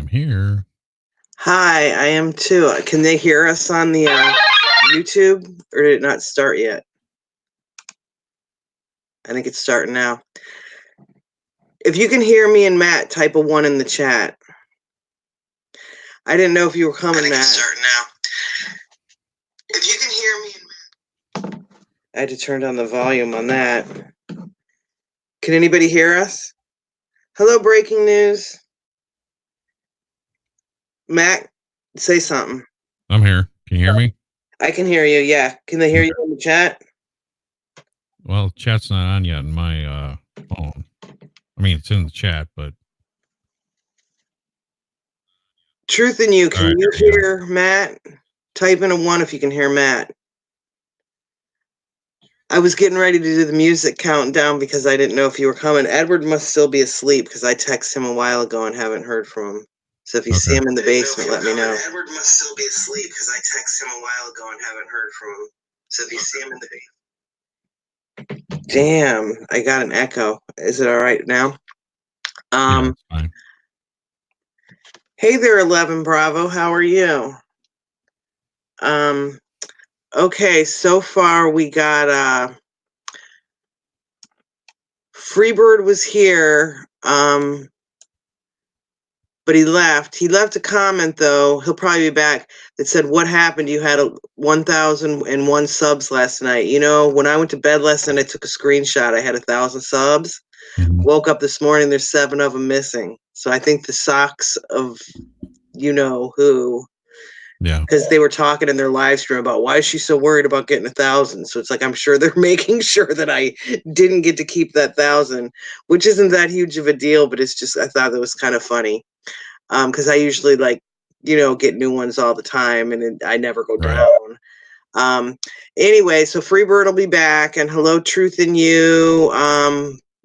I'm here. Hi, I am too. Can they hear us on the YouTube, or did it not start yet? I think it's starting now. If you can hear me and Matt, type a 1 in the chat. I didn't know if you were coming, Matt. It's starting now. If you can hear me and Matt. I had to turn down the volume on that. Can anybody hear us? Hello, breaking news. Matt, say something. I'm here. Can you hear me? I can hear you, yeah. Can they hear you in the chat? Well, chat's not on yet in my phone. I mean, it's in the chat, but... Truth in you, can right, you hear Matt? Type in a 1 if you can hear Matt. I was getting ready to do the music countdown because I didn't know if you were coming. Edward must still be asleep because I texted him a while ago and haven't heard from him. So if you see him in the basement, let me know. Edward must still be asleep because I texted him a while ago and haven't heard from him. So if you see him in the basement. Damn, I got an echo. Is it all right now? Yeah, it's fine. Hey there, 11 Bravo. How are you? Okay, so far we got Freebird was here, but he left. He left a comment though. He'll probably be back. That said, "What happened? You had 1,001 subs last night." You know, when I went to bed last night, I took a screenshot. I had 1,000 subs. Woke up this morning, there's 7 of them missing. So I think the socks of you know who. Yeah. Because they were talking in their live stream about why is she so worried about getting 1,000. So it's like I'm sure they're making sure that I didn't get to keep that 1,000, which isn't that huge of a deal, but it's just I thought that was kind of funny. Because I usually get new ones all the time, and I never go down. Anyway, so Freebird will be back, and hello, Truth in You,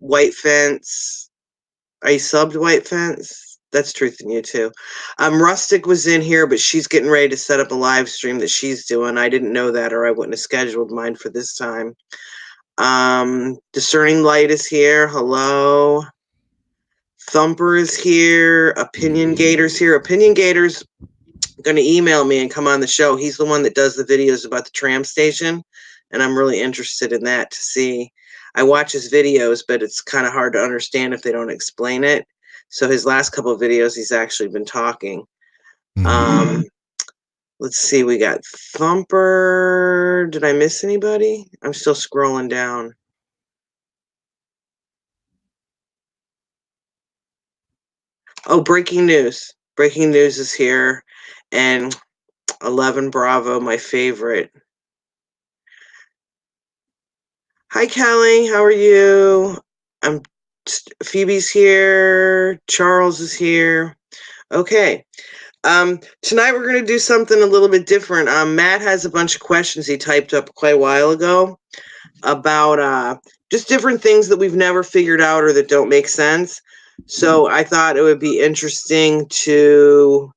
White Fence. Are you subbed, White Fence? That's Truth in You too. Rustic was in here, but she's getting ready to set up a live stream that she's doing. I didn't know that, or I wouldn't have scheduled mine for this time. Discerning Light is here. Hello. Thumper is here. Opinion Gator's here. Opinion Gator's going to email me and come on the show. He's the one that does the videos about the tram station, and I'm really interested in that to see. I watch his videos, but it's kind of hard to understand if they don't explain it. So his last couple of videos, he's actually been talking. Let's see. We got Thumper. Did I miss anybody? I'm still scrolling down. Oh, breaking news. Breaking news is here. And 11 Bravo, my favorite. Hi, Kelly. How are you? Phoebe's here. Charles is here. Okay. Tonight we're going to do something a little bit different. Matt has a bunch of questions he typed up quite a while ago about just different things that we've never figured out or that don't make sense. So I thought it would be interesting to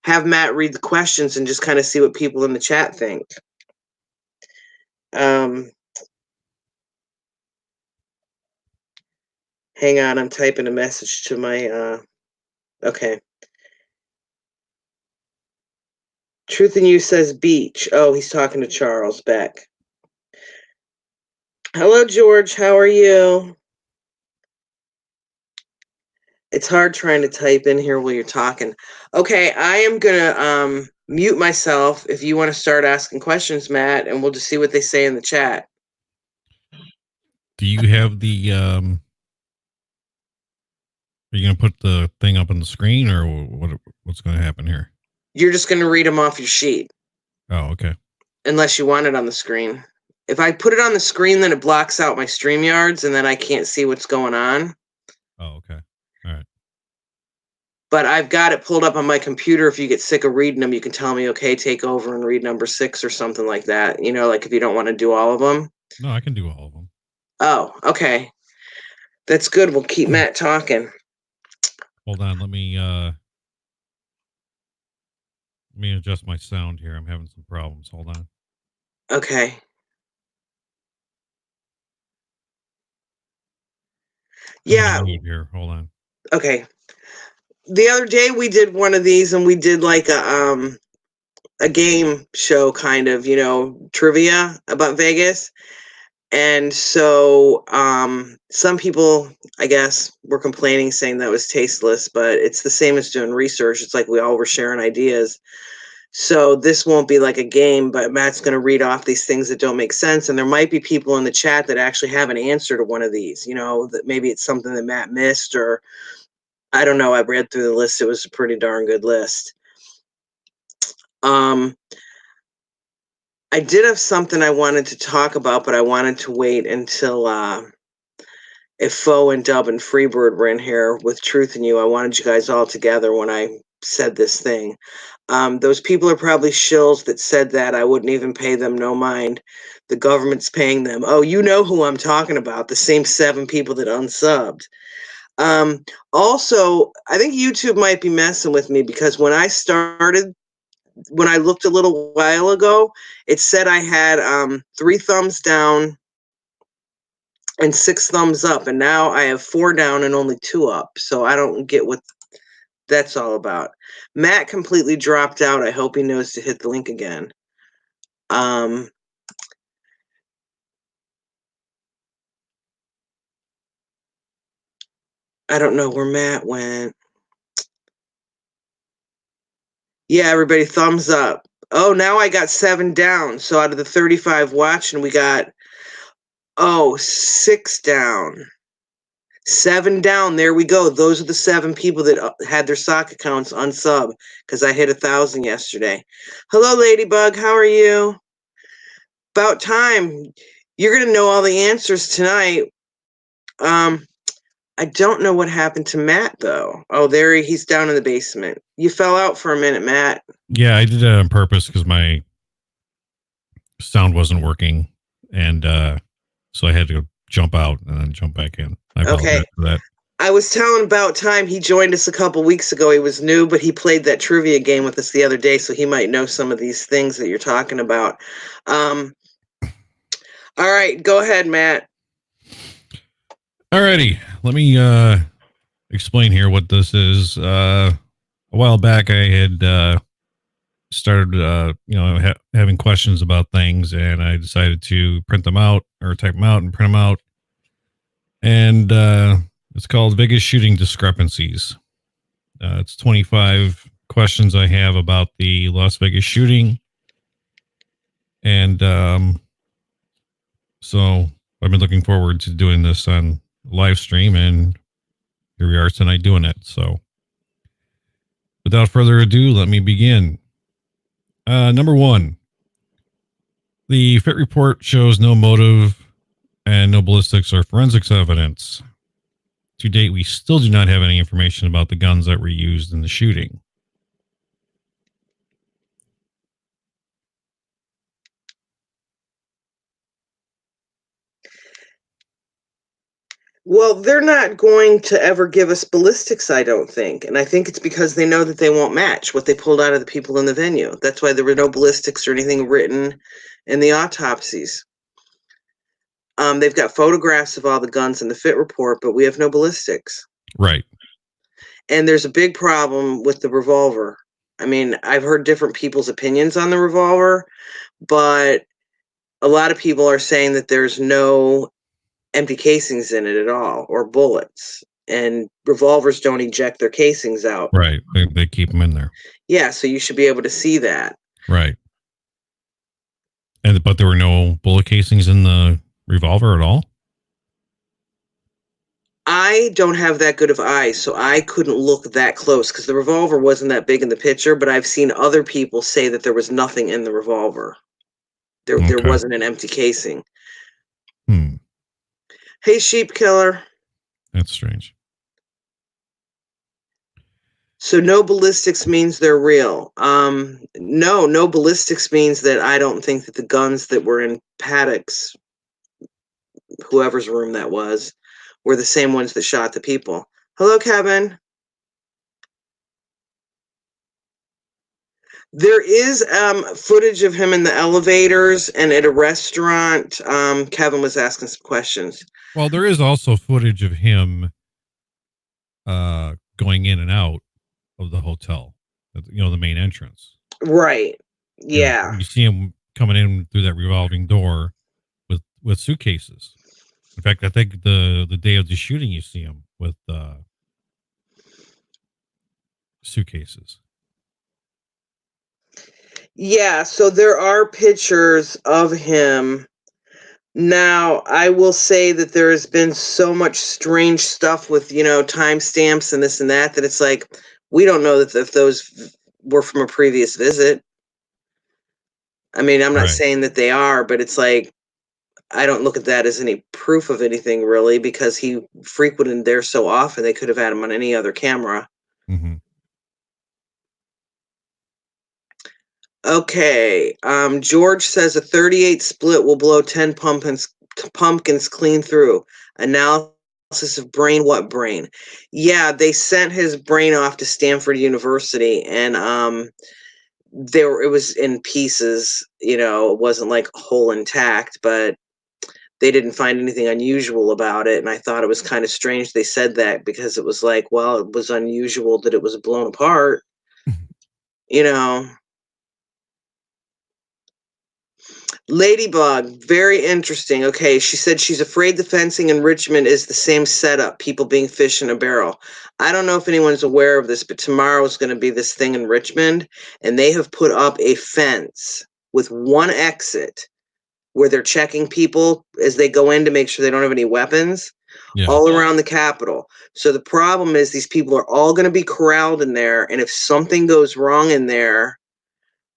have Matt read the questions and just kind of see what people in the chat think. Hang on, I'm typing a message to my, okay. Truth in You says beach. Oh, he's talking to Charles Beck. Hello, George. How are you? It's hard trying to type in here while you're talking. Okay, I am going to mute myself if you want to start asking questions, Matt, and we'll just see what they say in the chat. Do you have the... Are you going to put the thing up on the screen, or what's going to happen here? You're just going to read them off your sheet. Oh, okay. Unless you want it on the screen. If I put it on the screen, then it blocks out my StreamYards, and then I can't see what's going on. Oh, okay. All right. But I've got it pulled up on my computer. If you get sick of reading them, you can tell me, okay, take over and read number 6 or something like that. You know, like if you don't want to do all of them. No, I can do all of them. Oh, okay. That's good. We'll keep Matt talking. Hold on. Let me adjust my sound here. I'm having some problems. Hold on. Okay. Yeah. Here. Hold on. Okay. the other day we did one of these, and we did like a game show kind of, trivia about Vegas. And so some people, I guess, were complaining, saying that was tasteless, but it's the same as doing research. It's like we all were sharing ideas. So this won't be like a game, but Matt's going to read off these things that don't make sense. And there might be people in the chat that actually have an answer to one of these, that maybe it's something that Matt missed, or I don't know. I read through the list. It was a pretty darn good list. I did have something I wanted to talk about, but I wanted to wait until if Foe and Dub and Freebird were in here with Truth in You. I wanted you guys all together when I said this thing. Those people are probably shills that said that. I wouldn't even pay them no mind. The government's paying them. Oh, you know who I'm talking about. The same 7 people that unsubbed. Also, I think YouTube might be messing with me, because when I looked a little while ago, it said I had 3 thumbs down and 6 thumbs up, and now I have 4 down and only 2 up. So I don't get what that's all about. Matt completely dropped out. I hope he knows to hit the link again. I don't know where Matt went. Yeah, everybody, thumbs up. Oh, now I got 7 down. So out of the 35 watching, we got 6 down. 7 down. There we go. Those are the 7 people that had their sock accounts unsub, because I hit 1,000 yesterday. Hello, Ladybug. How are you? About time. You're going to know all the answers tonight. I don't know what happened to Matt, though. Oh, he's down in the basement. You fell out for a minute, Matt. Yeah, I did that on purpose because my sound wasn't working, and so I had to jump out and then jump back in. I apologize for that. I was telling About Time, he joined us a couple weeks ago. He was new, but he played that trivia game with us the other day, so he might know some of these things that you're talking about. All right, go ahead, Matt. Alrighty, let me explain here what this is. A while back, I had started, having questions about things, and I decided to print them out or type them out and print them out. And it's called Vegas Shooting Discrepancies. It's 25 questions I have about the Las Vegas shooting. And so I've been looking forward to doing this on live stream, and here we are tonight doing it. So without further ado, let me begin. Number 1, the FIT report shows no motive and no ballistics or forensics evidence. To date, we still do not have any information about the guns that were used in the shooting. Well, they're not going to ever give us ballistics, I don't think. And I think it's because they know that they won't match what they pulled out of the people in the venue. That's why there were no ballistics or anything written in the autopsies. They've got photographs of all the guns in the FIT report, but we have no ballistics. Right. And there's a big problem with the revolver. I mean, I've heard different people's opinions on the revolver, but a lot of people are saying that there's no empty casings in it at all, or bullets, and revolvers don't eject their casings out. Right. They keep them in there. Yeah, so you should be able to see that. Right. But there were no bullet casings in the revolver at all? I don't have that good of eyes, so I couldn't look that close, because the revolver wasn't that big in the picture, but I've seen other people say that there was nothing in the revolver. There wasn't an empty casing. Hey, Sheep Killer. That's strange. So no ballistics means they're real. No ballistics means that I don't think that the guns that were in Paddock's, whoever's room that was, were the same ones that shot the people. Hello, Kevin. There is footage of him in the elevators and at a restaurant. Kevin was asking some questions. Well, there is also footage of him going in and out of the hotel, the main entrance. Right. Yeah. You see him coming in through that revolving door with suitcases. In fact, I think the day of the shooting, you see him with suitcases. Yeah, so there are pictures of him. Now, I will say that there has been so much strange stuff with, timestamps and this and that it's like we don't know that if those were from a previous visit. I mean, I'm not Right. saying that they are, but it's like I don't look at that as any proof of anything really because he frequented there so often they could have had him on any other camera. Mm-hmm. Okay. George says a 38 split will blow 10 pumpkins clean through. Analysis of brain, what brain? Yeah, they sent his brain off to Stanford University and it was in pieces, it wasn't like whole intact, but they didn't find anything unusual about it. And I thought it was kind of strange they said that because it was like, well, it was unusual that it was blown apart, you know. Ladybug, very interesting. Okay, she said she's afraid the fencing in Richmond is the same setup, people being fish in a barrel. I don't know if anyone's aware of this, but tomorrow is going to be this thing in Richmond, and they have put up a fence with one exit where they're checking people as they go in to make sure they don't have any weapons all around the Capitol. So the problem is these people are all going to be corralled in there, and if something goes wrong in there,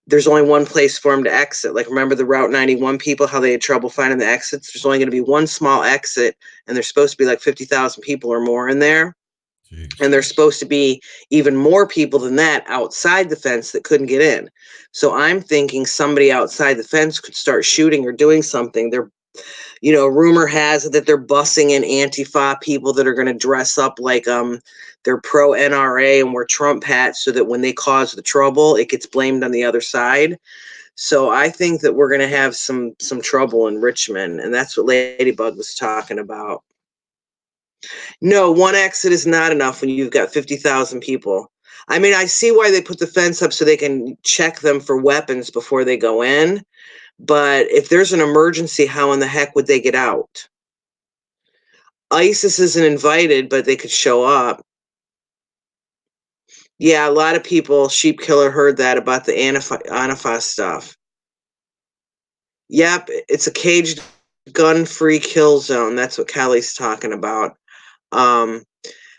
there's only one place for them to exit. Like, remember the Route 91 people, how they had trouble finding the exits? There's only going to be one small exit, and there's supposed to be like 50,000 people or more in there. Jeez. And there's supposed to be even more people than that outside the fence that couldn't get in. So I'm thinking somebody outside the fence could start shooting or doing something. Rumor has it that they're bussing in Antifa people that are going to dress up like they're pro NRA and wear Trump hats so that when they cause the trouble, it gets blamed on the other side. So I think that we're going to have some trouble in Richmond, and that's what Ladybug was talking about. No, one exit is not enough when you've got 50,000 people. I mean, I see why they put the fence up so they can check them for weapons before they go in. But if there's an emergency, how in the heck would they get out? ISIS isn't invited, but they could show up. Yeah, a lot of people, Sheep Killer, heard that about the Antifa stuff. Yep, it's a caged, gun-free kill zone. That's what Kelly's talking about.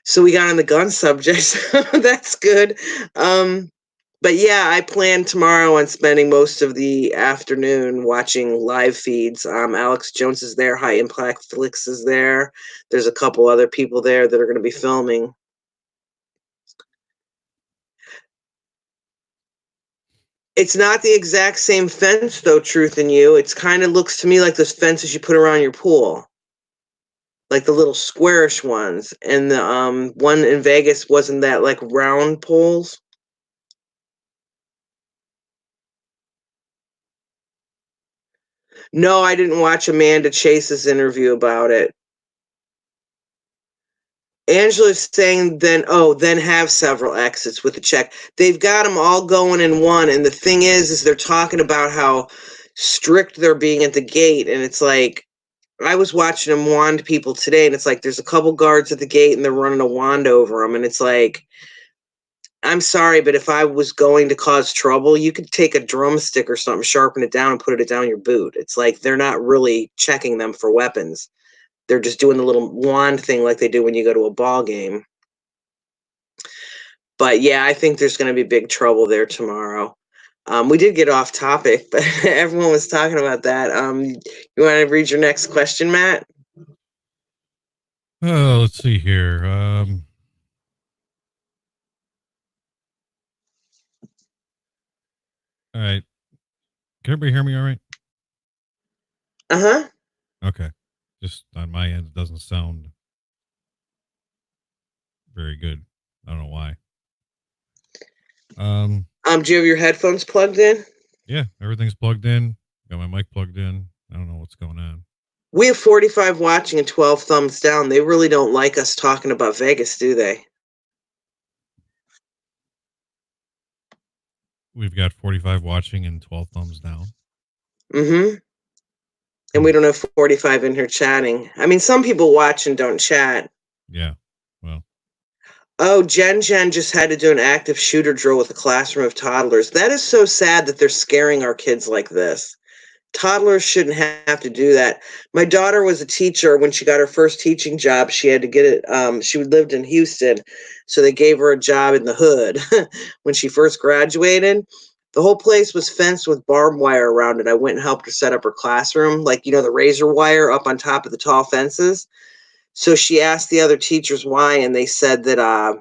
So we got on the gun subject. That's good. But yeah, I plan tomorrow on spending most of the afternoon watching live feeds. Alex Jones is there. High Impact Flix is there. There's a couple other people there that are going to be filming. It's not the exact same fence, though, Truth in You. It's kind of looks to me like those fences you put around your pool, like the little squarish ones. And the one in Vegas wasn't that like round poles. No, I didn't watch Amanda Chase's interview about it. Angela's saying then have several exits with the check. They've got them all going in one. And the thing is they're talking about how strict they're being at the gate. And it's like, I was watching them wand people today, and it's like there's a couple guards at the gate and they're running a wand over them. And it's like, I'm sorry, but if I was going to cause trouble, you could take a drumstick or something, sharpen it down, and put it down your boot. It's like they're not really checking them for weapons. They're just doing the little wand thing like they do when you go to a ball game. But yeah, I think there's going to be big trouble there tomorrow. We did get off topic, but everyone was talking about that. You want to read your next question, Matt? Oh, let's see here. All right. Can everybody hear me all right? Uh-huh. Okay. Just on my end, it doesn't sound very good. I don't know why. Do you have your headphones plugged in? Yeah, everything's plugged in. Got my mic plugged in. I don't know what's going on. We have 45 watching and 12 thumbs down. They really don't like us talking about Vegas, do they? we've got 45 watching and 12 thumbs down. Mm-hmm. And we don't have 45 in here chatting. I mean, some people watch and don't chat. Yeah. Well. Oh, Jen just had to do an active shooter drill with a classroom of toddlers. That is so sad that they're scaring our kids like this. Toddlers shouldn't have to do that. My daughter was a teacher. When she got her first teaching job, she had to get it. She lived in Houston, so they gave her a job in the hood when she first graduated. The whole place was fenced with barbed wire around it. I went and helped her set up her classroom, like, you know, the razor wire up on top of the tall fences. So she asked the other teachers why, and they said that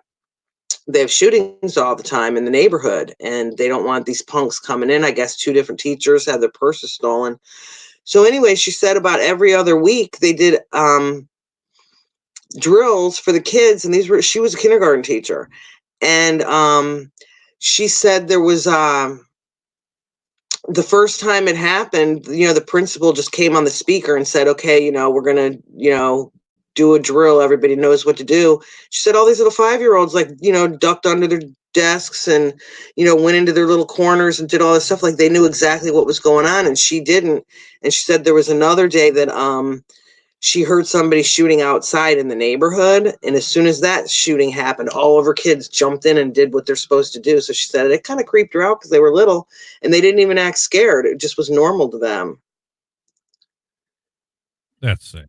they have shootings all the time in the neighborhood, and they don't want these punks coming in. I guess 2 different teachers had their purses stolen. So anyway, she said about every other week they did drills for the kids, and she was a kindergarten teacher, and she said there was the first time it happened, you know, the principal just came on the speaker and said, okay, you know, we're gonna, you know, do a drill. Everybody knows what to do. She said all these little 5-year-olds, like, you know, ducked under their desks and, you know, went into their little corners and did all this stuff. Like they knew exactly what was going on, and she didn't. And she said there was another day that she heard somebody shooting outside in the neighborhood, and as soon as that shooting happened, all of her kids jumped in and did what they're supposed to do. So she said it kind of creeped her out because they were little and they didn't even act scared. It just was normal to them. That's it.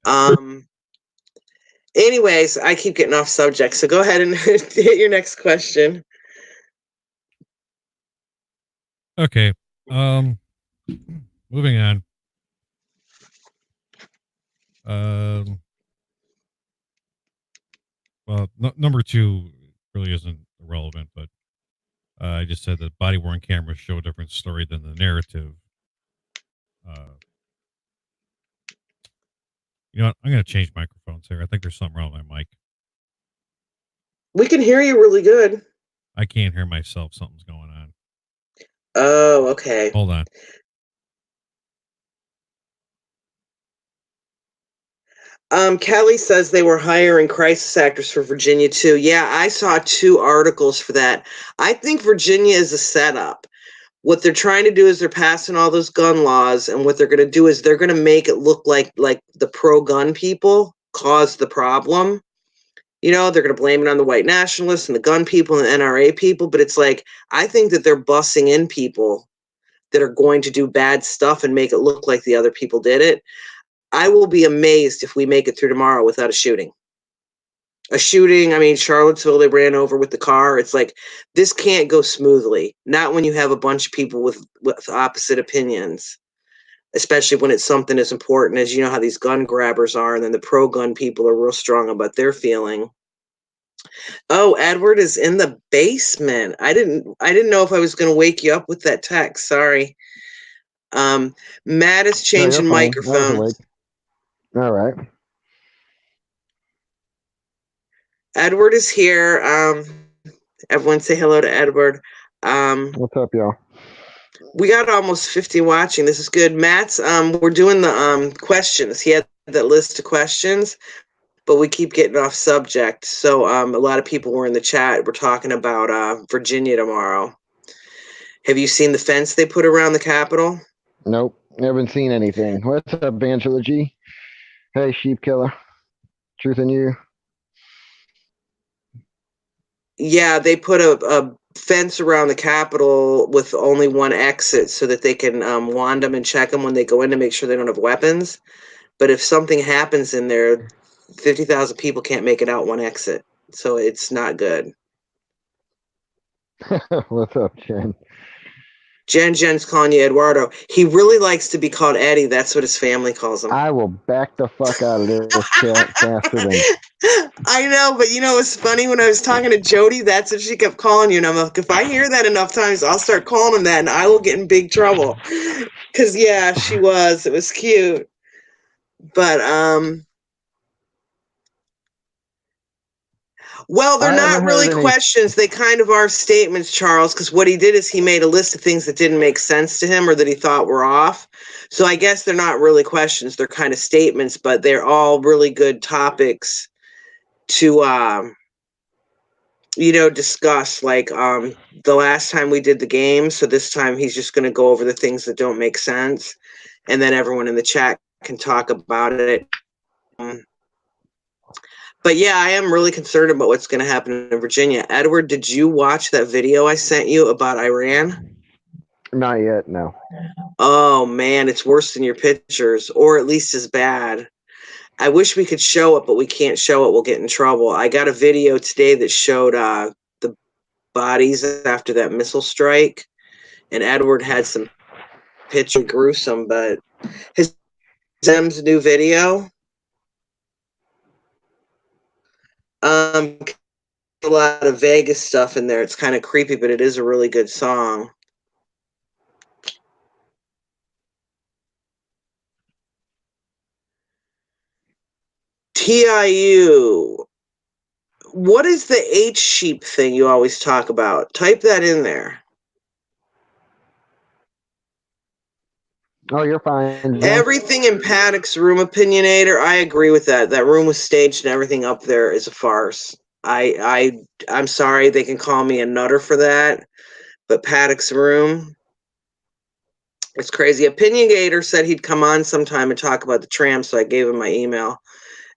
Anyways, I keep getting off subject, so go ahead and hit your next question. Okay. Moving on. Well, number 2 really isn't irrelevant, but I just said that body-worn cameras show a different story than the narrative. You know what? I'm going to change microphones here. I think there's something wrong with my mic. We can hear you really good. I can't hear myself. Something's going on. Oh, okay. Hold on. Kelly says they were hiring crisis actors for Virginia too. Yeah, I saw 2 articles for that. I think Virginia is a setup. What they're trying to do is they're passing all those gun laws, and what they're going to do is they're going to make it look like the pro-gun people caused the problem. You know, they're going to blame it on the white nationalists and the gun people and the NRA people, but it's like I think that they're bussing in people that are going to do bad stuff and make it look like the other people did it. I will be amazed if we make it through tomorrow without a shooting. I mean, Charlottesville, they ran over with the car. It's like, this can't go smoothly. Not when you have a bunch of people with opposite opinions, especially when it's something as important as, you know, how these gun grabbers are. And then the pro-gun people are real strong about their feeling. Oh, Edward is in the basement. I didn't know if I was going to wake you up with that text. Sorry. Matt is changing microphones. All right. Edward is here. Everyone say hello to Edward. What's up, y'all? We got almost 50 watching. This is good. Matt's we're doing the questions. He had that list of questions, but we keep getting off subject. So a lot of people were in the chat. We're talking about Virginia tomorrow. Have you seen the fence they put around the Capitol? Nope, haven't seen anything. What's up, Angela G? Hey, Sheep Killer. Truth in you. Yeah, they put a fence around the Capitol with only one exit so that they can wand them and check them when they go in to make sure they don't have weapons. But if something happens in there, 50,000 people can't make it out one exit. So it's not good. What's up, Jen? Jen's calling you Eduardo. He really likes to be called Eddie. That's what his family calls him. I will back the fuck out of this chat faster than... I know, but you know, it was funny when I was talking to Jody, that's what she kept calling you. And I'm like, if I hear that enough times, I'll start calling him that and I will get in big trouble. Cause yeah, she was. It was cute. But well, they're not really questions. They kind of are statements, Charles, because what he did is he made a list of things that didn't make sense to him or that he thought were off. So I guess they're not really questions. They're kind of statements, but they're all really good topics to discuss like the last time we did the game. So this time he's just going to go over the things that don't make sense, and then everyone in the chat can talk about it. But yeah, I am really concerned about what's going to happen in Virginia. Edward, did you watch that video I sent you about Iran? Not yet, no. Oh man, it's worse than your pictures, or at least as bad. I wish we could show it, but we can't show it. We'll get in trouble. I got a video today that showed the bodies after that missile strike, and Edward had some picture gruesome, but his M's new video, a lot of Vegas stuff in there. It's kind of creepy, but it is a really good song. TIU. What is the H sheep thing you always talk about? Type that in there. Oh, you're fine, Jen. Everything in Paddock's room, Opinionator, I agree with that. That room was staged and everything up there is a farce. I'm sorry, they can call me a nutter for that, but Paddock's room, it's crazy. Opinion Gator said he'd come on sometime and talk about the tram, so I gave him my email.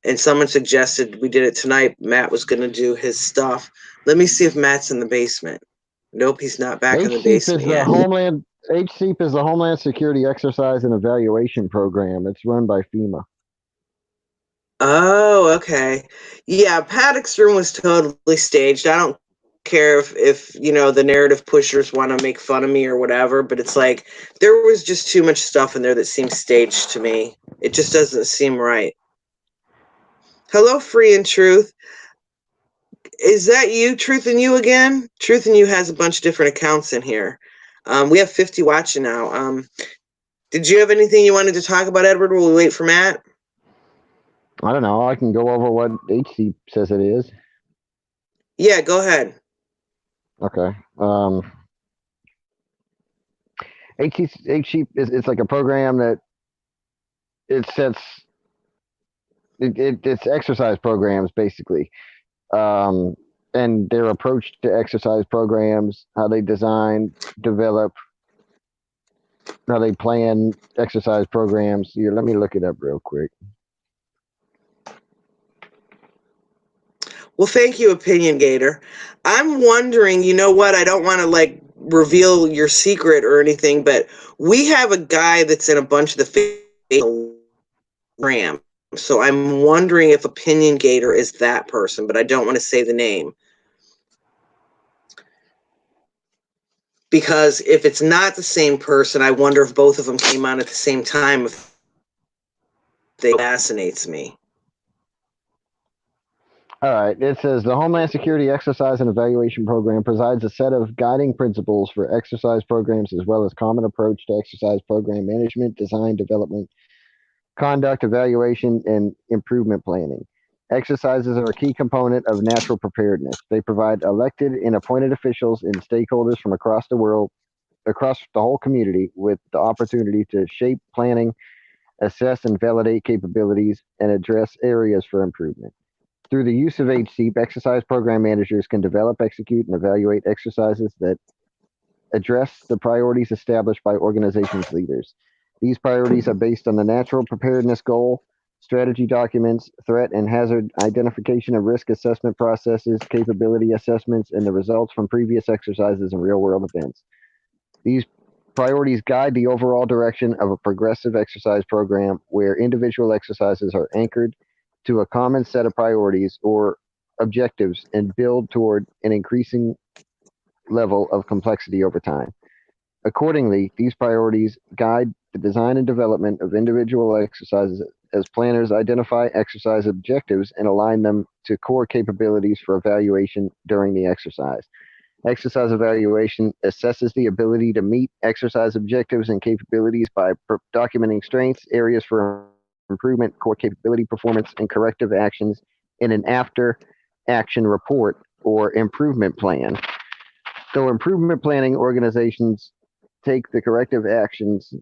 And someone suggested we did it tonight. Matt was going to do his stuff. Let me see if Matt's in the basement. Nope, he's not back in the basement yet. HCEP is the Homeland Security Exercise and Evaluation Program. It's run by FEMA. Oh, okay. Yeah, Paddock's room was totally staged. I don't care if the narrative pushers want to make fun of me or whatever, but it's like there was just too much stuff in there that seems staged to me. It just doesn't seem right. Hello, Free and Truth. Is that you, Truth and You again? Truth and You has a bunch of different accounts in here. We have 50 watching now. Did you have anything you wanted to talk about, Edward, while we wait for Matt? I don't know. I can go over what HCEP says it is. Yeah, go ahead. Okay. HCEP is like a program that it's exercise programs basically. And their approach to exercise programs, how they design, develop, how they plan exercise programs. Here, let me look it up real quick. Well, thank you, Opinion Gator. I'm wondering, you know what? I don't want to reveal your secret or anything, but we have a guy that's in a bunch of the program. So I'm wondering if Opinion Gator is that person, but I don't want to say the name. Because if it's not the same person, I wonder if both of them came on at the same time. If they fascinates me. All right. It says the Homeland Security Exercise and Evaluation Program provides a set of guiding principles for exercise programs as well as common approach to exercise program management, design, development, conduct, evaluation, and improvement planning. Exercises are a key component of natural preparedness. They provide elected and appointed officials and stakeholders from across the whole community, with the opportunity to shape planning, assess and validate capabilities, and address areas for improvement. Through the use of HCEP, exercise program managers can develop, execute, and evaluate exercises that address the priorities established by organizations' leaders. These priorities are based on the natural preparedness goal, strategy documents, threat and hazard identification and risk assessment processes, capability assessments, and the results from previous exercises and real-world events. These priorities guide the overall direction of a progressive exercise program where individual exercises are anchored to a common set of priorities or objectives and build toward an increasing level of complexity over time. Accordingly, these priorities guide the design and development of individual exercises as planners identify exercise objectives and align them to core capabilities for evaluation during the exercise. Exercise evaluation assesses the ability to meet exercise objectives and capabilities by documenting strengths, areas for improvement, core capability performance, and corrective actions in an after action report or improvement plan. So improvement planning organizations take the corrective actions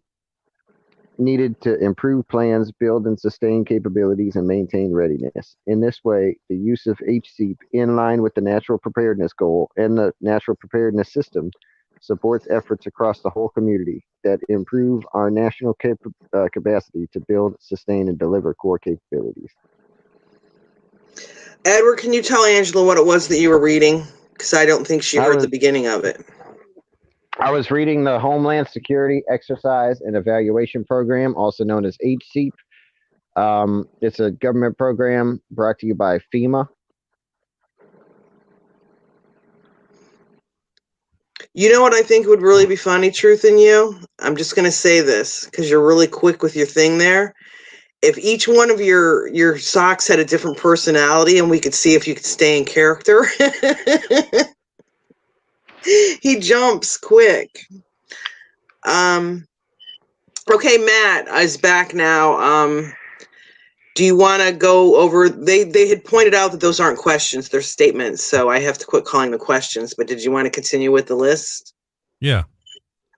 needed to improve plans, build and sustain capabilities, and maintain readiness. In this way, the use of HCEP in line with the Natural Preparedness Goal and the Natural Preparedness System supports efforts across the whole community that improve our national capacity to build, sustain, and deliver core capabilities. Edward, can you tell Angela what it was that you were reading? Because I don't think she heard the beginning of it. I was reading the Homeland Security Exercise and Evaluation Program, also known as HCEP. It's a government program brought to you by FEMA. You know what I think would really be funny, Truth in You? I'm just going to say this because you're really quick with your thing there. If each one of your socks had a different personality and we could see if you could stay in character. He jumps quick. Okay, Matt is back now. Do you want to go over? They had pointed out that those aren't questions; they're statements. So I have to quit calling them questions. But did you want to continue with the list? Yeah.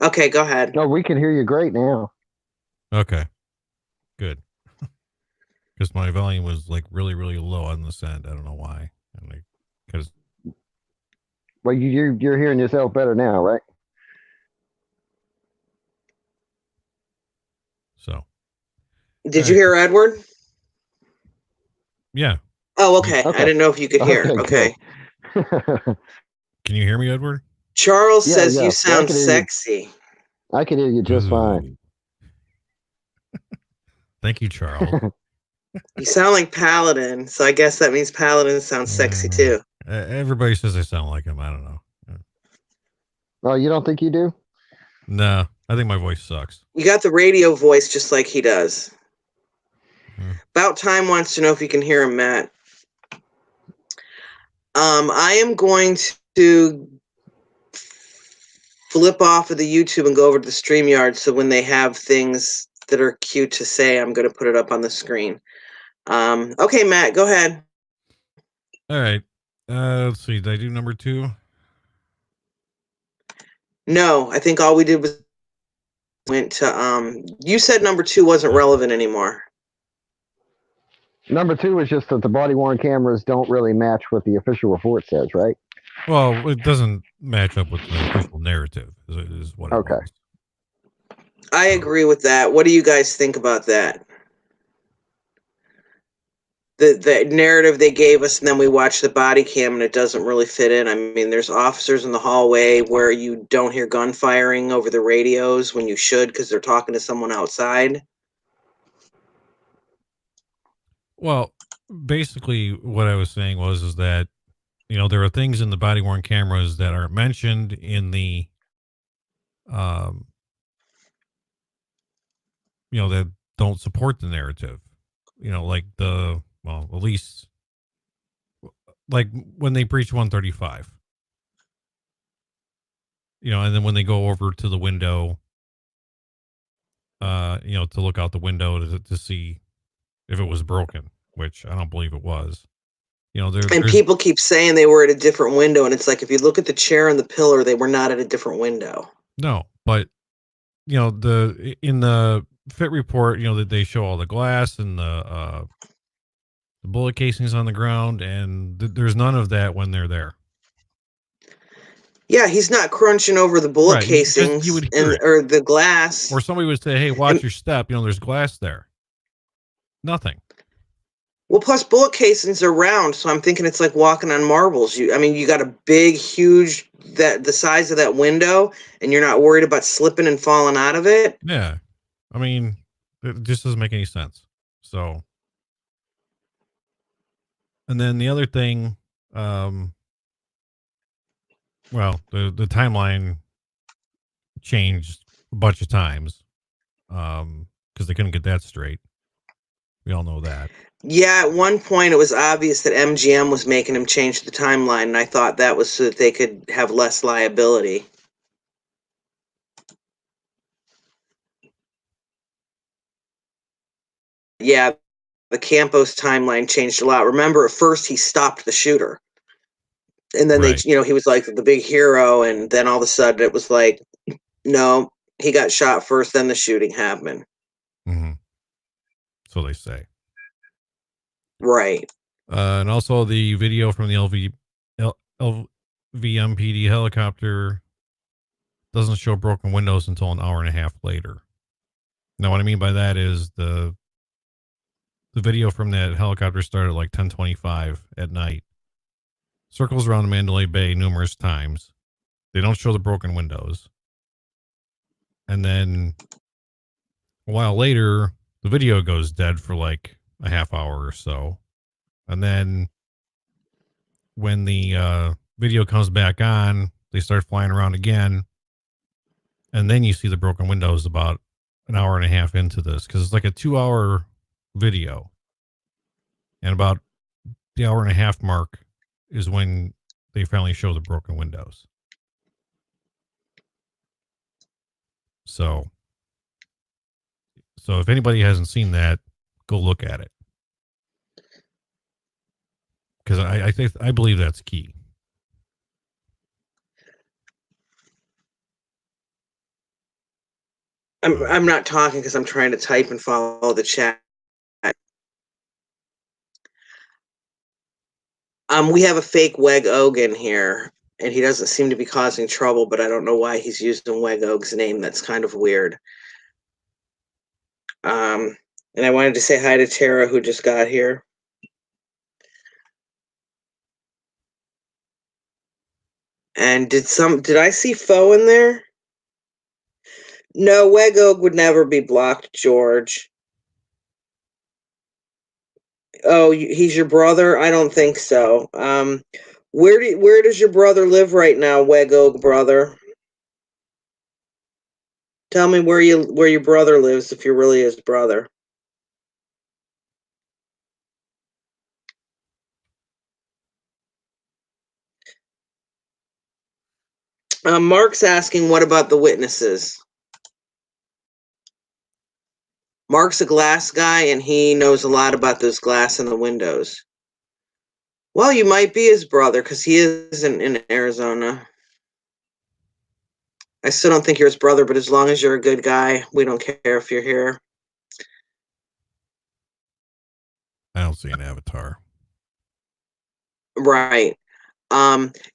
Okay, go ahead. No, we can hear you great now. Okay. Good. Because my volume was like really, really low on this end. I don't know why. Because well, you're hearing yourself better now, right? So. Did you hear Edward? Yeah. Oh, okay. I didn't know if you could hear. Okay. Can you hear me, Edward? Charles says you sound sexy. I can hear you just fine. Thank you, Charles. You sound like Paladin, so I guess that means Paladin sounds sexy too. Everybody says I sound like him. I don't know. Oh, you don't think you do? No, I think my voice sucks. You got the radio voice just like he does. About Time wants to know if you can hear him, Matt. I am going to flip off of the YouTube and go over to the StreamYard, so when they have things that are cute to say, I'm going to put it up on the screen. Okay, Matt, go ahead. All right. Let's see. Did I do number 2? No, I think all we did was went to you said number 2 wasn't relevant anymore. Number 2 is just that the body-worn cameras don't really match what the official report says, right? Well, it doesn't match up with the official narrative, is what it was. I agree with that. What do you guys think about that? The narrative they gave us, and then we watched the body cam, and it doesn't really fit in. I mean, there's officers in the hallway where you don't hear gun firing over the radios when you should because they're talking to someone outside. Well, basically what I was saying is that, you know, there are things in the body-worn cameras that are mentioned in the, you know, that don't support the narrative. You know, like at least like when they breach 135. You know, and then when they go over to the window, you know, to look out the window to see if it was broken, which I don't believe it was. You know, and people keep saying they were at a different window, and it's like, if you look at the chair and the pillar, they were not at a different window. No, but you know, in the fit report, you know, that they show all the glass and the bullet casings on the ground, and there's none of that when they're there. Yeah, he's not crunching over the bullet casings or the glass. Or somebody would say, hey, watch your step. You know, there's glass there. Nothing. Well, plus bullet casings are round, so I'm thinking it's like walking on marbles. I mean, you got a big, huge, the size of that window, and you're not worried about slipping and falling out of it. Yeah. I mean, it just doesn't make any sense. So, and then the other thing, well, the timeline changed a bunch of times because they couldn't get that straight. We all know that. Yeah, at one point it was obvious that MGM was making him change the timeline, and I thought that was so that they could have less liability. Yeah, the Campos timeline changed a lot. Remember, at first he stopped the shooter. And then they, you know, he was like the big hero, and then all of a sudden it was like, no, he got shot first, then the shooting happened. Mm-hmm. So they say. Right. And also the video from the LVMPD helicopter doesn't show broken windows until an hour and a half later. Now, what I mean by that is the video from that helicopter started at like 10:25 at night, circles around the Mandalay Bay numerous times. They don't show the broken windows. And then a while later, the video goes dead for like a half hour or so. And then when the video comes back on, they start flying around again. And then you see the broken windows about an hour and a half into this, because it's like a 2-hour video. And about the hour and a half mark is when they finally show the broken windows. So if anybody hasn't seen that, go look at it. Because I believe that's key. I'm not talking because I'm trying to type and follow the chat. We have a fake Weg Og in here, and he doesn't seem to be causing trouble, but I don't know why he's using Weg Og's name. That's kind of weird. And I wanted to say hi to Tara, who just got here. And did I see Foe in there? No, Weg Og would never be blocked, George. Oh, he's your brother? I don't think so. Where does your brother live right now, Weg Og brother? Tell me where your brother lives if you're really his brother. Mark's asking, what about the witnesses? Mark's a glass guy, and he knows a lot about this glass in the windows. Well, you might be his brother, because he is in Arizona. I still don't think you're his brother, but as long as you're a good guy, we don't care if you're here. I don't see an avatar. Right.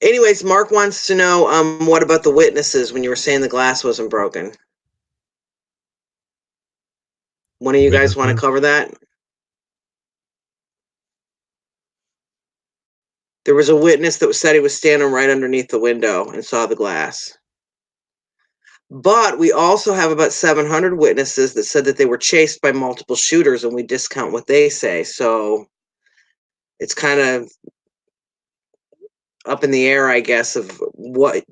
Anyways, Mark wants to know, what about the witnesses when you were saying the glass wasn't broken? One of you guys want to cover that? There was a witness that said he was standing right underneath the window and saw the glass. But we also have about 700 witnesses that said that they were chased by multiple shooters, and we discount what they say. So it's kind of up in the air, I guess, of what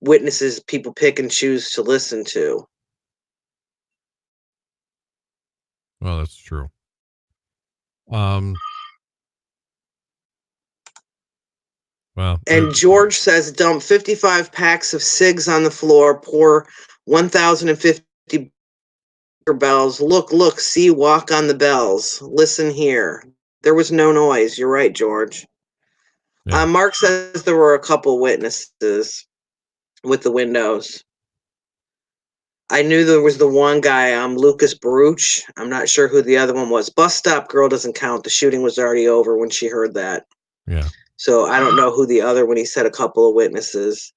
witnesses people pick and choose to listen to. Well, that's true. Well, and George says, dump 55 packs of cigs on the floor, pour 1,050 bells. Look, see, walk on the bells. Listen here. There was no noise. You're right, George. Yeah. Mark says there were a couple witnesses with the windows. I knew there was the one guy, Lucas Baruch. I'm not sure who the other one was. Bus stop girl doesn't count. The shooting was already over when she heard that. Yeah. So I don't know who the other, when he said a couple of witnesses,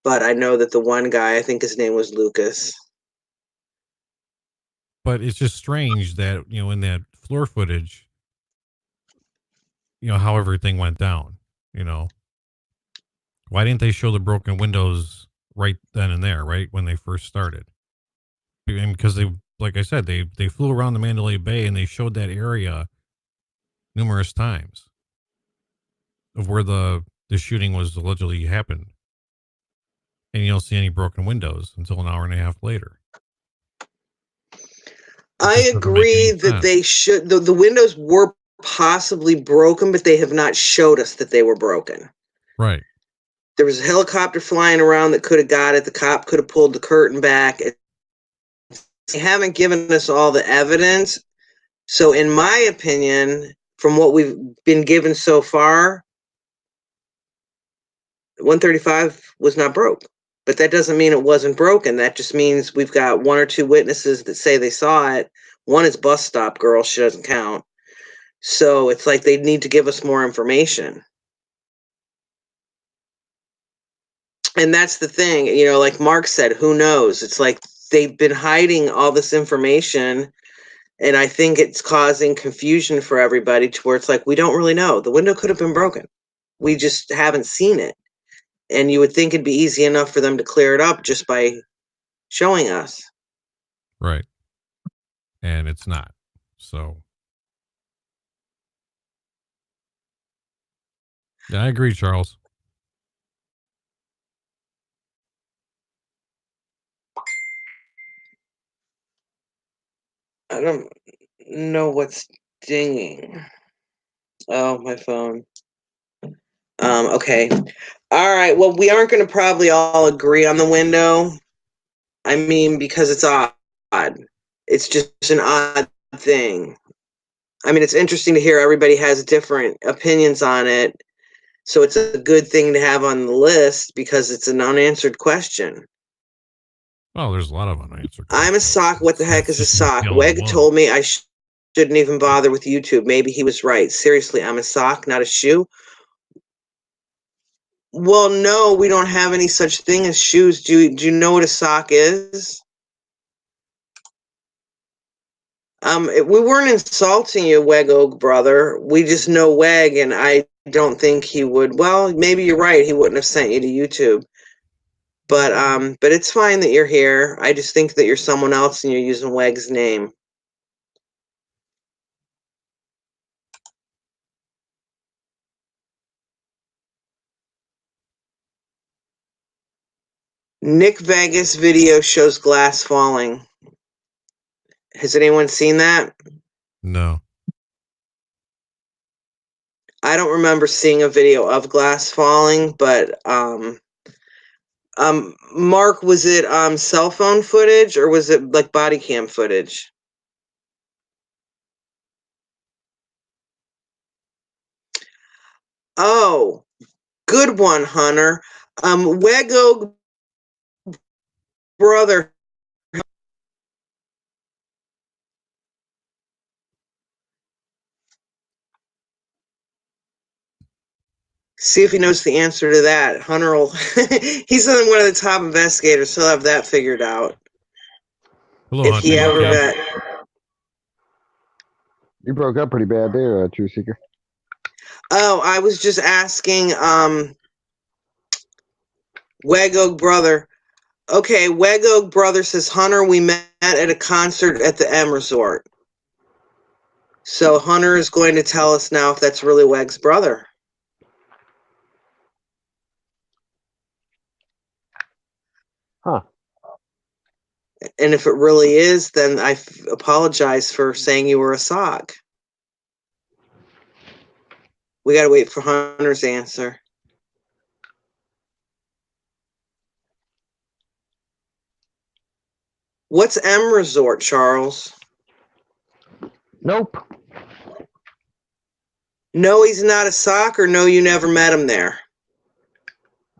but I know that the one guy, I think his name was Lucas. But it's just strange that, in that floor footage, how everything went down, Why didn't they show the broken windows right then and there, right when they first started? Because they, like I said, they flew around the Mandalay Bay and they showed that area numerous times of where the shooting was allegedly happened. And you don't see any broken windows until an hour and a half later. I agree that they should, the windows were possibly broken, but they have not showed us that they were broken. Right. There was a helicopter flying around that could have got it. The cop could have pulled the curtain back. They haven't given us all the evidence. So in my opinion, from what we've been given so far, 135 was not broke. But that doesn't mean it wasn't broken. That just means we've got 1 or 2 witnesses that say they saw it. One is bus stop girl. She doesn't count. So it's like they need to give us more information. And that's the thing, you know, like Mark said, who knows? It's like they've been hiding all this information. And I think it's causing confusion for everybody to where it's like, we don't really know. The window could have been broken. We just haven't seen it. And you would think it'd be easy enough for them to clear it up just by showing us. Right. And it's not. So. Yeah, I agree, Charles. I don't know what's dinging. Oh, my phone. Okay. All right. Well, we aren't going to probably all agree on the window. I mean, because it's odd. It's just an odd thing. I mean, it's interesting to hear everybody has different opinions on it. So it's a good thing to have on the list because it's an unanswered question. Well, there's a lot of unanswered questions. I'm a sock. What the heck is a sock? Yellow Weg one. told me I shouldn't even bother with YouTube. Maybe he was right. Seriously, I'm a sock, not a shoe. Well, no, we don't have any such thing as shoes. Do you know what a sock is? We weren't insulting you, Weg Oak brother. We just know Weg, and I don't think he would. Well, maybe you're right. He wouldn't have sent you to YouTube. But it's fine that you're here. I just think that you're someone else and you're using Weg's name. Nick Vegas video shows glass falling. Has anyone seen that? No. I don't remember seeing a video of glass falling, but Mark, was it cell phone footage or was it like body cam footage? Oh, good one, Hunter. Wego brother. See if he knows the answer to that. Hunter will. He's one of the top investigators. He'll have that figured out. Hello, If Hunter. he ever Okay. got. You broke up pretty bad there, True Seeker. Oh, I was just asking. Wego brother. Okay, Wego brother says, Hunter, we met at a concert at the M Resort. So Hunter is going to tell us now if that's really Weg's brother. Huh. And if it really is, then I apologize for saying you were a sock. We got to wait for Hunter's answer. What's M Resort, Charles? Nope. No, he's not a sock, or no, you never met him there?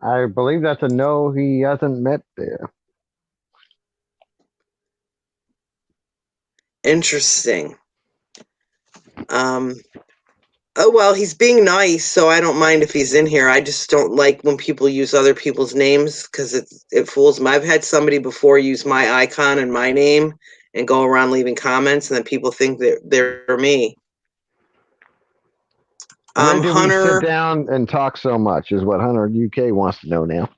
I believe that's a no, he hasn't met there. Interesting. Oh, well, he's being nice, so I don't mind if he's in here. I just don't like when people use other people's names because it fools me. I've had somebody before use my icon and my name and go around leaving comments, and then people think that they're me. Where do Hunter, we sit down and talk so much is what Hunter UK wants to know now.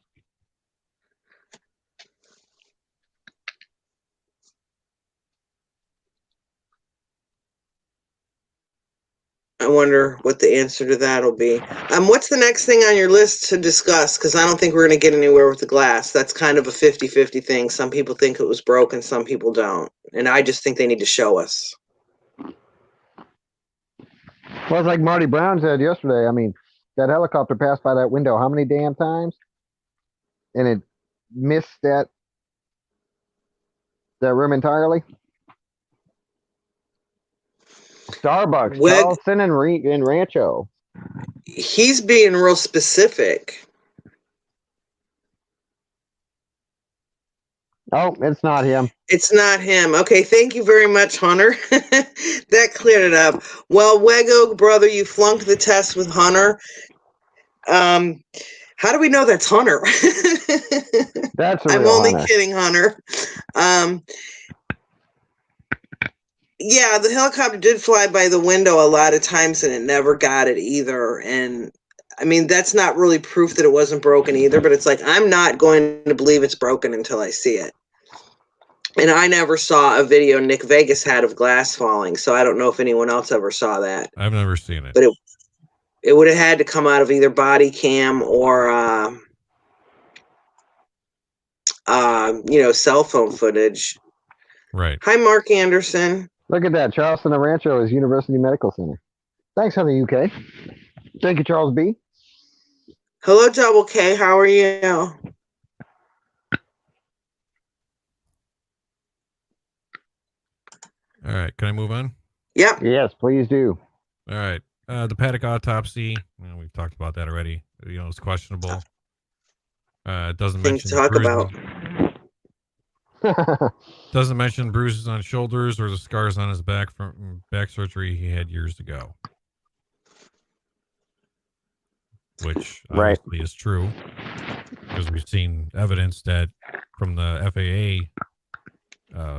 I wonder what the answer to that will be. What's the next thing on your list to discuss? Because I don't think we're going to get anywhere with the glass. That's kind of a 50-50 thing. Some people think it was broken, some people don't. And I just think they need to show us. Well, it's like Marty Brown said yesterday. I mean, that helicopter passed by that window how many damn times? And it missed that room entirely? Starbucks, Charleston, and Rancho. He's being real specific. Oh, it's not him. It's not him. Okay, thank you very much, Hunter. That cleared it up. Well, Wego, brother, you flunked the test with Hunter. How do we know that's Hunter? That's a I'm real only Hunter. kidding, Hunter. Yeah, the helicopter did fly by the window a lot of times and it never got it either. And I mean, that's not really proof that it wasn't broken either, but it's like, I'm not going to believe it's broken until I see it. And I never saw a video Nick Vegas had of glass falling, so I don't know if anyone else ever saw that. I've never seen it. But it would have had to come out of either body cam or cell phone footage. Right. Hi, Mark Anderson. Look at that. Charleston the Rancho is University Medical Center. Thanks, Hunter UK. Thank you, Charles B. Hello, Double K. How are you? All right. Can I move on? Yep. Yes, please do. All right. The Paddock autopsy. We've talked about that already. It's questionable. It doesn't Things to mention talk about. Doesn't mention bruises on shoulders or the scars on his back from back surgery he had years ago, which Right. obviously is true because we've seen evidence that from the FAA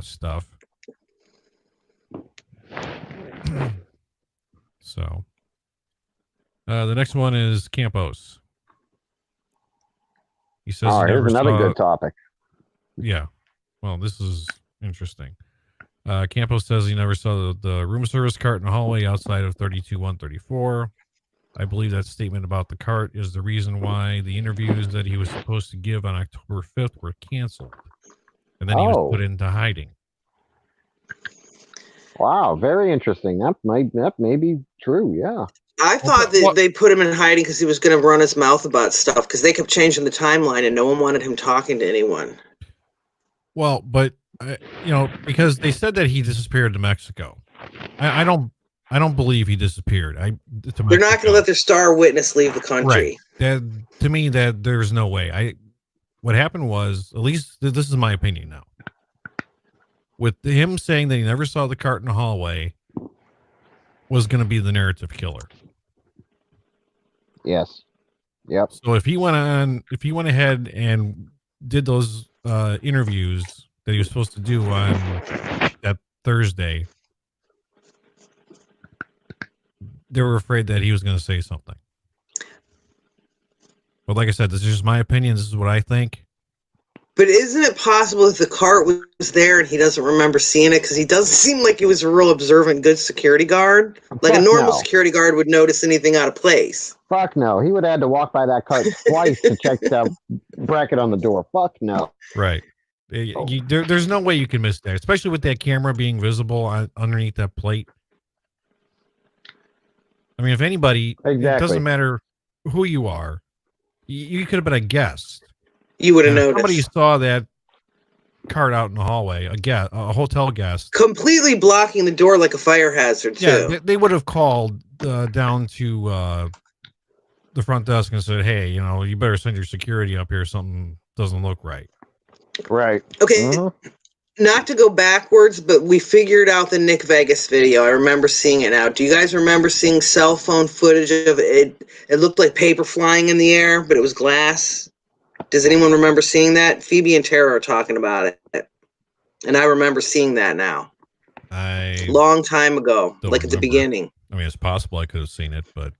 stuff. So the next one is Campos. He says All right, here's another good topic. Yeah. Well, this is interesting. Campos says he never saw the room service cart in the hallway outside of 32134. I believe that statement about the cart is the reason why the interviews that he was supposed to give on October 5th were canceled. And then he was put into hiding. Wow, very interesting. That may be true, yeah. I thought that they put him in hiding because he was going to run his mouth about stuff because they kept changing the timeline and no one wanted him talking to anyone. Well, but because they said that he disappeared to Mexico. I don't believe he disappeared. They're not going to let their star witness leave the country. Right. To me, that there's no way. What happened was, at least this is my opinion now. With him saying that he never saw the cart in the hallway, was going to be the narrative killer. Yes. Yep. So if he went ahead and did those interviews that he was supposed to do on that Thursday, they were afraid that he was going to say something. But like I said, this is just my opinion. This is what I think. But isn't it possible that the cart was there and he doesn't remember seeing it? Because he doesn't seem like he was a real observant, good security guard. Like a normal security guard would notice anything out of place. Fuck no. He would have had to walk by that cart twice to check the bracket on the door. Fuck no. Right. There's no way you can miss that, especially with that camera being visible underneath that plate. I mean, if anybody, It doesn't matter who you are. You could have been a guest. You would have noticed. Somebody saw that cart out in the hallway, a hotel guest. Completely blocking the door like a fire hazard, too. Yeah, they would have called down to the front desk and said, hey, you better send your security up here. Something doesn't look right. Right. Okay. Not to go backwards, but we figured out the Nick Vegas video. I remember seeing it now. Do you guys remember seeing cell phone footage of it? It looked like paper flying in the air, but it was glass. Does anyone remember seeing that? Phoebe and Tara are talking about it. And I remember seeing that now. Long time ago, like at the beginning. I mean, it's possible I could have seen it, but...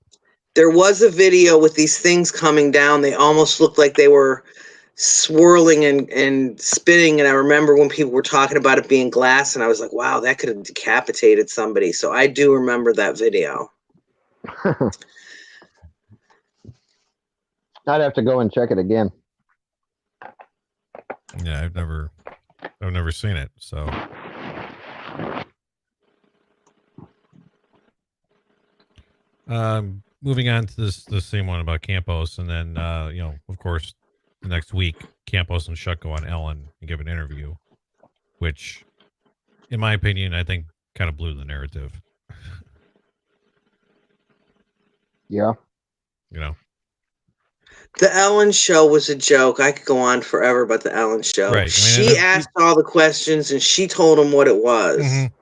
There was a video with these things coming down. They almost looked like they were swirling and spinning. And I remember when people were talking about it being glass, and I was like, wow, that could have decapitated somebody. So I do remember that video. I'd have to go and check it again. Yeah, I've never seen it, so... Moving on to the same one about Campos, and then of course, the next week, Campos and Shutt go on Ellen and give an interview, which, in my opinion, I think kind of blew the narrative. Yeah. The Ellen Show was a joke. I could go on forever about the Ellen Show. Right. She asked all the questions and she told him what it was. Mm-hmm.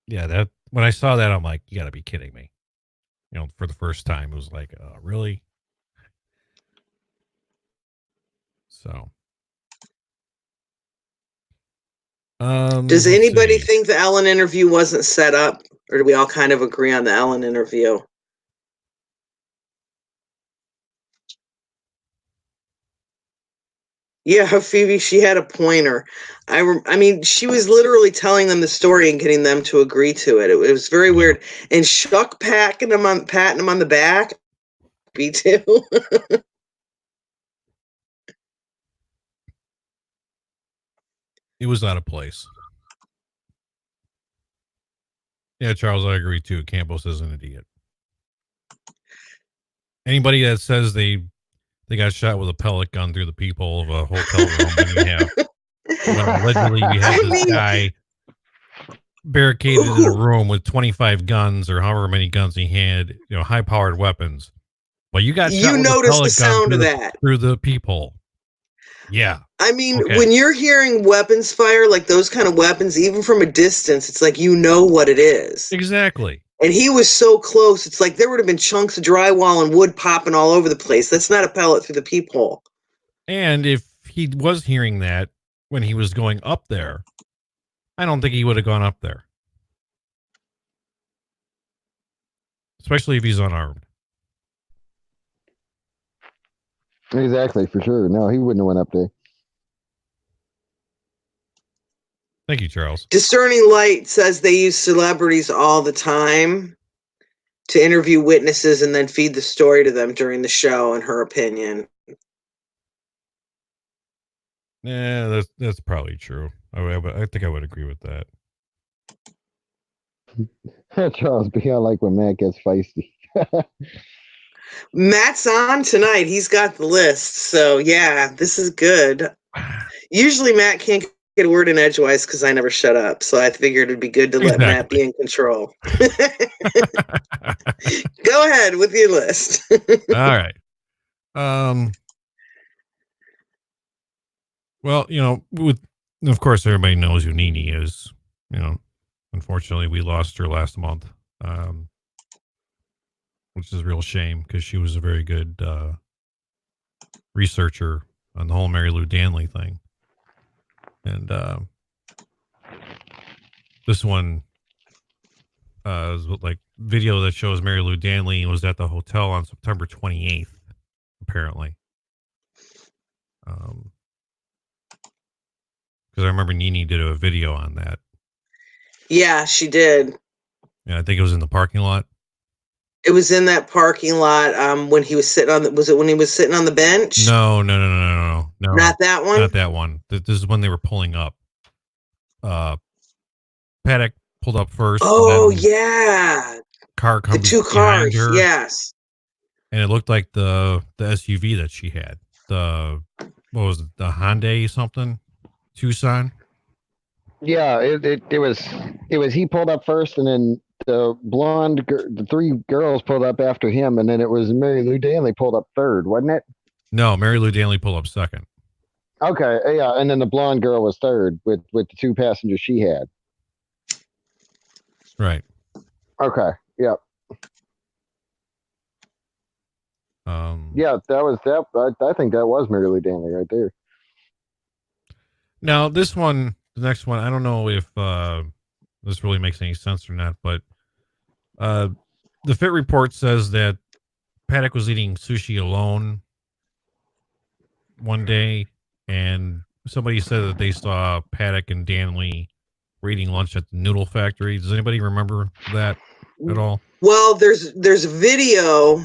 Yeah, that when I saw that, I'm like, you got to be kidding me. You know, for the first time, it was like, really? So, does anybody think the Ellen interview wasn't set up, or do we all kind of agree on the Ellen interview? Yeah, Phoebe, she had a pointer. I mean, she was literally telling them the story and getting them to agree to it. It was very weird. And Chuck patting him on the back. Me too. It was out of place. Yeah, Charles, I agree too. Campos is an idiot. Anybody that says they got shot with a pellet gun through the peephole of a hotel room when allegedly you have this guy barricaded in a room with 25 guns or however many guns he had, you know, high powered weapons. But you got shot with a pellet gun through the peephole. Yeah. I mean, when you're hearing weapons fire, like those kind of weapons, even from a distance, it's like you know what it is. Exactly. And he was so close, it's like there would have been chunks of drywall and wood popping all over the place. That's not a pellet through the peephole. And if he was hearing that when he was going up there, I don't think he would have gone up there. Especially if he's unarmed. Exactly, for sure. No, he wouldn't have went up there. Thank you, Charles. Discerning Light says they use celebrities all the time to interview witnesses and then feed the story to them during the show, in her opinion. Yeah, that's probably true. I think I would agree with that. Charles, be like when Matt gets feisty. Matt's on tonight. He's got the list. So, yeah, this is good. Usually Matt can't get a word in edgewise because I never shut up. So I figured it'd be good to let Matt be in control. Go ahead with your list. All right. Well, you know, of course, everybody knows who Nene is. You know, unfortunately, we lost her last month, which is a real shame because she was a very good researcher on the whole Mary Lou Danley thing. And this one is like video that shows Mary Lou Danley was at the hotel on September 28th, apparently. Because I remember Nene did a video on that. Yeah, she did. Yeah, I think it was in the parking lot. It was in that parking lot when he was sitting on the, was it when he was sitting on the bench? No. Not that one? Not that one. This is when they were pulling up. Paddock pulled up first. Oh, yeah. Car comes the two cars, her, yes. And it looked like the SUV that she had. What was it? The Hyundai something? Tucson? Yeah, it was he pulled up first, and then the three girls pulled up after him, and then it was Mary Lou Danley pulled up third, wasn't it? No, Mary Lou Danley pulled up second. Okay, yeah, and then the blonde girl was third with the two passengers she had. Right. Okay. Yep. Yeah, that was that. I think that was Mary Lou Danley right there. Now the next one, I don't know if this really makes any sense or not, but the Fit Report says that Paddock was eating sushi alone one day, and somebody said that they saw Paddock and Danley were eating lunch at the Noodle Factory. Does anybody remember that at all? Well, there's a video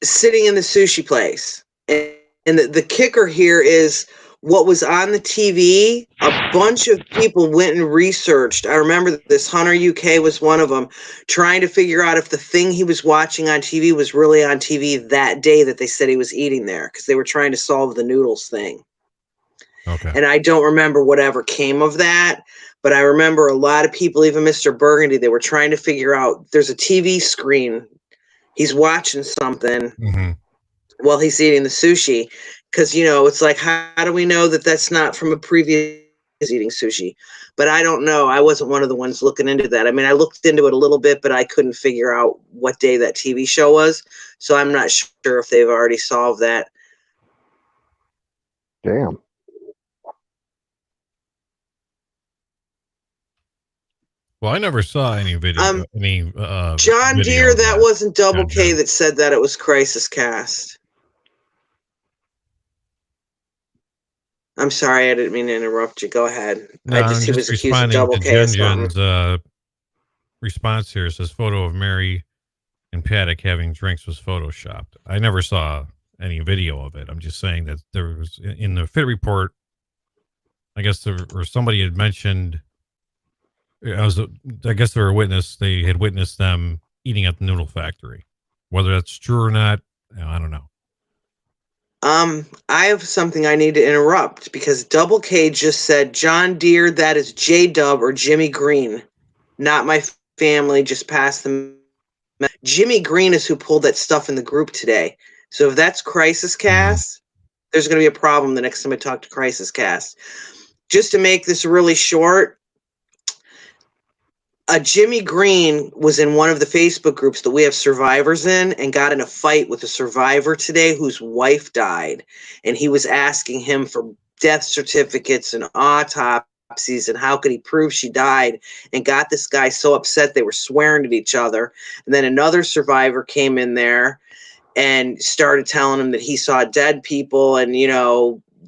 sitting in the sushi place, and the kicker here is what was on the TV. A bunch of people went and researched. I remember this. Hunter UK was one of them, trying to figure out if the thing he was watching on TV was really on TV that day that they said he was eating there, because they were trying to solve the noodles thing. Okay. And I don't remember whatever came of that, but I remember a lot of people, even Mr. Burgundy, they were trying to figure out there's a TV screen. He's watching something Mm-hmm. while he's eating the sushi. Because, it's like, how do we know that that's not from a previous eating sushi? But I don't know. I wasn't one of the ones looking into that. I mean, I looked into it a little bit, but I couldn't figure out what day that TV show was. So I'm not sure if they've already solved that. Damn. Well, I never saw any video. John video Deere, of that that. wasn't Double John K John. that said that, it was Crisis Cast. I'm sorry, I didn't mean to interrupt you. Go ahead. No, I'm He just was accusing responding Double to K of Jen something. Jen's response here. It says photo of Mary and Paddock having drinks was photoshopped. I never saw any video of it. I'm just saying that there was in the fit report. I guess somebody had mentioned. I guess they were a witness. They had witnessed them eating at the noodle factory. Whether that's true or not, I don't know. I have something I need to interrupt because Double K just said, John Deere, that is J Dub or Jimmy Green. Not my family, just pass them. Jimmy Green is who pulled that stuff in the group today. So if that's Crisis Cast, there's going to be a problem the next time I talk to Crisis Cast. Just to make this really short, Jimmy Green was in one of the Facebook groups that we have survivors in and got in a fight with a survivor today whose wife died. And he was asking him for death certificates and autopsies and how could he prove she died, and got this guy so upset they were swearing at each other. And then another survivor came in there and started telling him that he saw dead people and,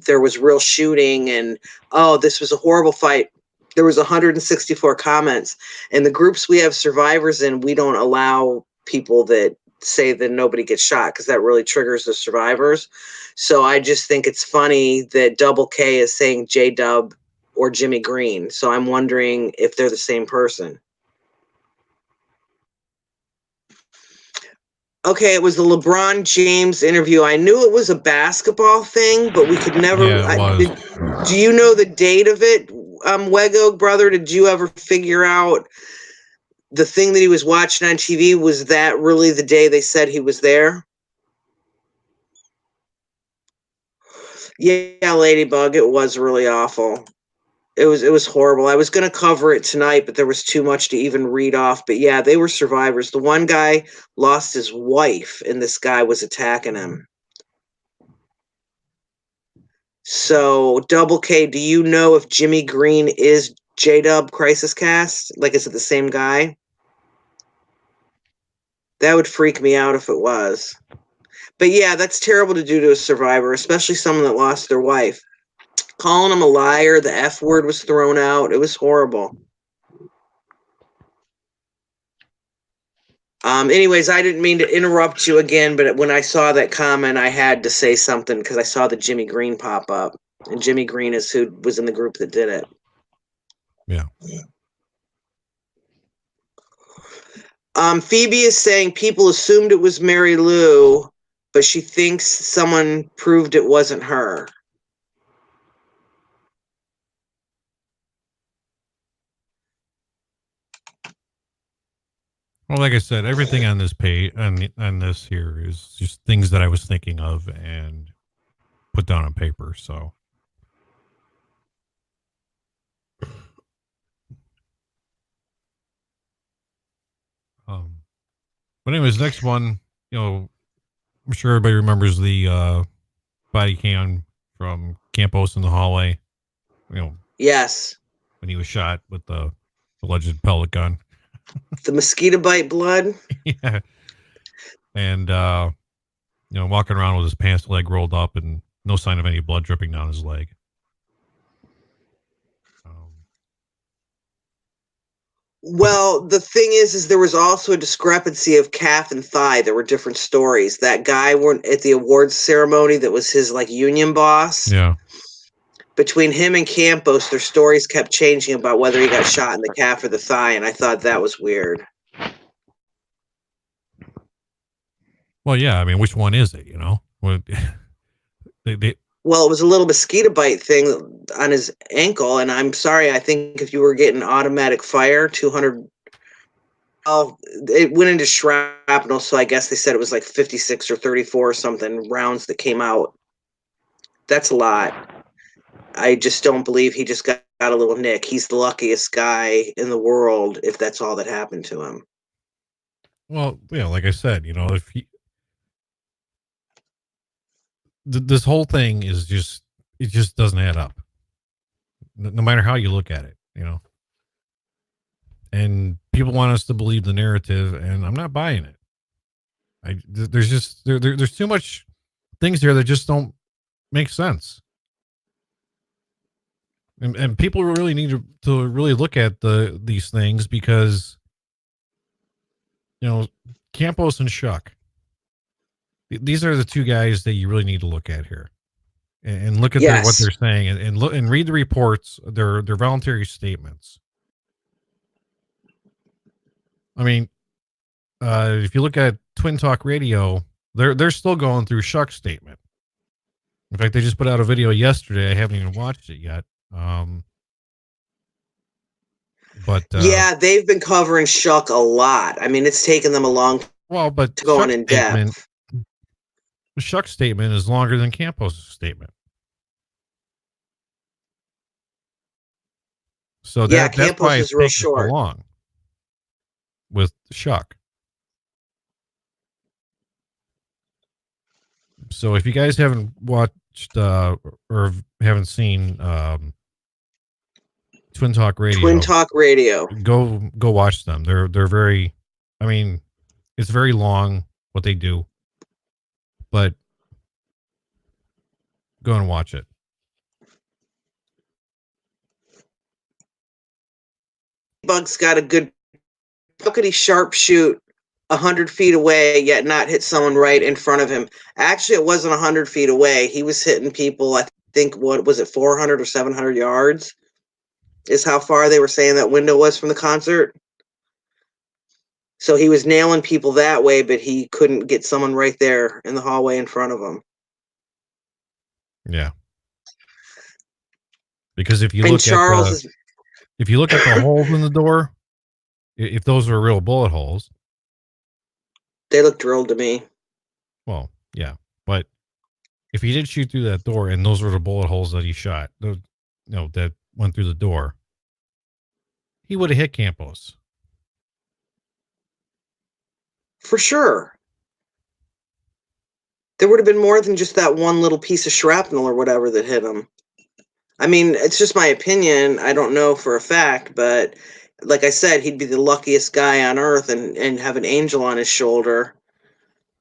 there was real shooting and, oh, this was a horrible fight. There was 164 comments. And the groups we have survivors in, we don't allow people that say that nobody gets shot because that really triggers the survivors. So I just think it's funny that Double K is saying J-Dub or Jimmy Green. So I'm wondering if they're the same person. Okay, it was the LeBron James interview. I knew it was a basketball thing, but we could never. Yeah, it was. Do you know the date of it, Wego brother? Did you ever figure out the thing that he was watching on TV? Was that really the day they said he was there? Yeah, Ladybug. It was really awful. It was horrible. I was going to cover it tonight, but there was too much to even read off. But yeah, they were survivors. The one guy lost his wife, and this guy was attacking him. So, Double K, do you know if Jimmy Green is J-Dub Crisis Cast? Like, is it the same guy? That would freak me out if it was. But yeah, that's terrible to do to a survivor, especially someone that lost their wife. Calling him a liar, the F word was thrown out. It was horrible. Anyways, I didn't mean to interrupt you again, but when I saw that comment, I had to say something because I saw the Jimmy Green pop up. And Jimmy Green is who was in the group that did it. Yeah. Phoebe is saying people assumed it was Mary Lou, but she thinks someone proved it wasn't her. Well, like I said, everything on this page on this here is just things that I was thinking of and put down on paper. So, but anyways, next one, I'm sure everybody remembers the body cam from Campos in the hallway. Yes. When he was shot with the alleged pellet gun. The mosquito bite blood. Yeah. And walking around with his pants leg rolled up and no sign of any blood dripping down his leg. Well, the thing is there was also a discrepancy of calf and thigh. There were different stories. That guy at the awards ceremony that was his union boss. Yeah. Between him and Campos, their stories kept changing about whether he got shot in the calf or the thigh, and I thought that was weird. Well, yeah. I mean, which one is it? Well, it was a little mosquito bite thing on his ankle, and I'm sorry. I think if you were getting automatic fire, 200. Oh, it went into shrapnel, so I guess they said it was like 56 or 34 or something rounds that came out. That's a lot. I just don't believe he just got a little nick. He's the luckiest guy in the world if that's all that happened to him. Well, like I said, if he, this whole thing is it just doesn't add up. No matter how you look at it, and people want us to believe the narrative, and I'm not buying it. There's just there's too much things here that just don't make sense. And people really need to really look at these things because Campos and Shuck, these are the two guys that you really need to look at here, and look at what they're saying, and look and read the reports, their voluntary statements. I mean, if you look at Twin Talk Radio, they're still going through Shuck's statement. In fact, they just put out a video yesterday. I haven't even watched it yet. But yeah, they've been covering Shuck a lot. I mean, it's taken them a long time to go on in depth. Shuck's statement is longer than Campos' statement. So that's why it's real short. So long with Shuck. So if you guys haven't watched or haven't seen Twin Talk Radio, go watch them. They're very, I mean, it's very long what they do, but go and watch it. Bug's got a good. How could he sharpshoot 100 feet away yet not hit someone right in front of him? Actually, it wasn't 100 feet away. He was hitting people. I think what was it, 400 or 700 yards? Is how far they were saying that window was from the concert. So he was nailing people that way, but he couldn't get someone right there in the hallway in front of him. Yeah. Because if you look at the holes in the door, if those were real bullet holes, they look drilled to me. Well, yeah, but if he did shoot through that door and those were the bullet holes that he shot, that went through the door, he would have hit Campos. For sure. There would have been more than just that one little piece of shrapnel or whatever that hit him. I mean, it's just my opinion. I don't know for a fact, but like I said, he'd be the luckiest guy on earth and have an angel on his shoulder.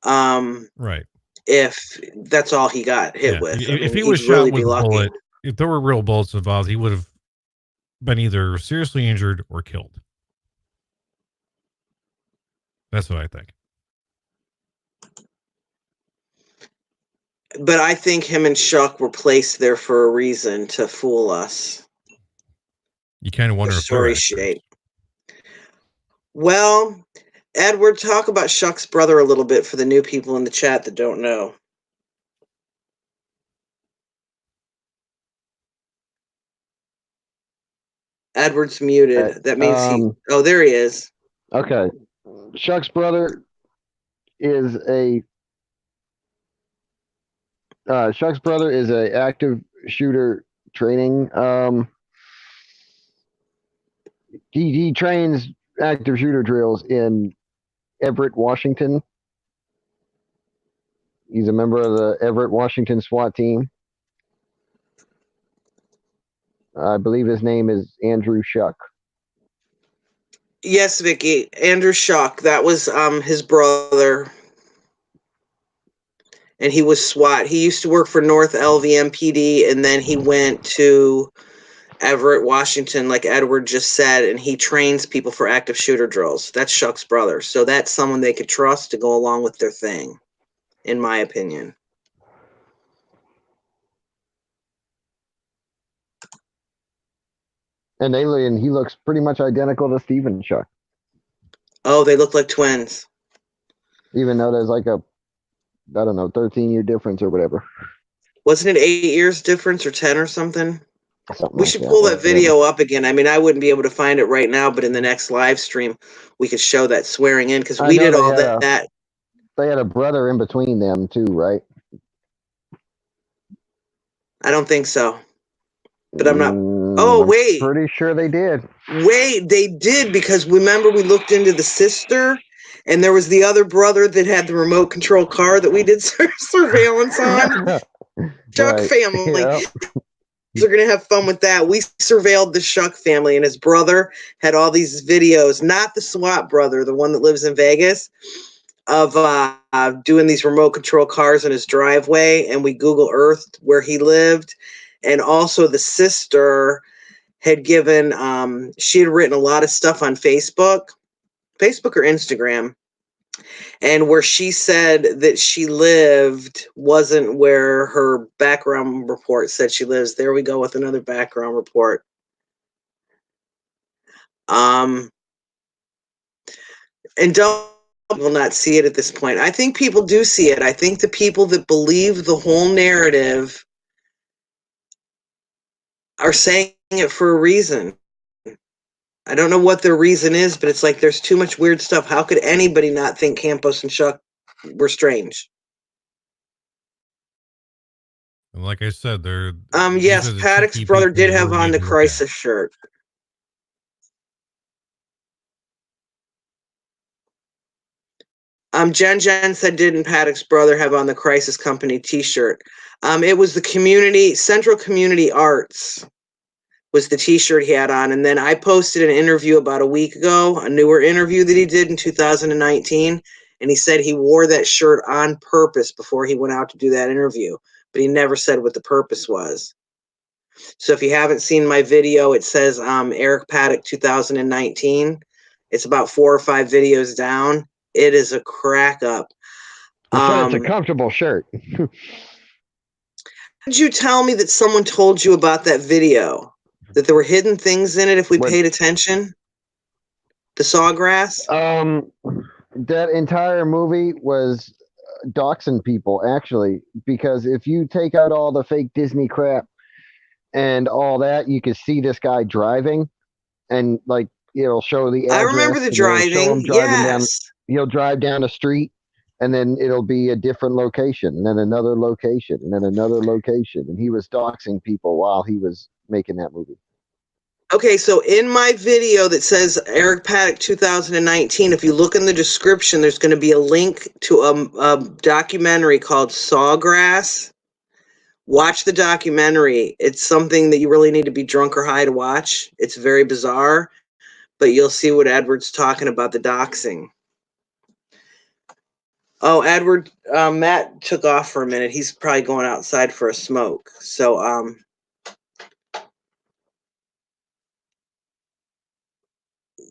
Right. If that's all he got hit with. If he was shot with a bullet, if there were real bullets involved, he would have been either seriously injured or killed. That's what I think. But I think him and Shuck were placed there for a reason to fool us. You kind of wonder if story shape. Well, Edward, talk about Shuck's brother a little bit for the new people in the chat that don't know. Edward's muted. That means oh, there he is. Okay. Shuck's brother is a active shooter training. He trains active shooter drills in Everett, Washington. He's a member of the Everett, Washington SWAT team. I believe his name is Andrew Shuck. Yes, Vicky. Andrew Shuck. That was his brother. And he was SWAT. He used to work for North LVMPD, and then he went to Everett, Washington, like Edward just said, and he trains people for active shooter drills. That's Shuck's brother. So that's someone they could trust to go along with their thing, in my opinion. And he looks pretty much identical to Steven Shuck. Oh, they look like twins. Even though there's like a, I don't know, 13-year difference or whatever. Wasn't it 8 years difference or 10 or something? Something We like should that. pull that video up again. I mean, I wouldn't be able to find it right now, but in the next live stream, we could show that swearing in because I we know did they all had that. They had a brother in between them too, right? I don't think so, but I'm not. Oh, I'm wait. pretty sure they did. Wait, they did because remember we looked into the sister and there was the other brother that had the remote control car that we did surveillance on. Shuck Right. family. Yep. We're going to have fun with that. We surveilled the Shuck family and his brother had all these videos, not the SWAT brother, the one that lives in Vegas, of doing these remote control cars in his driveway. And we Google Earthed where he lived. And also the sister had given she had written a lot of stuff on Facebook or Instagram, and where she said that she lived wasn't where her background report said she lives. There we go with another background report. And don't will not see it at this point. I think people do see it. I think the people that believe the whole narrative are saying it for a reason. I don't know what their reason is, but it's like there's too much weird stuff. How could anybody not think Campos and Shuck were strange? And like I said, these Yes, are the two Paddock's key brother people did you have really on need the to look at. Crisis shirt. Jen said, didn't Paddock's brother have on the Crisis Company t-shirt? It was the Central Community Arts was the t-shirt he had on. And then I posted an interview about a week ago, a newer interview that he did in 2019. And he said he wore that shirt on purpose before he went out to do that interview. But he never said what the purpose was. So if you haven't seen my video, it says Eric Paddock 2019. It's about 4 or 5 videos down. It is a crack up. You said it's a comfortable shirt. Did you tell me that someone told you about that video? That there were hidden things in it if we paid attention? The Sawgrass? That entire movie was doxing people, actually, because if you take out all the fake Disney crap and all that, you can see this guy driving, and like it'll show the address. I remember the and it'll show him driving. driving down. Yes. He'll drive down a street, and then it'll be a different location, and then another location, and then another location. And he was doxing people while he was making that movie. Okay, so in my video that says Eric Paddock 2019, if you look in the description, there's going to be a link to a documentary called Sawgrass. Watch the documentary. It's something that you really need to be drunk or high to watch. It's very bizarre, but you'll see what Edward's talking about, the doxing. Oh, Edward, Matt took off for a minute. He's probably going outside for a smoke. So,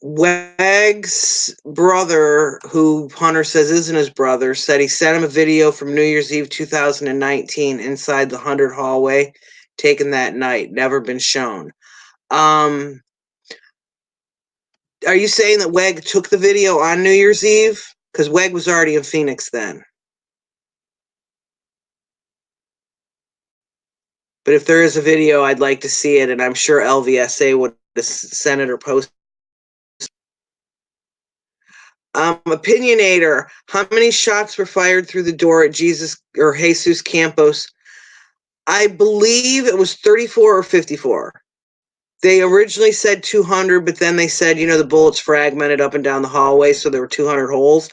Wag's brother, who Hunter says isn't his brother, said he sent him a video from New Year's Eve 2019 inside the 100 hallway, taken that night, never been shown. Are you saying that Weg took the video on New Year's Eve? Because Weg was already in Phoenix then. But if there is a video, I'd like to see it, and I'm sure LVSA would send it or post. Opinionator, how many shots were fired through the door at Jesus Campos? I believe it was 34 or 54. They originally said 200, but then they said, the bullets fragmented up and down the hallway, so there were 200 holes.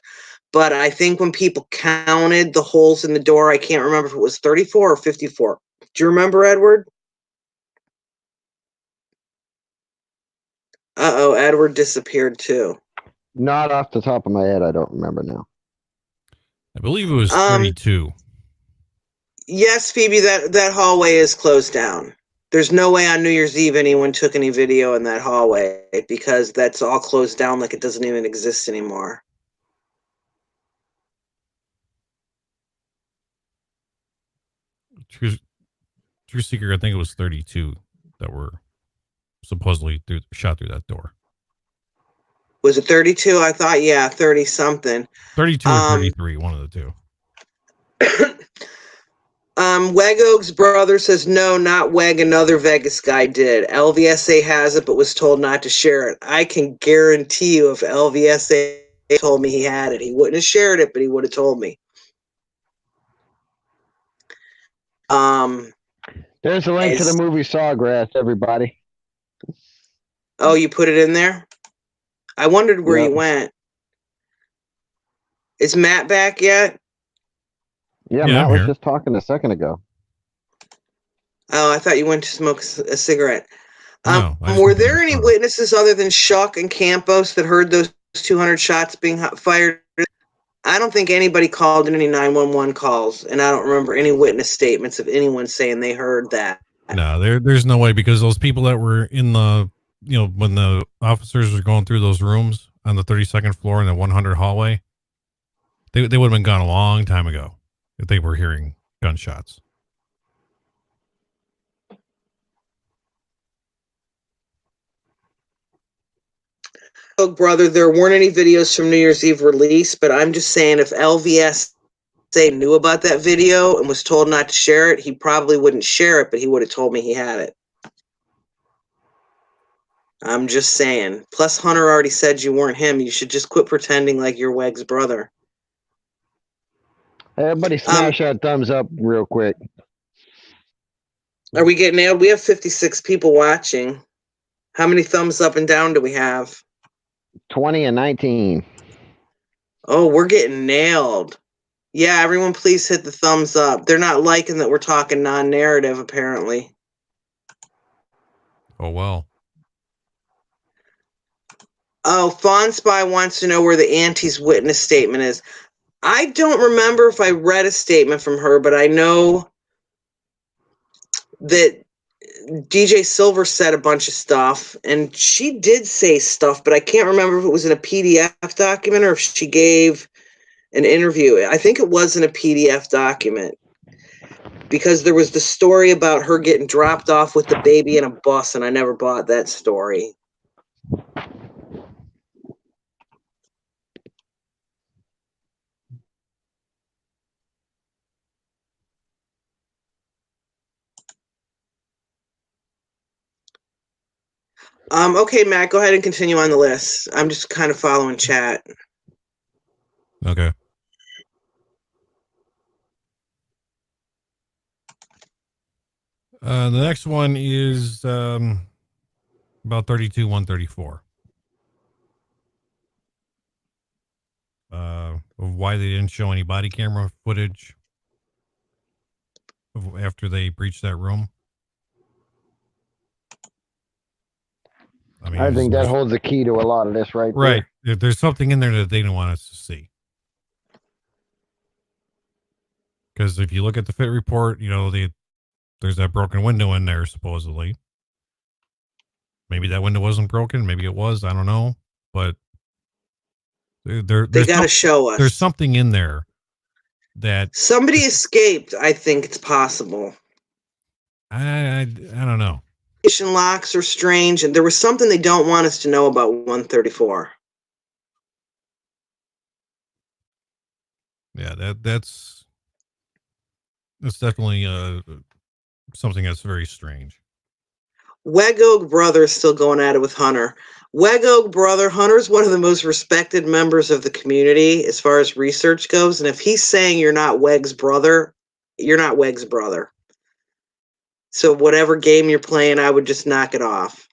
But I think when people counted the holes in the door, I can't remember if it was 34 or 54. Do you remember, Edward? Uh-oh, Edward disappeared too. Not off the top of my head, I don't remember now. I believe it was 32. Yes, Phoebe, that hallway is closed down. There's no way on New Year's Eve anyone took any video in that hallway because that's all closed down like it doesn't even exist anymore. True Seeker, I think it was 32 that were supposedly shot through that door. Was it 32? I thought, 30 something. 32 or 33, one of the two. Wegog's brother says, no, not Weg, another Vegas guy did. LVSA has it, but was told not to share it. I can guarantee you if LVSA told me he had it, he wouldn't have shared it, but he would have told me. There's a link to the movie Sawgrass, everybody. Oh, you put it in there? I wondered where you went. Is Matt back yet? Yeah, Matt was just talking a second ago. Oh, I thought you went to smoke a cigarette. No, were there any witnesses other than Schuck and Campos that heard those 200 shots being fired? I don't think anybody called in any 911 calls, and I don't remember any witness statements of anyone saying they heard that. No, there's no way, because those people that were in the, when the officers were going through those rooms on the 32nd floor in the 100 hallway, they would have been gone a long time ago if they were hearing gunshots. Brother, there weren't any videos from New Year's Eve release, but I'm just saying if LVS knew about that video and was told not to share it, he probably wouldn't share it, but he would have told me he had it. I'm just saying. Plus, Hunter already said you weren't him. You should just quit pretending like you're Weg's brother. Everybody smash that thumbs up real quick. Are we getting nailed? We have 56 people watching. How many thumbs up and down do we have? 20 and 19. Oh, we're getting nailed. Yeah, everyone please hit the thumbs up. They're not liking that we're talking non-narrative, apparently. Oh, well. Oh, Fawn Spy wants to know where the auntie's witness statement is. I don't remember if I read a statement from her, but I know that DJ Silver said a bunch of stuff, and she did say stuff, but I can't remember if it was in a PDF document or if she gave an interview. I think it was in a PDF document, because there was the story about her getting dropped off with the baby in a bus, and I never bought that story. Okay, Matt, go ahead and continue on the list. I'm just kind of following chat. Okay. The next one is about 32-134. Of why they didn't show any body camera footage after they breached that room. I think that holds the key to a lot of this right there. There's something in there that they didn't want us to see. Because if you look at the fit report, there's that broken window in there, supposedly. Maybe that window wasn't broken. Maybe it was. I don't know. But they got to show us. There's something in there that somebody escaped. I think it's possible. I don't know. Locks are strange, and there was something they don't want us to know about 134. Yeah, that's definitely something that's very strange. Wego brother is still going at it with Hunter. Wego brother, Hunter's one of the most respected members of the community as far as research goes, and if he's saying you're not Weg's brother, you're not Weg's brother. So whatever game you're playing, I would just knock it off.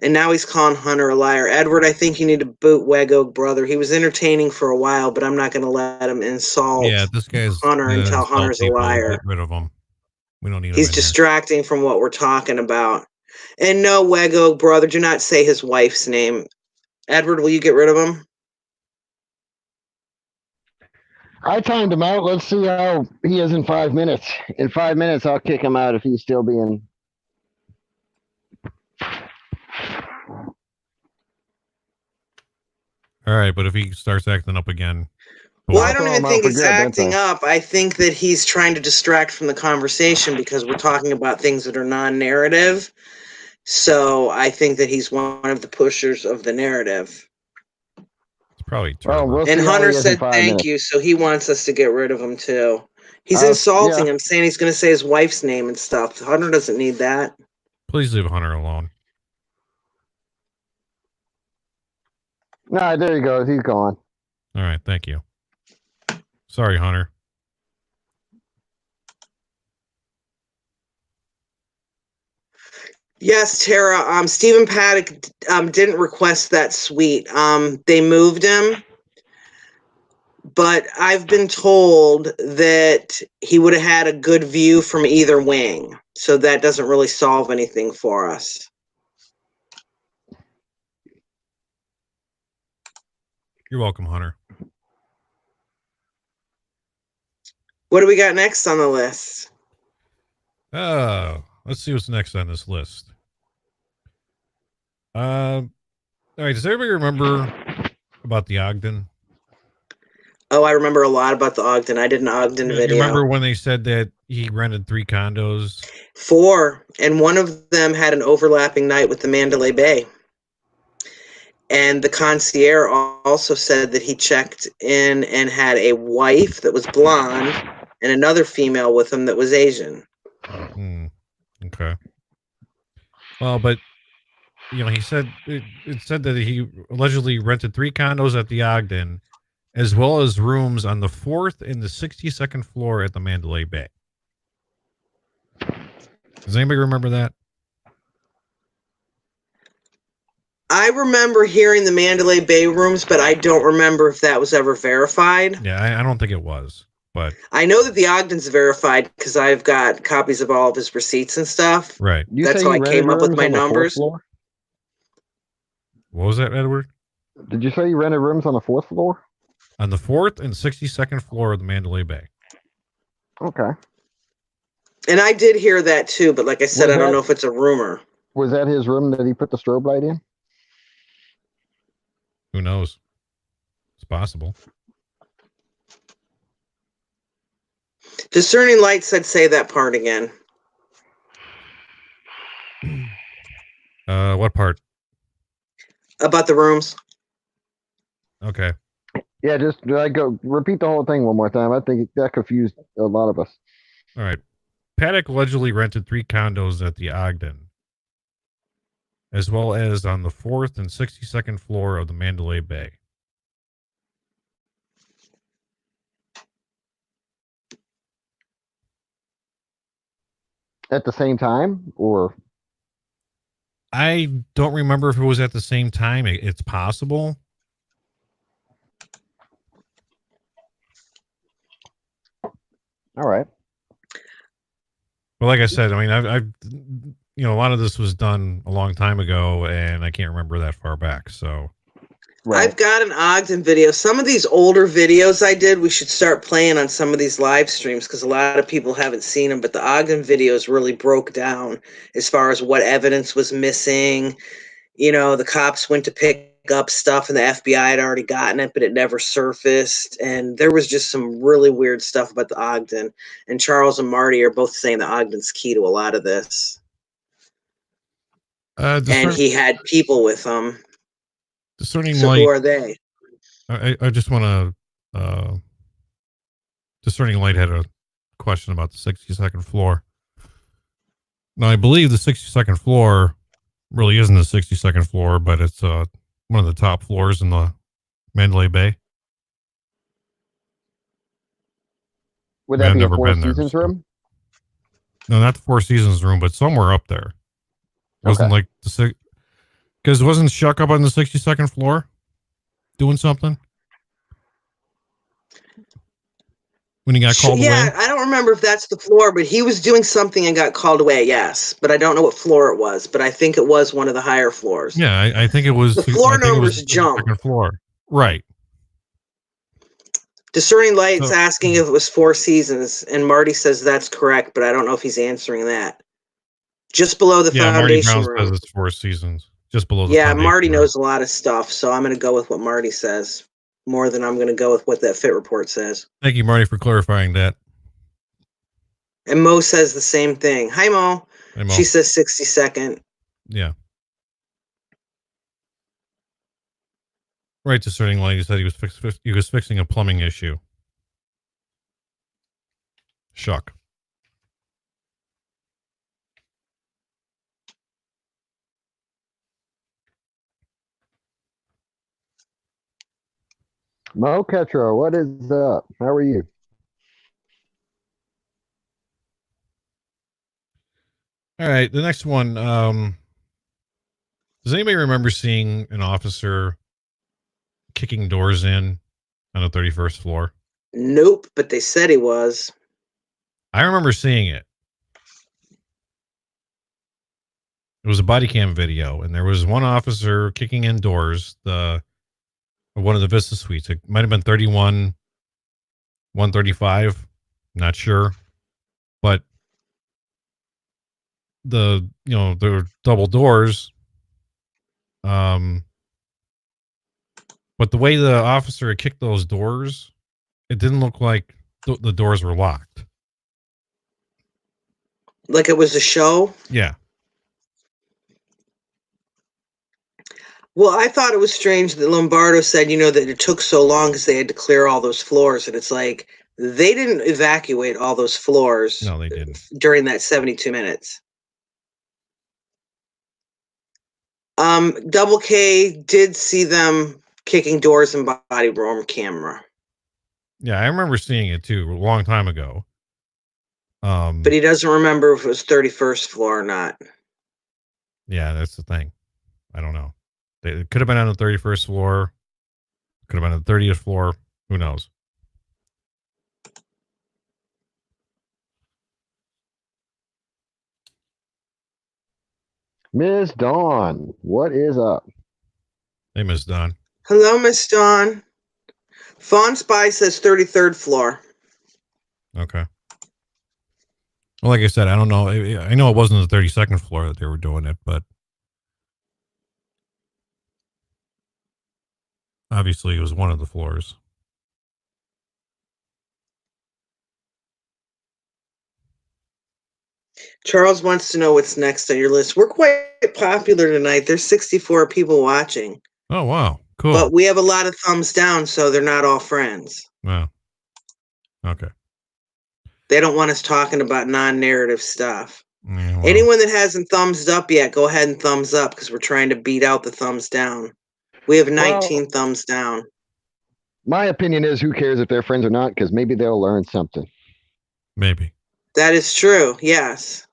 And now he's calling Hunter a liar. Edward, I think you need to boot Wego brother. He was entertaining for a while, but I'm not going to let him insult this guy's Hunter and tell Hunter's a liar. Get rid of him. We don't need He's him distracting from what we're talking about. And no, Wego brother, do not say his wife's name. Edward, will you get rid of him? I timed him out. Let's see how he is in 5 minutes. In 5 minutes, I'll kick him out if he's still being... All right, but if he starts acting up again... Well, I don't even think he's acting up. I think that he's trying to distract from the conversation because we're talking about things that are non-narrative. So I think that he's one of the pushers of the narrative. Probably Well, Turbo. we'll And see how Hunter he is in said 5 thank minutes. you, so he wants us to get rid of him too. He's Yeah. insulting him, saying he's going to say his wife's name and stuff. Hunter doesn't need that. Please leave Hunter alone. No, there he goes. He's gone. All right, thank you. Sorry, Hunter. Yes, Tara. Stephen Paddock didn't request that suite. They moved him, but I've been told that he would have had a good view from either wing, so that doesn't really solve anything for us. You're welcome, Hunter. What do we got next on the list? Let's see what's next on this list. All right, does everybody remember about the Ogden? Oh, I remember a lot about the Ogden. I did an Ogden You video. remember when they said that he rented 3 condos? 4, and one of them had an overlapping night with the Mandalay Bay. And the concierge also said that he checked in and had a wife that was blonde and another female with him that was Asian. Okay. Well, but he said it said that he allegedly rented 3 condos at the Ogden, as well as rooms on the 4th and the 62nd floor at the Mandalay Bay. Does anybody remember that? I remember hearing the Mandalay Bay rooms, but I don't remember if that was ever verified. Yeah, I don't think it was, but I know that the Ogden's verified because I've got copies of all of his receipts and stuff. right. That's how I came up with my numbers. Floor? What was that, Edward? Did you say you rented rooms on the 4th floor? On the 4th and 62nd floor of the Mandalay Bay. Okay. And I did hear that too, but like I said, I don't know if it's a rumor. Was that his room that he put the strobe light in? Who knows? It's possible. Discerning Light said say that part again. What part? About the rooms. Okay. Yeah, just go repeat the whole thing one more time. I think that confused a lot of us. All right. Paddock allegedly rented 3 condos at the Ogden, as well as on the 4th and 62nd floor of the Mandalay Bay. At the same time, or I don't remember if it was at the same time. It's possible. all right. But like I said, I mean, I've a lot of this was done a long time ago, and I can't remember that far back. So, Right. I've got an Ogden video. Some of these older videos I did, we should start playing on some of these live streams because a lot of people haven't seen them. But the Ogden videos really broke down as far as what evidence was missing. The cops went to pick up stuff and the FBI had already gotten it, but it never surfaced. And there was just some really weird stuff about the Ogden. And Charles and Marty are both saying the Ogden's key to a lot of this. And he had people with him. Discerning So Light. who are they? I just want to. Discerning Light had a question about the 62nd floor. Now, I believe the 62nd floor really isn't the 62nd floor, but it's one of the top floors in the Mandalay Bay. Would that I've be a never Four been there, Seasons so- room? No, not the Four Seasons room, but somewhere up there. Wasn't Okay. like the because wasn't Shuck up on the 62nd floor doing something when he got called away? Yeah, I don't remember if that's the floor, but he was doing something and got called away, yes. But I don't know what floor it was, but I think it was one of the higher floors. Yeah, I think it was The floor I think it was numbers the jump. second floor. Right. Discerning Light's So- asking if it was Four Seasons, and Marty says that's correct, but I don't know if he's answering that. Just below the Yeah, Marty foundation Brown room. says it's Four Seasons, just below the Yeah, foundation Marty room. knows a lot of stuff, so I'm going to go with what Marty says more than I'm going to go with what that fit report says. Thank you, Marty, for clarifying that. And Mo says the same thing. Hi, Mo. Hey, Mo. She says 62nd. Yeah. Right, discerning light. He said he was fixing a plumbing issue. Shuck. Mo Ketro, what is up? How are you? All right, the next one. Does anybody remember seeing an officer kicking doors in on the 31st floor? Nope, but they said he was. I remember seeing it. It was a body cam video, and there was one officer kicking in doors. One of the Vista suites. It might have been 31, 135. Not sure, but there were double doors. But the way the officer had kicked those doors, it didn't look like the doors were locked. Like it was a show? Yeah. Well, I thought it was strange that Lombardo said, that it took so long because they had to clear all those floors. And it's like, they didn't evacuate all those floors. No, they didn't. During that 72 minutes. Double K did see them kicking doors and body room camera. Yeah, I remember seeing it too a long time ago. But he doesn't remember if it was 31st floor or not. Yeah, that's the thing. I don't know. It could have been on the 31st floor. Could have been on the 30th floor. Who knows? Miss Dawn, what is up? Hey, Miss Dawn. Hello, Miss Dawn. Fawn Spy says 33rd floor. Okay. Well, like I said, I don't know. I know it wasn't the 32nd floor that they were doing it, but obviously it was one of the floors. Charles wants to know what's next on your list. We're quite popular tonight. There's 64 people watching. Oh, wow. Cool. But we have a lot of thumbs down, so they're not all friends. Wow. Okay. They don't want us talking about non-narrative stuff. Yeah, well. Anyone that hasn't thumbs up yet, go ahead and thumbs up because we're trying to beat out the thumbs down. We have 19 thumbs down. My opinion is, who cares if they're friends or not? Because maybe they'll learn something. Maybe. That is true. Yes.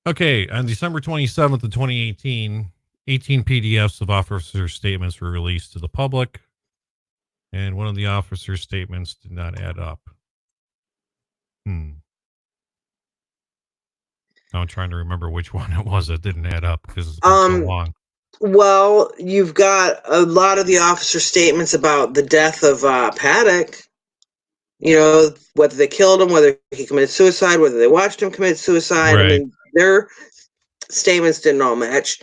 Okay. On December 27th of 2018, 18 PDFs of officer statements were released to the public, and one of the officer's statements did not add up. I'm trying to remember which one it was that didn't add up because it's been so long. Well, you've got a lot of the officer statements about the death of Paddock. Whether they killed him, whether he committed suicide, whether they watched him commit suicide. Right. I mean, their statements didn't all match.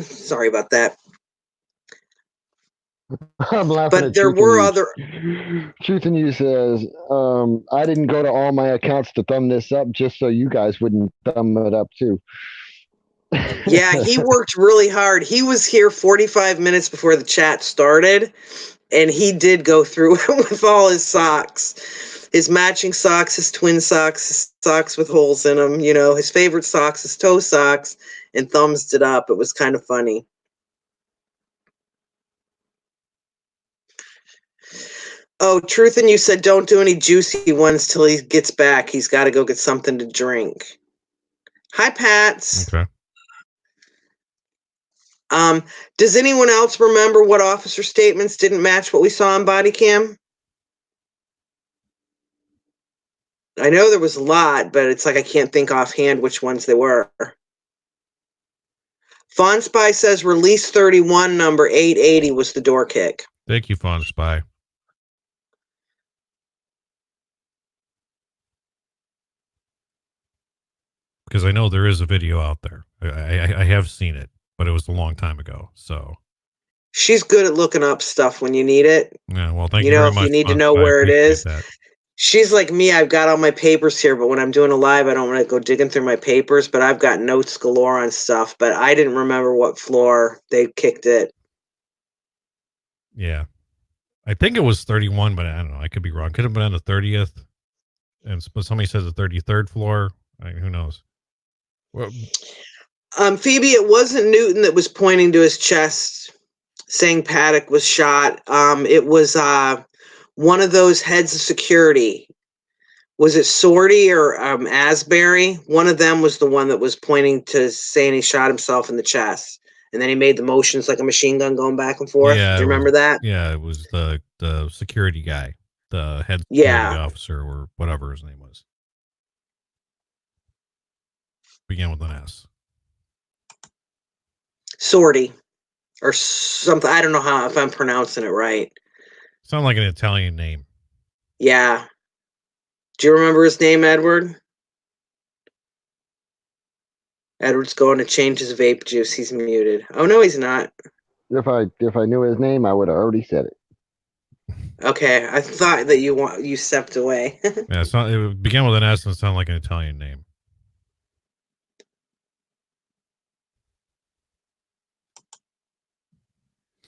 Sorry about that. I'm laughing. But there were other. Truth in You says, I didn't go to all my accounts to thumb this up just so you guys wouldn't thumb it up too. Yeah, he worked really hard. He was here 45 minutes before the chat started, and he did go through it with all his socks. His matching socks, his twin socks, his socks with holes in them, his favorite socks, his toe socks, and thumbs it up. It was kind of funny. Oh, Truth in You said don't do any juicy ones till he gets back. He's got to go get something to drink. Hi, Pats. Okay. Does anyone else remember what officer statements didn't match what we saw on body cam? I know there was a lot, but it's like I can't think offhand which ones they were. Fawn Spy says release 31 number 880 was the door kick. Thank you, Fawn Spy. Because I know there is a video out there. I have seen it, but it was a long time ago. So she's good at looking up stuff when you need it. Yeah, well, thank you very much. If you need to know where it is. That. She's like me. I've got all my papers here, but when I'm doing a live, I don't want to go digging through my papers. But I've got notes galore on stuff. But I didn't remember what floor they kicked it. Yeah. I think it was 31, but I don't know. I could be wrong. Could have been on the 30th. But somebody says the 33rd floor. Who knows? Well, Phoebe, it wasn't Newton that was pointing to his chest, saying Paddock was shot. It was one of those heads of security. Was it Sorty or Asbury? One of them was the one that was pointing to saying he shot himself in the chest. And then he made the motions like a machine gun going back and forth. yeah, Do you remember that? Yeah, it was the security guy, the head security Yeah. officer or whatever his name was. Began with an S. Sorty or something. I don't know if I'm pronouncing it right. Sound like an Italian name. Yeah. Do you remember his name, Edward? Edward's going to change his vape juice. He's muted. Oh no, he's not. If I knew his name, I would have already said it. Okay, I thought that you stepped away. Yeah, it began with an S and sounded like an Italian name.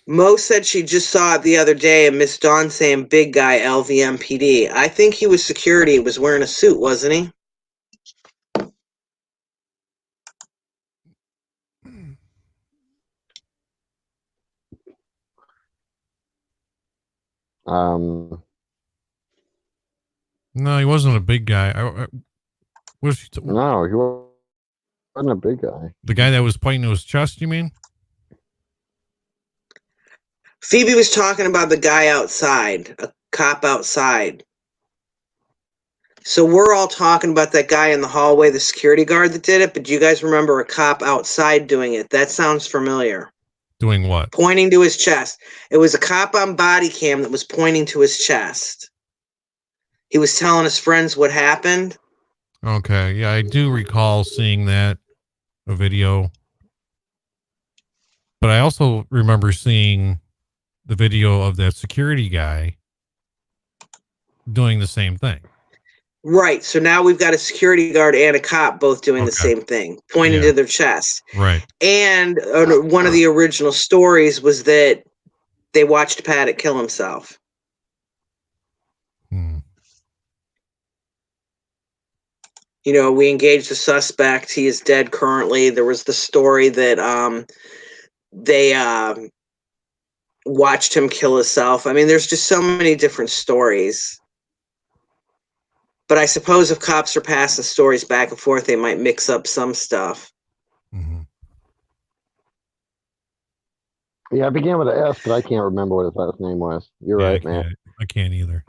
Mo said she just saw it the other day and Miss Dawn saying big guy LVMPD. I think he was security. He was wearing a suit, wasn't he? No, he wasn't a big guy. No, he wasn't a big guy. The guy that was pointing to his chest, you mean? Phoebe was talking about the guy outside, a cop outside. So we're all talking about that guy in the hallway, the security guard that did it, but do you guys remember a cop outside doing it? That sounds familiar. Doing what? Pointing to his chest. It was a cop on body cam that was pointing to his chest. He was telling his friends what happened. Okay, yeah, I do recall seeing a video. But I also remember seeing the video of that security guy doing the same thing. Right. So now we've got a security guard and a cop both doing the same thing, pointing to their chest. Right. And one of the original stories was that they watched Paddock kill himself. You know, we engaged the suspect. He is dead currently. There was the story that they watched him kill himself. I mean, there's just so many different stories. But I suppose if cops are passing stories back and forth, they might mix up some stuff. Mm-hmm. Yeah, it began with an S, but I can't remember what his last name was. You're right, Matt. I can't either.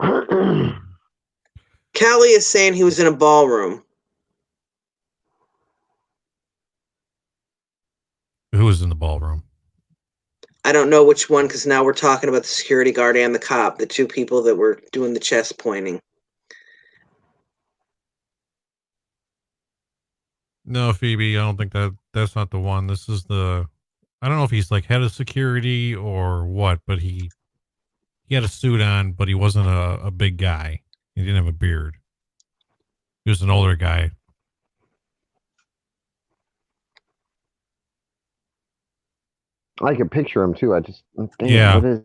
Kelly is saying he was in a ballroom. Who was in the ballroom? I don't know which one, because now we're talking about the security guard and the cop, the two people that were doing the chest pointing. No, Phoebe, I don't think that's not the one. This is I don't know if he's like head of security or what, but he had a suit on, but he wasn't a big guy. He didn't have a beard. He was an older guy. I can picture him too. What is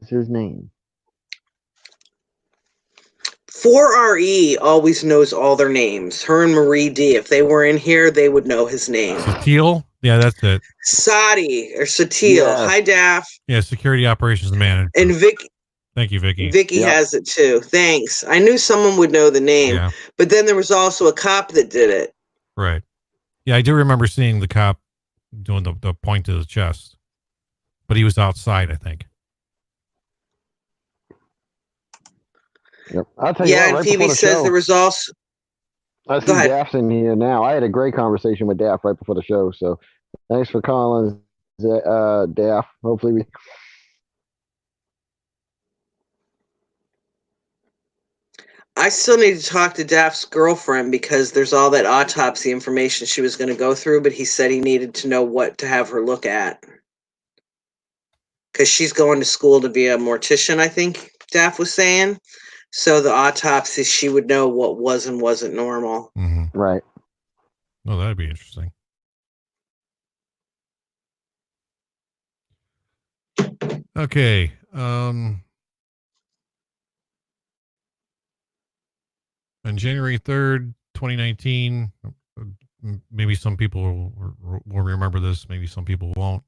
his name? 4RE always knows all their names. Her and Marie D. If they were in here, they would know his name. Satil? Yeah, that's it. Sadi or Satil. Yes. Hi, Daff. Yeah, security operations manager. And Vicky. Thank you, Vicky. Vicky has it too. Thanks. I knew someone would know the name, but then there was also a cop that did it. Right. Yeah, I do remember seeing the cop doing the point to the chest, but he was outside, I think. Yep. I'll tell you what, and right Phoebe says there was also. I see Daff's in here now. I had a great conversation with Daff right before the show, so thanks for calling, Daff. Hopefully we. I still need to talk to Daff's girlfriend because there's all that autopsy information she was going to go through, but he said he needed to know what to have her look at. Because she's going to school to be a mortician, I think Daff was saying. So the autopsy, she would know what was and wasn't normal. Mm-hmm. Right. Oh, that'd be interesting. Okay. On January 3rd, 2019, maybe some people will remember this, maybe some people won't.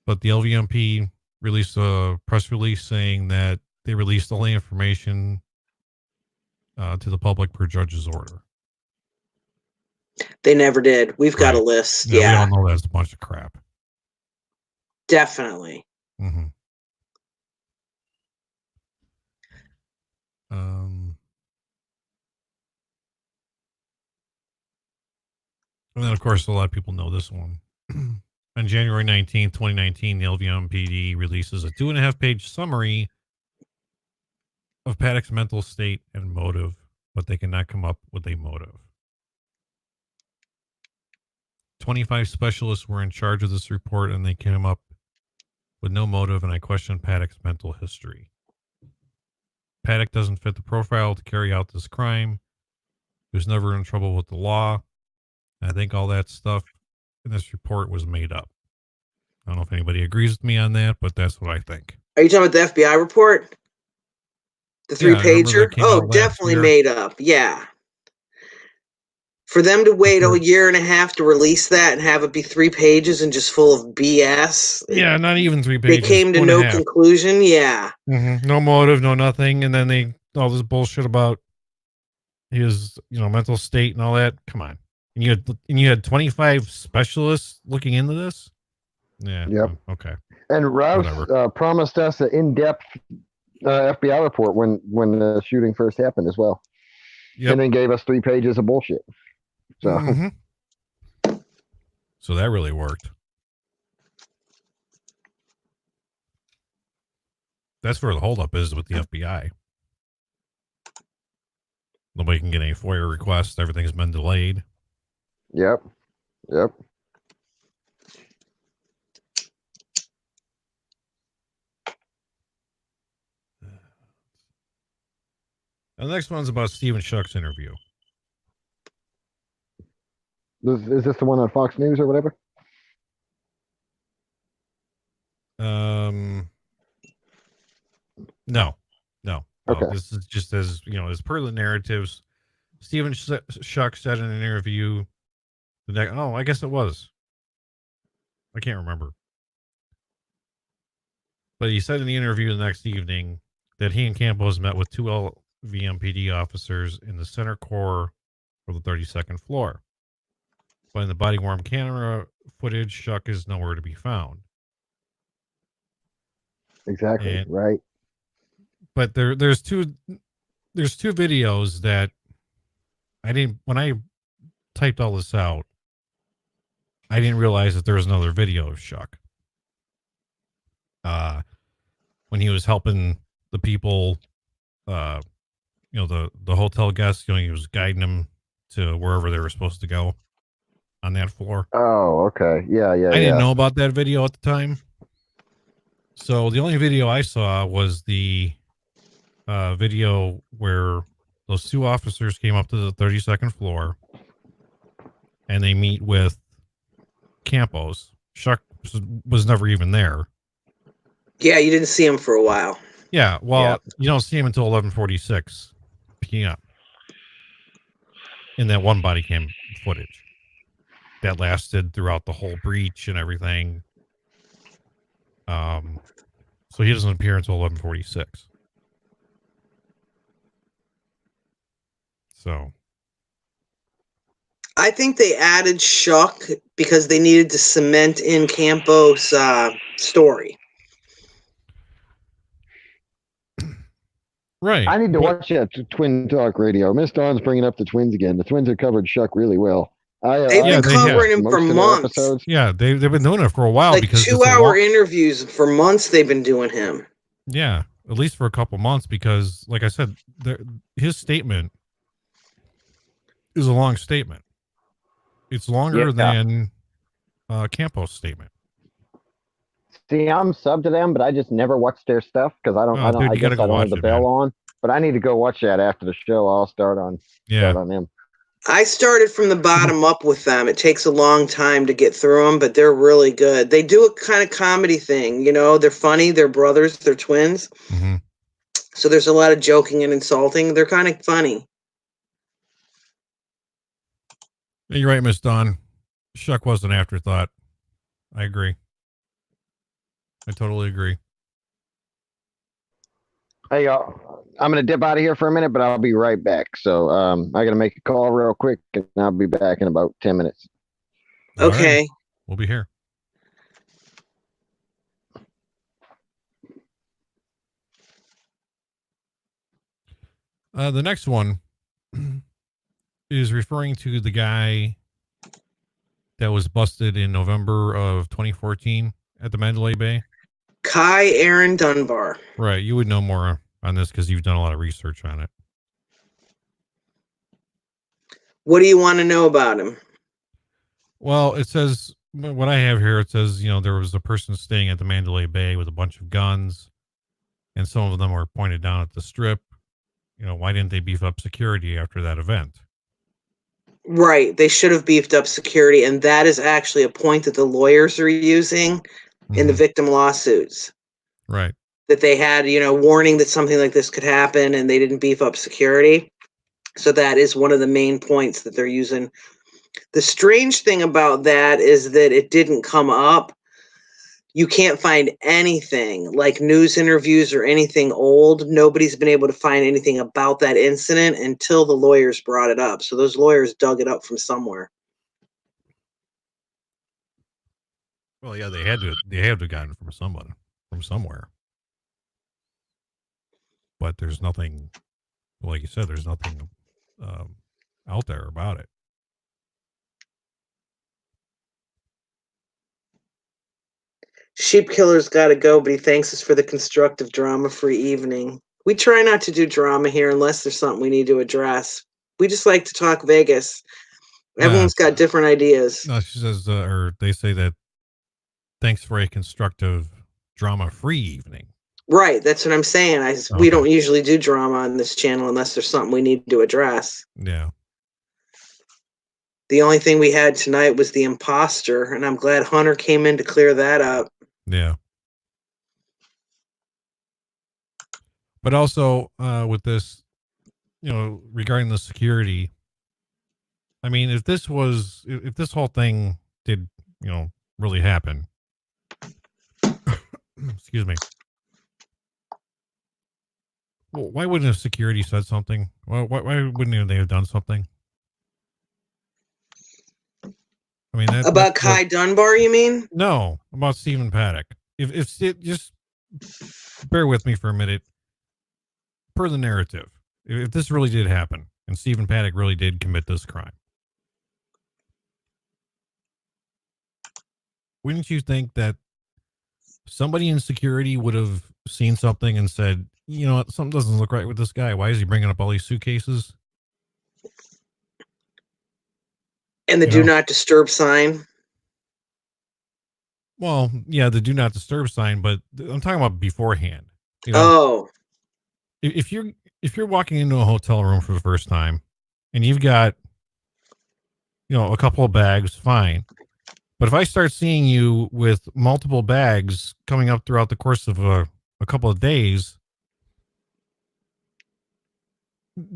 But the LVMP released a press release saying that they released all the information to the public per judge's order. They never did. We've got a Right. list. Yeah, we Yeah, all know that's a bunch of crap. definitely. Mm-hmm. And then, of course, a lot of people know this one. On January 19th, 2019, the LVMPD releases a 2.5-page summary of Paddock's mental state and motive, but they cannot come up with a motive. 25 specialists were in charge of this report, and they came up with no motive, and I questioned Paddock's mental history. Paddock doesn't fit the profile to carry out this crime. He was never in trouble with the law. And I think all that stuff in this report was made up. I don't know if anybody agrees with me on that, but that's what I think. Are you talking about the FBI report? The 3-pager? Oh, definitely made up. Yeah. For them to wait a year and a half to release that and have it be 3 pages and just full of BS. Yeah, not even 3 pages. They came to no conclusion. Yeah. Mm-hmm. No motive, no nothing. And then all this bullshit about his, mental state and all that. Come on. And you had 25 specialists looking into this? Yeah. Yep. Okay. And Rouse promised us an in-depth FBI report when the shooting first happened as well. Yep. And then gave us 3 pages of bullshit. So, So that really worked. That's where the holdup is with the FBI. Nobody can get any FOIA requests. Everything's been delayed. Yep. And the next one's about Stephen Schuck's interview. Is this the one on Fox News or whatever? No. Okay. This is just as as per the narratives. Stephen Schuck said in an interview I guess it was. I can't remember. But he said in the interview the next evening that he and Campos met with 2 LVMPD officers in the center core of the 32nd floor. But in the body-worn camera footage, Schuck is nowhere to be found. Exactly, right. But there's two videos that when I typed all this out, I didn't realize that there was another video of Schuck. When he was helping the people, the hotel guests, he was guiding them to wherever they were supposed to go on that floor. Oh, okay. Yeah. I didn't know about that video at the time. So the only video I saw was the video where those 2 officers came up to the 32nd floor and they meet with Campos. Schuck was never even there. Yeah, you didn't see him for a while. Yeah, well, you don't see him until 11:46 p.m. in that one body cam footage that lasted throughout the whole breach and everything. So he doesn't appear until 11:46. So I think they added Schuck because they needed to cement in Campos' story. Right. I need to watch that Twin Talk Radio. Miss Dawn's bringing up the Twins again. The Twins have covered Schuck really well. They've been covering him for months. Yeah, they've been doing it for a while. Like because 2-hour interviews for months they've been doing him. Yeah, at least for a couple months because, like I said, his statement is a long statement. It's longer than Campos' statement. See, I'm sub to them, but I just never watch their stuff because I don't have the bell on. But I need to go watch that after the show. I'll start on them. I started from the bottom up with them. It takes a long time to get through them, but they're really good. They do a kind of comedy thing, you know. They're funny. They're brothers. They're twins. Mm-hmm. So there's a lot of joking and insulting. They're kind of funny. You're right, Miss Dawn. Shuck was an afterthought. I agree. I totally agree. Hey, y'all. I'm going to dip out of here for a minute, but I'll be right back. So I got to make a call real quick, and I'll be back in about 10 minutes. Okay. Right. We'll be here. The next one is referring to the guy that was busted in November of 2014 at the Mandalay Bay. Kai Aaron Dunbar. Right. You would know more on this because you've done a lot of research on it. What do you want to know about him? Well, it says, what I have here, it says, there was a person staying at the Mandalay Bay with a bunch of guns, and some of them were pointed down at the strip. Why didn't they beef up security after that event? Right. They should have beefed up security, and that is actually a point that the lawyers are using in the victim lawsuits. Right. That they had, warning that something like this could happen, and they didn't beef up security. So that is one of the main points that they're using. The strange thing about that is that it didn't come up. You can't find anything like news interviews or anything old. Nobody's been able to find anything about that incident until the lawyers brought it up. So those lawyers dug it up from somewhere. Well, yeah, they had to have gotten it from someone, from somewhere. But there's nothing, like you said, there's nothing out there about it. Sheep Killer's got to go, but he thanks us for the constructive drama-free evening. We try not to do drama here unless there's something we need to address. We just like to talk Vegas. Everyone's got different ideas. No, she says, or they say that thanks for a constructive drama-free evening. Right, that's what I'm saying. We don't usually do drama on this channel unless there's something we need to address. Yeah. The only thing we had tonight was the imposter, and I'm glad Hunter came in to clear that up. Yeah. But also with this, regarding the security, I mean, if this whole thing did, really happen, excuse me. Well, why wouldn't have security said something? Why wouldn't they have done something? I mean, about Kai Dunbar, you mean? No, about Stephen Paddock. If it just bear with me for a minute. Per the narrative, if this really did happen and Stephen Paddock really did commit this crime, wouldn't you think that somebody in security would have seen something and said, something doesn't look right with this guy. Why is he bringing up all these suitcases? And the do not disturb sign. Well, yeah, the do not disturb sign, but I'm talking about beforehand. If you're walking into a hotel room for the first time and you've got, a couple of bags, fine. But if I start seeing you with multiple bags coming up throughout the course of a couple of days,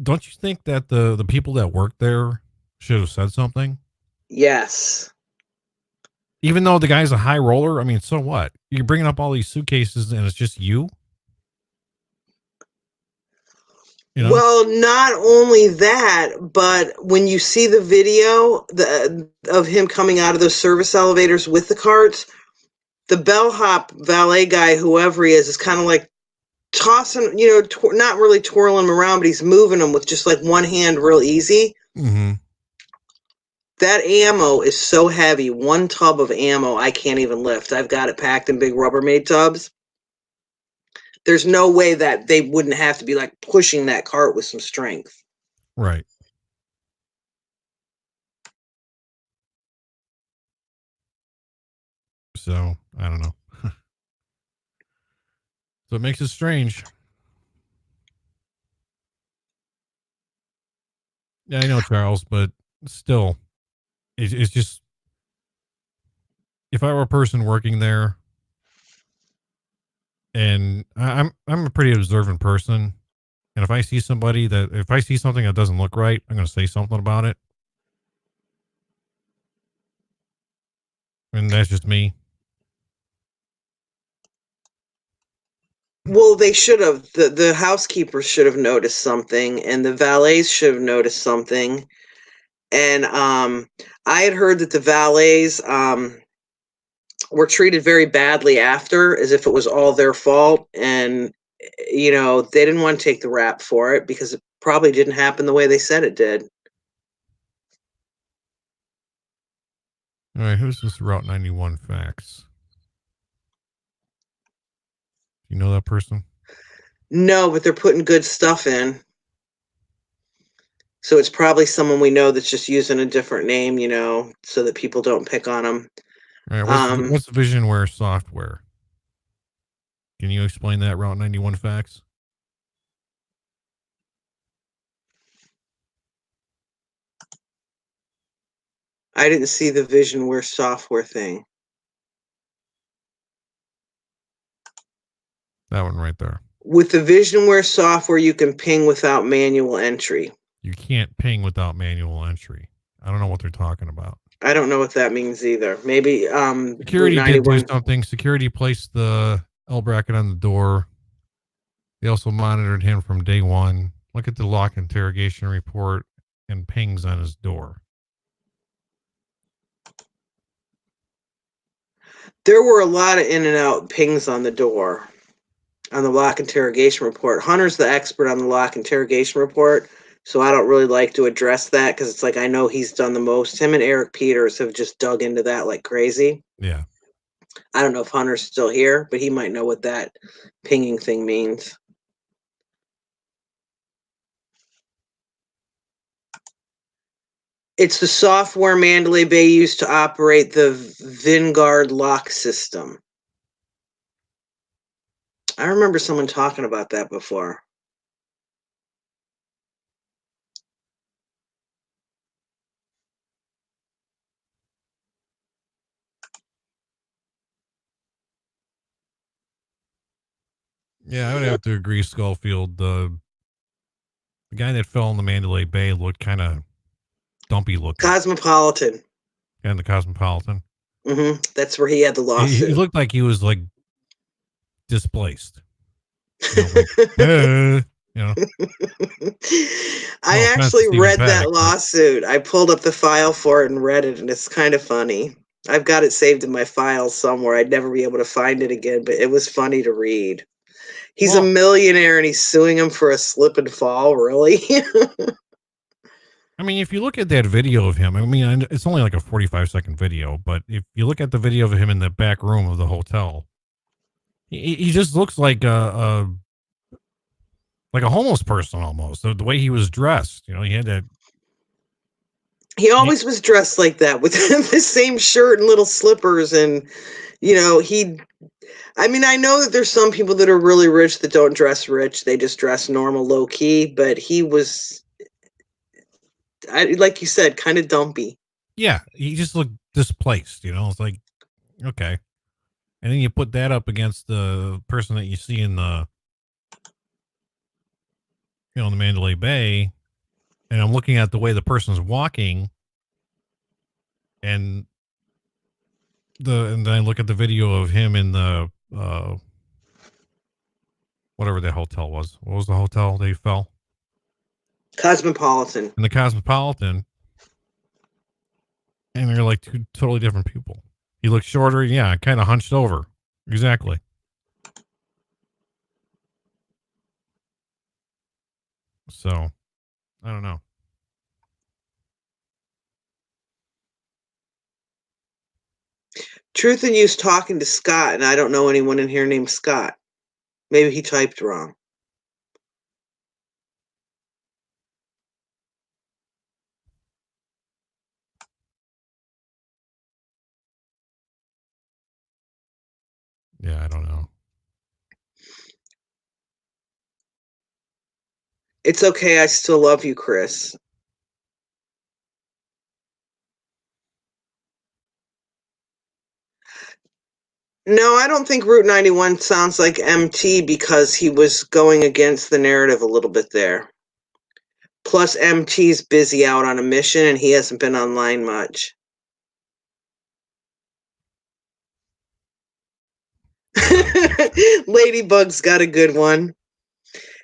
don't you think that the people that work there should have said something? Yes. Even though the guy's a high roller, I mean, so what? You're bringing up all these suitcases and it's just you? Well, not only that, but when you see the video of him coming out of those service elevators with the carts, the bellhop valet guy, whoever he is kind of like tossing, not really twirling him around, but he's moving them with just like one hand real easy. Mm-hmm. That ammo is so heavy. One tub of ammo I can't even lift. I've got it packed in big Rubbermaid tubs. There's no way that they wouldn't have to be like pushing that cart with some strength. Right. So, I don't know. So it makes it strange. Yeah, I know, Charles, but still, it's just if I were a person working there, and I'm a pretty observant person, and if I see something that doesn't look right, I'm going to say something about it, and that's just me. Well, they should have. The housekeepers should have noticed something, and the valets should have noticed something. And I had heard that the valets were treated very badly after, as if it was all their fault, and they didn't want to take the rap for it because it probably didn't happen the way they said it did. All right, who's this Route 91 fax? You know that person? No, but they're putting good stuff in. So it's probably someone we know that's just using a different name, so that people don't pick on them. All right, what's Visionware software? Can you explain that Route 91 fax? I didn't see the Visionware software thing. That one right there. With the Visionware software, you can ping without manual entry. You can't ping without manual entry. I don't know what they're talking about. I don't know what that means either. Maybe Security did do something. Security placed the L bracket on the door. They also monitored him from day one. Look at the lock interrogation report and pings on his door. There were a lot of in and out pings on the door on the lock interrogation report. Hunter's the expert on the lock interrogation report, so I don't really like to address that because it's like I know he's done the most. Him and Eric Peters have just dug into that like crazy. Yeah. I don't know if Hunter's still here, but he might know what that pinging thing means. It's the software Mandalay Bay used to operate the Vanguard lock system. I remember someone talking about that before. Yeah, I would have to agree, Schofield. The guy that fell in the Mandalay Bay looked kind of dumpy looking. Cosmopolitan. And the Cosmopolitan. Mm-hmm. That's where he had the lawsuit. He looked like he was like displaced. I actually read that lawsuit. I pulled up the file for it and read it, and it's kind of funny. I've got it saved in my files somewhere. I'd never be able to find it again, but it was funny to read. He's a millionaire and he's suing him for a slip and fall, really? I mean, if you look at that video of him, I mean, it's only like a 45-second video, but if you look at the video of him in the back room of the hotel, he just looks like a homeless person almost. The way he was dressed, he had that. He always was dressed like that with the same shirt and little slippers, and I mean, I know that there's some people that are really rich that don't dress rich; they just dress normal, low key. But he was, like you said, kind of dumpy. Yeah, he just looked displaced. It's like, okay, and then you put that up against the person that you see in the in the Mandalay Bay, and I'm looking at the way the person's walking, and then I look at the video of him in the whatever the hotel was. What was the hotel they fell? Cosmopolitan. In the Cosmopolitan, and they're like two totally different people. He looks shorter, yeah, kind of hunched over. Exactly. So, I don't know. Truth and Use talking to Scott, and I don't know anyone in here named Scott. Maybe he typed wrong. Yeah, I don't know. It's okay. I still love you, Chris. No, I don't think Route 91 sounds like MT because he was going against the narrative a little bit there. Plus, MT's busy out on a mission and he hasn't been online much. Ladybug's got a good one.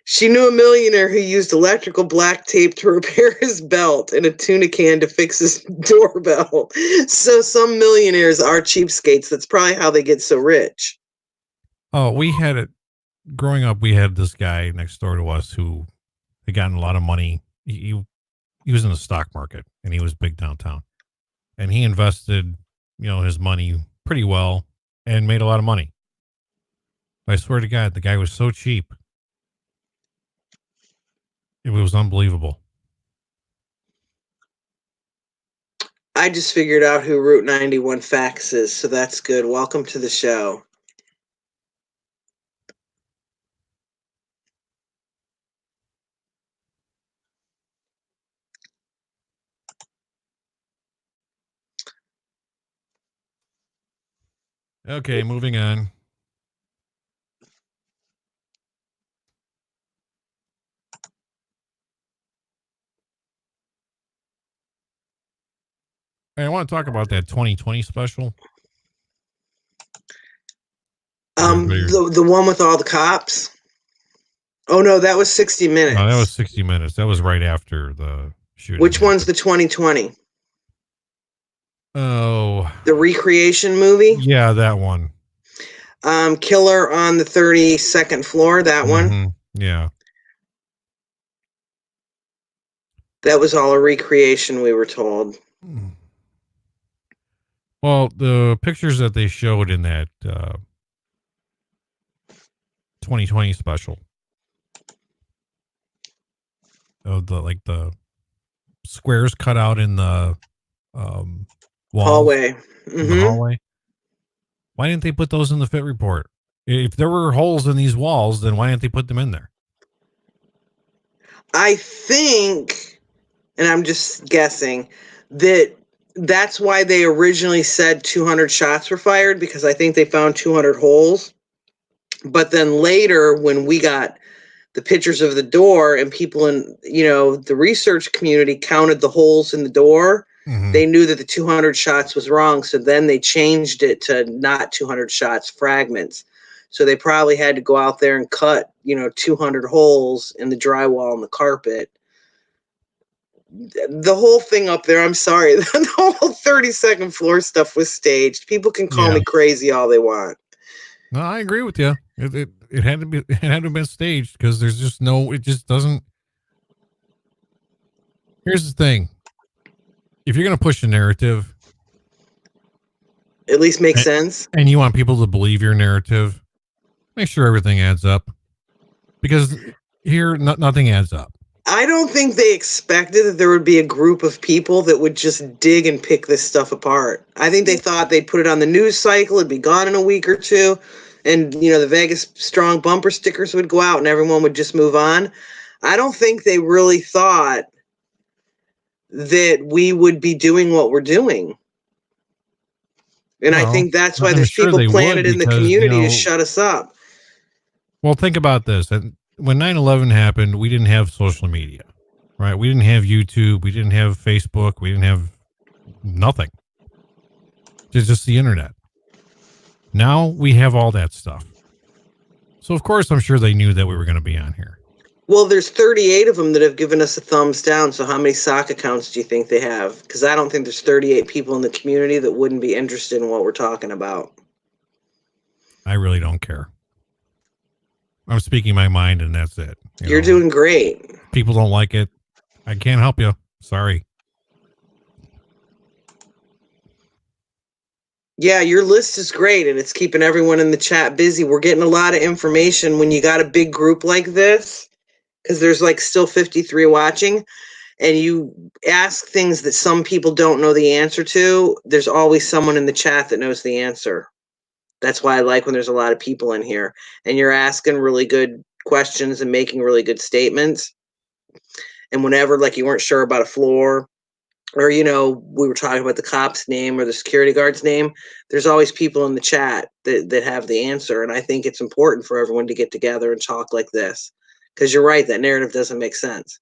She knew a millionaire who used electrical black tape to repair his belt and a tuna can to fix his doorbell. So some millionaires are cheapskates. That's probably how they get so rich. Oh, we had it growing up. We had this guy next door to us who had gotten a lot of money. He was in the stock market and he was big downtown, and he invested, his money pretty well and made a lot of money. I swear to God, the guy was so cheap. It was unbelievable. I just figured out who Route 91 fax is, so that's good. Welcome to the show. Okay, moving on. Hey, I want to talk about that 2020 special. The one with all the cops. Oh no, that was 60 Minutes. No, that was 60 Minutes. That was right after the shooting. Which one's the 2020? Oh, the recreation movie. Yeah, that one. Killer on the 32nd floor. That one. Yeah. That was all a recreation, we were told. Well, the pictures that they showed in that 2020 special of the squares cut out in the walls, hallway. In the hallway. Why didn't they put those in the fit report? If there were holes in these walls, then why didn't they put them in there? I think, and I'm just guessing, that's why they originally said 200 shots were fired, because I think they found 200 holes. But then later, when we got the pictures of the door and people in, the research community counted the holes in the door, they knew that the 200 shots was wrong. So then they changed it to not 200 shots, fragments. So they probably had to go out there and cut, 200 holes in the drywall and the carpet. The whole thing up there, I'm sorry, the whole 32nd floor stuff was staged. People can call me crazy all they want. No, I agree with you. It had to have been staged, because there's just it just doesn't. Here's the thing. If you're going to push a narrative, at least make sense. And you want people to believe your narrative, make sure everything adds up, because here, nothing adds up. I don't think they expected that there would be a group of people that would just dig and pick this stuff apart. I think they thought they'd put it on the news cycle, it'd be gone in a week or two, and, the Vegas strong bumper stickers would go out and everyone would just move on. I don't think they really thought that we would be doing what we're doing. And I think that's why there's people planted in the community to shut us up. Well, think about this. When 9/11 happened, we didn't have social media, right? We didn't have YouTube. We didn't have Facebook. We didn't have nothing. It's just the internet. Now we have all that stuff. So, of course, I'm sure they knew that we were going to be on here. Well, there's 38 of them that have given us a thumbs down. So how many sock accounts do you think they have? Because I don't think there's 38 people in the community that wouldn't be interested in what we're talking about. I really don't care. I'm speaking my mind, and that's it. You're doing great. People don't like it. I can't help you. Sorry. Yeah, your list is great, and it's keeping everyone in the chat busy. We're getting a lot of information when you got a big group like this, because there's still 53 watching, and you ask things that some people don't know the answer to. There's always someone in the chat that knows the answer. That's why I like when there's a lot of people in here and you're asking really good questions and making really good statements. And whenever you weren't sure about a floor or we were talking about the cop's name or the security guard's name, there's always people in the chat that have the answer. And I think it's important for everyone to get together and talk like this, because you're right, that narrative doesn't make sense.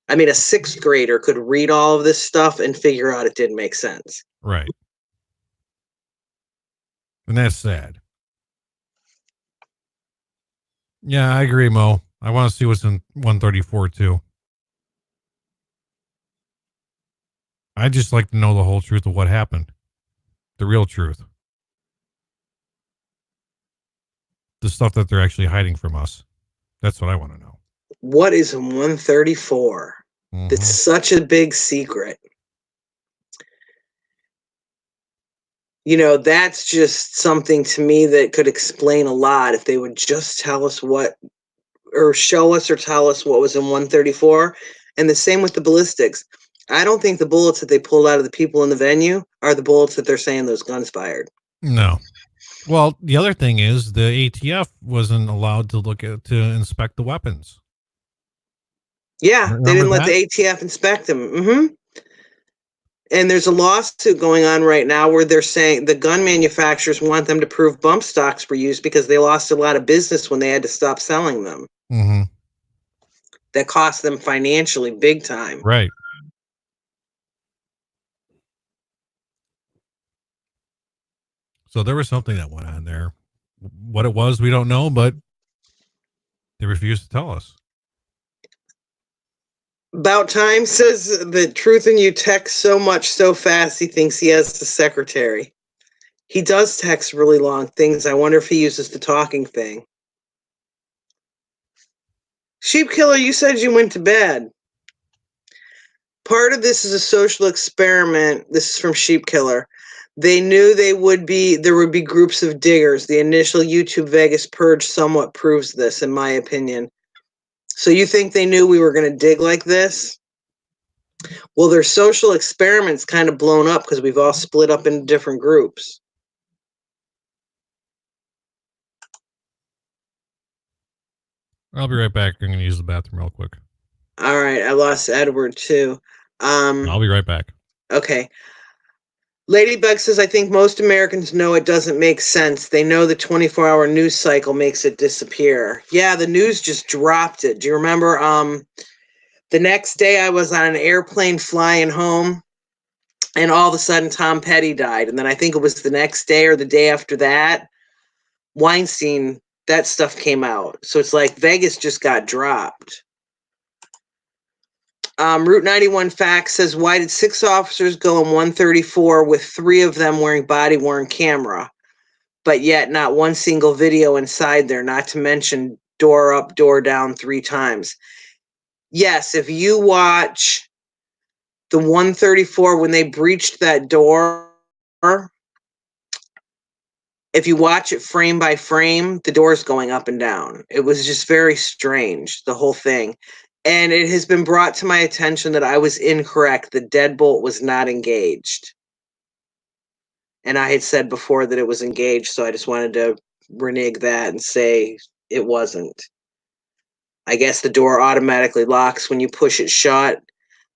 I mean, a sixth grader could read all of this stuff and figure out it didn't make sense. Right. And that's sad. Yeah, I agree, Mo. I want to see what's in 134 too. I just like to know the whole truth of what happened. The real truth. The stuff that they're actually hiding from us. That's what I want to know. What is 134? Mhm. It's such a big secret. That's just something to me that could explain a lot if they would just tell us or show us or tell us what was in 134. And the same with the ballistics. I don't think the bullets that they pulled out of the people in the venue are the bullets that they're saying those guns fired. No. Well, the other thing is the ATF wasn't allowed to inspect the weapons. Yeah, they didn't let Remember the ATF inspect them. And there's a lawsuit going on right now where they're saying the gun manufacturers want them to prove bump stocks were used because they lost a lot of business when they had to stop selling them. Mm-hmm. That cost them financially big time. Right. So there was something that went on there. What it was, we don't know, but they refused to tell us. About Time says that Truth in You texts so much so fast he thinks he has the secretary. He does text really long things. I wonder if he uses the talking thing. Sheep Killer, you said you went to bed. Part of this is a social experiment. This is from Sheep Killer. They knew there would be groups of diggers. The initial YouTube Vegas purge somewhat proves this, in my opinion. So you think they knew we were going to dig like this? Well, their social experiments kind of blown up because we've all split up into different groups. I'll be right back. I'm going to use the bathroom real quick. All right, I lost Edward too. I'll be right back. Okay. Ladybug says, I think most Americans know it doesn't make sense. They know the 24-hour news cycle makes it disappear. Yeah, the news just dropped it. Do you remember the next day I was on an airplane flying home and all of a sudden Tom Petty died. And then I think it was the next day or the day after that, Weinstein, that stuff came out. So it's like Vegas just got dropped. Route 91 Facts says, why did 6 officers go in 134 with 3 of them wearing body-worn camera, but yet not one single video inside there, not to mention door up, door down 3 times? Yes, if you watch the 134 when they breached that door, if you watch it frame by frame, the door's going up and down. It was just very strange, the whole thing. And it has been brought to my attention that I was incorrect. The deadbolt was not engaged. And I had said before that it was engaged, so I just wanted to renege that and say it wasn't. I guess the door automatically locks when you push it shut,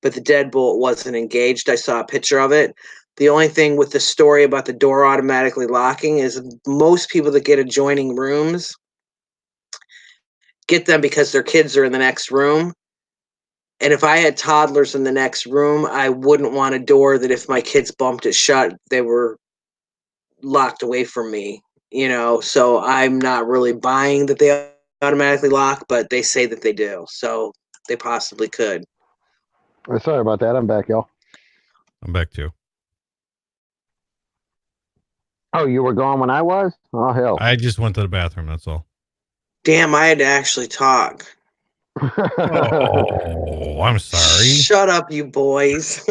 but the deadbolt wasn't engaged. I saw a picture of it. The only thing with the story about the door automatically locking is most people that get adjoining rooms get them because their kids are in the next room. And if I had toddlers in the next room, I wouldn't want a door that if my kids bumped it shut, they were locked away from me, So I'm not really buying that they automatically lock, but they say that they do. So they possibly could. Sorry about that. I'm back, y'all. I'm back too. Oh, you were gone when I was? Oh, hell. I just went to the bathroom. That's all. Damn, I had to actually talk. Oh, I'm sorry. Shut up, you boys.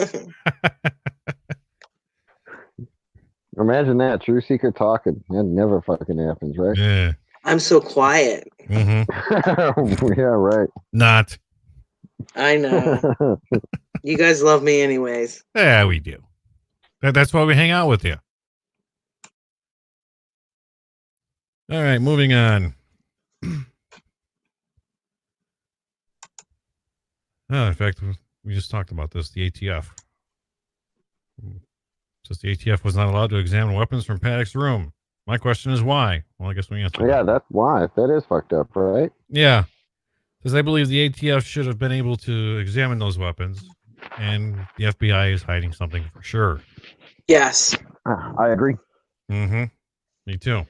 Imagine that. True secret talking. That never fucking happens, right? Yeah. I'm so quiet. Mm-hmm. Yeah, right. Not. I know. You guys love me anyways. Yeah, we do. That's why we hang out with you. All right, moving on. In fact, We just talked about this. The ATF. Says the ATF was not allowed to examine weapons from Paddock's room. My question is why? Well, I guess we answered. Yeah, that's why. That is fucked up, right? Yeah. Because I believe the ATF should have been able to examine those weapons, and the FBI is hiding something for sure. Yes. I agree. Mm-hmm. Me too.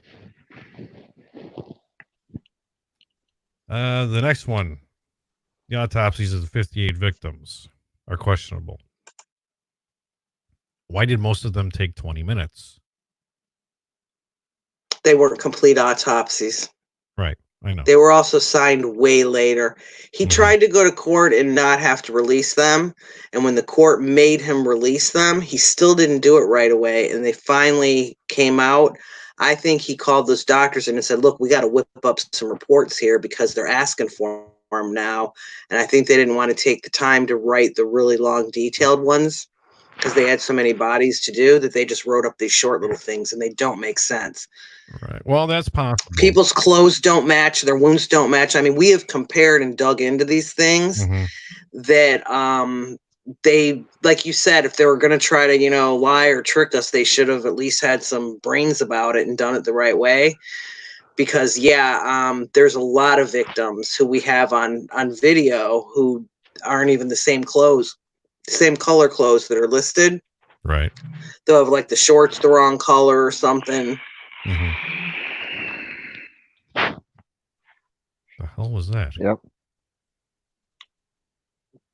The next one. The autopsies of the 58 victims are questionable. Why did most of them take 20 minutes? They weren't complete autopsies. Right. I know. They were also signed way later. He Mhm. tried to go to court and not have to release them. And when the court made him release them, he still didn't do it right away. And they finally came out. I think he called those doctors in and said, look, we got to whip up some reports here because they're asking for them now. And I think they didn't want to take the time to write the really long, detailed ones because they had so many bodies to do that they just wrote up these short little things and they don't make sense. Right. Well, that's possible. People's clothes don't match, their wounds don't match. I mean, we have compared and dug into these things that they, like you said, if they were going to try to, lie or trick us, they should have at least had some brains about it and done it the right way. Because there's a lot of victims who we have on video who aren't even the same clothes, same color clothes that are listed. Right. They'll have like the shorts the wrong color or something. The hell was that? Yep.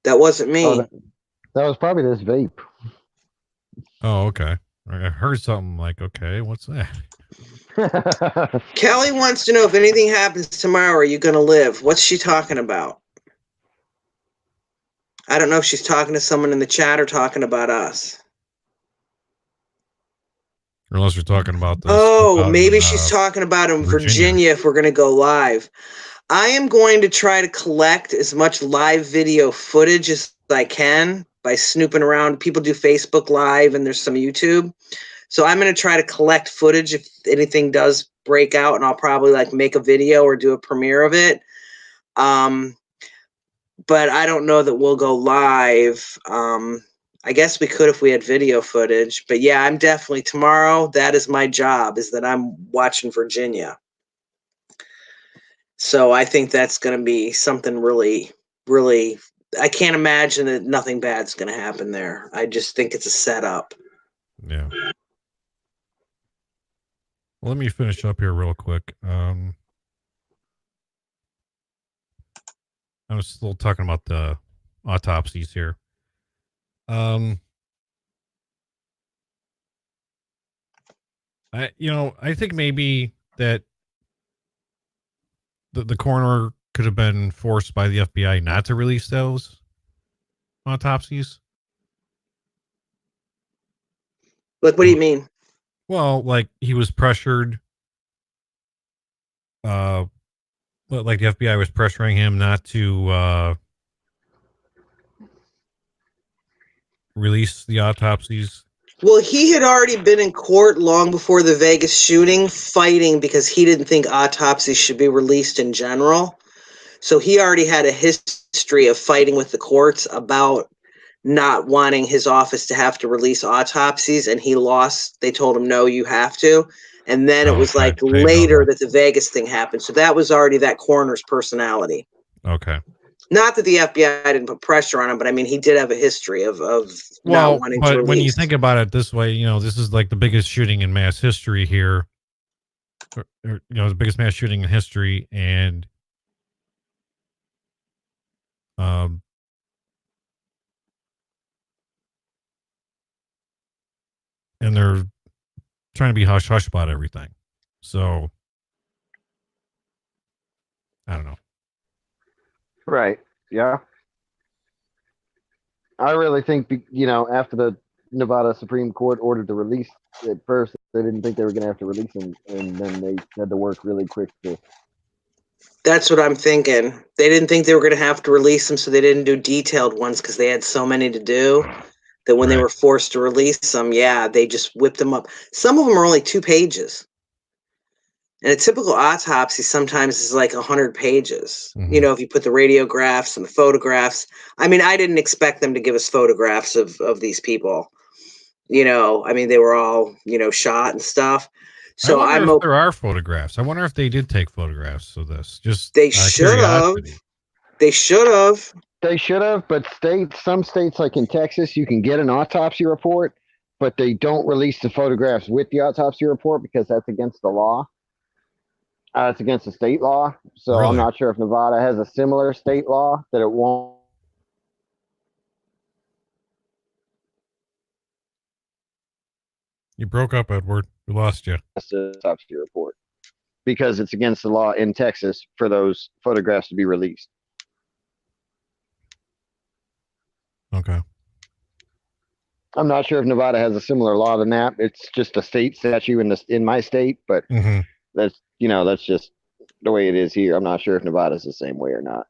That wasn't me. Oh, that was probably this vape. Oh, okay. I heard something like, okay, what's that? Kelly wants to know if anything happens tomorrow, are you going to live? What's she talking about? I don't know if she's talking to someone in the chat or talking about us. Unless you're talking about this. Oh, maybe she's talking about in Virginia if we're going to go live. I am going to try to collect as much live video footage as I can by snooping around. People do Facebook Live and there's some YouTube. So I'm going to try to collect footage if anything does break out, and I'll probably like make a video or do a premiere of it. But I don't know that we'll go live. I guess we could if we had video footage. But yeah, I'm definitely tomorrow. That is my job, is that I'm watching Virginia. So I think that's going to be something really, really, I can't imagine that nothing bad's going to happen there. I just think it's a setup. Yeah. Well, let me finish up here real quick. I was still talking about the autopsies here. I think maybe that the coroner could have been forced by the FBI not to release those autopsies. Like, what do you mean? Well, like he was pressured. Like the FBI was pressuring him not to release the autopsies. Well, he had already been in court long before the Vegas shooting, fighting because he didn't think autopsies should be released in general. So he already had a history of fighting with the courts about not wanting his office to have to release autopsies, and he lost. They told him, no, you have to. And then it was like later that the Vegas thing happened. So that was already that coroner's personality. Okay. Not that the FBI didn't put pressure on him, but I mean, he did have a history of not wanting to release. But when you think about it this way, this is like the biggest shooting in mass history here. The biggest mass shooting in history, and they're trying to be hush hush about everything. So I don't know. Right. Yeah. I really think, after the Nevada Supreme Court ordered the release at first, they didn't think they were going to have to release him, and then they had to work really quick to. That's what I'm thinking. They didn't think they were going to have to release them, so they didn't do detailed ones because they had so many to do that when they were forced to release them, they just whipped them up. Some of them are only 2 pages. And a typical autopsy sometimes is like 100 pages. Mhm. You know, if you put the radiographs and the photographs. I mean, I didn't expect them to give us photographs of these people. You know, I mean, they were all, you know, shot and stuff. I So wonder if there are photographs. I wonder if they did take photographs of this. Just they should have. curiosity. They should have. They should have, but some states like in Texas, you can get an autopsy report, but they don't release the photographs with the autopsy report because that's against the law. It's against the state law. So I'm Really? not sure if Nevada has a similar state law that it won't. You broke up, Edward. We lost you. Autopsy report because it's against the law in Texas for those photographs to be released. Okay. I'm not sure if Nevada has a similar law than that. It's just a state statute in my state, but that's just the way it is here. I'm not sure if Nevada's the same way or not.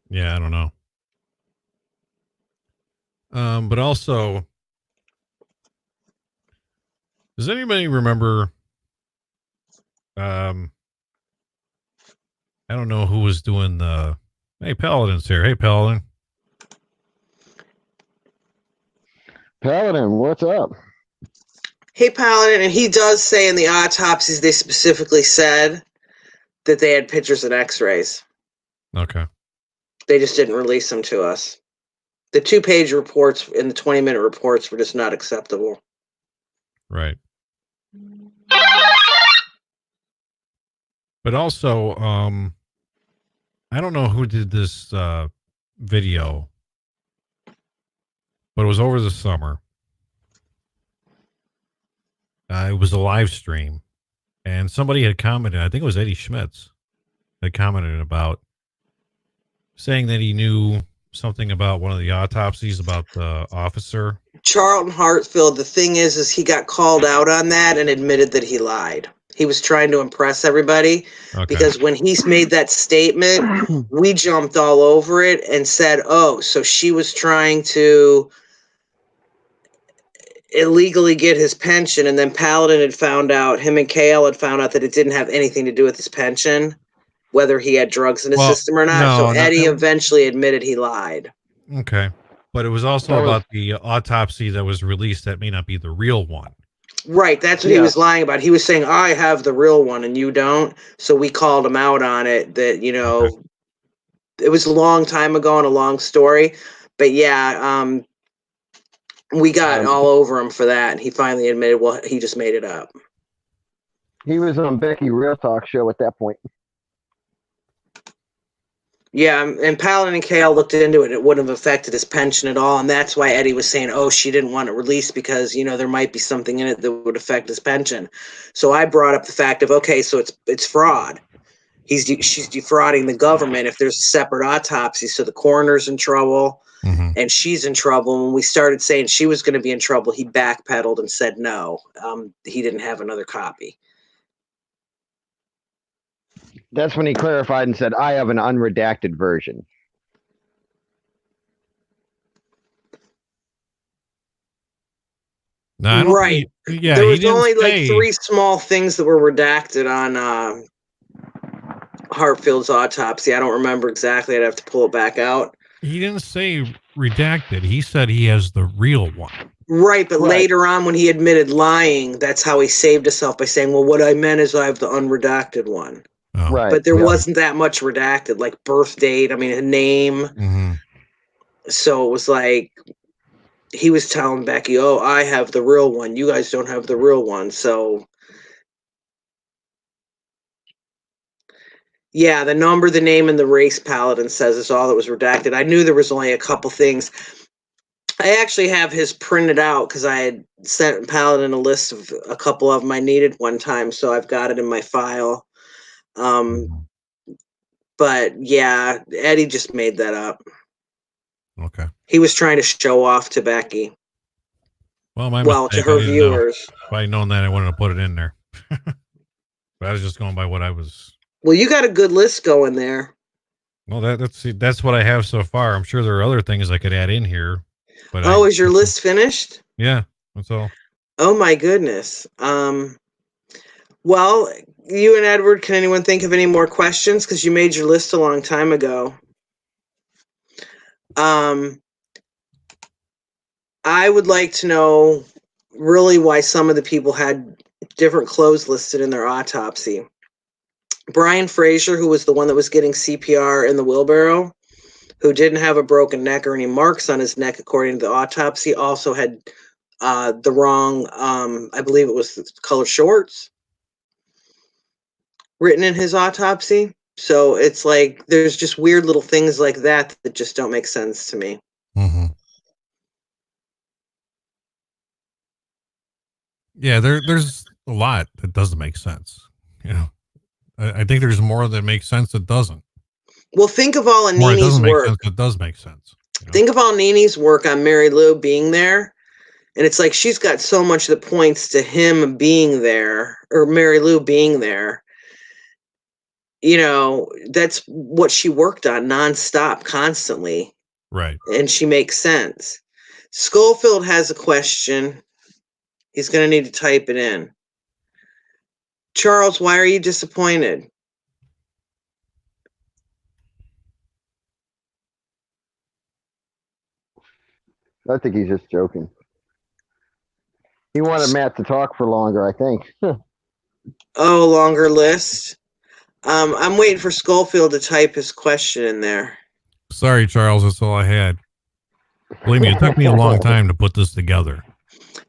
Yeah, I don't know. But also, does anybody remember? I don't know who was doing the. Hey, Paladin's here. Hey, Paladin. Paladin, what's up? Hey, Paladin, and he does say in the autopsies they specifically said that they had pictures and X-rays. Okay. They just didn't release them to us. The 2-page reports and the 20-minute reports were just not acceptable. Right. But also, I don't know who did this video, but it was over the summer. It was a live stream, and somebody had commented. I think it was Eddie Schmitz had commented about saying that he knew something about one of the autopsies about the officer. Charlton Hartfield, the thing is he got called out on that and admitted that he lied. He was trying to impress everybody because when he made that statement, we jumped all over it and said, oh, so she was trying to illegally get his pension. And then Paladin had found out, him and KL had found out that it didn't have anything to do with his pension, whether he had drugs in his system or not. So Eddie eventually admitted he lied. Okay. But it was also about the autopsy that was released that may not be the real one. Right, that's what he was lying about. He was saying, I have the real one and you don't. So we called him out on it that, you know, it was a long time ago and a long story. But yeah, we got all over him for that. And he finally admitted, well, he just made it up. He was on Becky Real Talk show at that point. Yeah, and Paladin and KL looked into it. It wouldn't have affected his pension at all. And that's why Eddie was saying, oh, she didn't want it released because, you know, there might be something in it that would affect his pension. So I brought up the fact of, okay, so it's fraud. She's defrauding the government if there's a separate autopsy. So the coroner's in trouble and she's in trouble. When we started saying she was going to be in trouble, he backpedaled and said no. He didn't have another copy. That's when he clarified and said, I have an unredacted version. No, I don't right. Think, yeah, there was only like 3 small things that were redacted on Hartfield's autopsy. I don't remember exactly. I'd have to pull it back out. He didn't say redacted. He said he has the real one. Right, but later on when he admitted lying, that's how he saved himself by saying, well, what I meant is I have the unredacted one. Oh. Right. But there wasn't that much redacted, like birth date, I mean, a name. So it was like, he was telling Becky, oh, I have the real one. You guys don't have the real one. So, yeah, the number, the name, and the race, Paladin says is all that was redacted. I knew there was only a couple things. I actually have his printed out because I had sent Paladin a list of a couple of them I needed one time. So I've got it in my file. But yeah, Eddie just made that up. Okay. He was trying to show off to Becky. Well, to her viewers. If I'd known that, I wouldn't have put it in there. But I was just going by what I was. Well, you got a good list going there. Well, that's what I have so far. I'm sure there are other things I could add in here. But is your list finished? Yeah, that's all. Oh my goodness. Well, you and Edward, can anyone think of any more questions? Because you made your list a long time ago. I would like to know really why some of the people had different clothes listed in their autopsy. Brian Fraser, who was the one that was getting CPR in the wheelbarrow, who didn't have a broken neck or any marks on his neck, according to the autopsy, also had the wrong, I believe it was color shorts written in his autopsy. So it's like there's just weird little things like that that just don't make sense to me. Mm-hmm. Yeah, there's a lot that doesn't make sense. You know, I think there's more that makes sense that doesn't. Well, think of all of More it Nini's doesn't make work. sense that does make sense. You know? Think of all Nini's work on Mary Lou being there. And it's like she's got so much that points to him being there or Mary Lou being there. You know, that's what she worked on nonstop, constantly. Right. And she makes sense. Schofield has a question. He's going to need to type it in. Charles, why are you disappointed? I think he's just joking. He wanted Matt to talk for longer, I think. Oh, longer list. I'm waiting for Schofield to type his question in there. Sorry, Charles, that's all I had. Believe me, it took me a long time to put this together.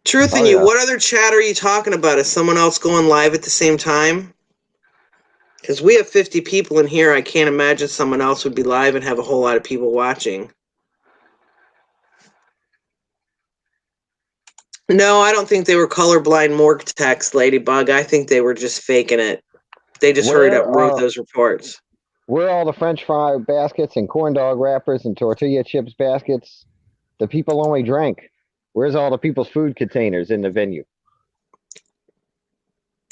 Truth in you, what other chat are you talking about? Is someone else going live at the same time? Because we have 50 people in here. I can't imagine someone else would be live and have a whole lot of people watching. No, I don't think they were colorblind morgue techs, Ladybug. I think they were just faking it. They just hurried up and wrote those reports. Where are all the French fry baskets and corn dog wrappers and tortilla chips baskets the people only drank? Where's all the people's food containers in the venue?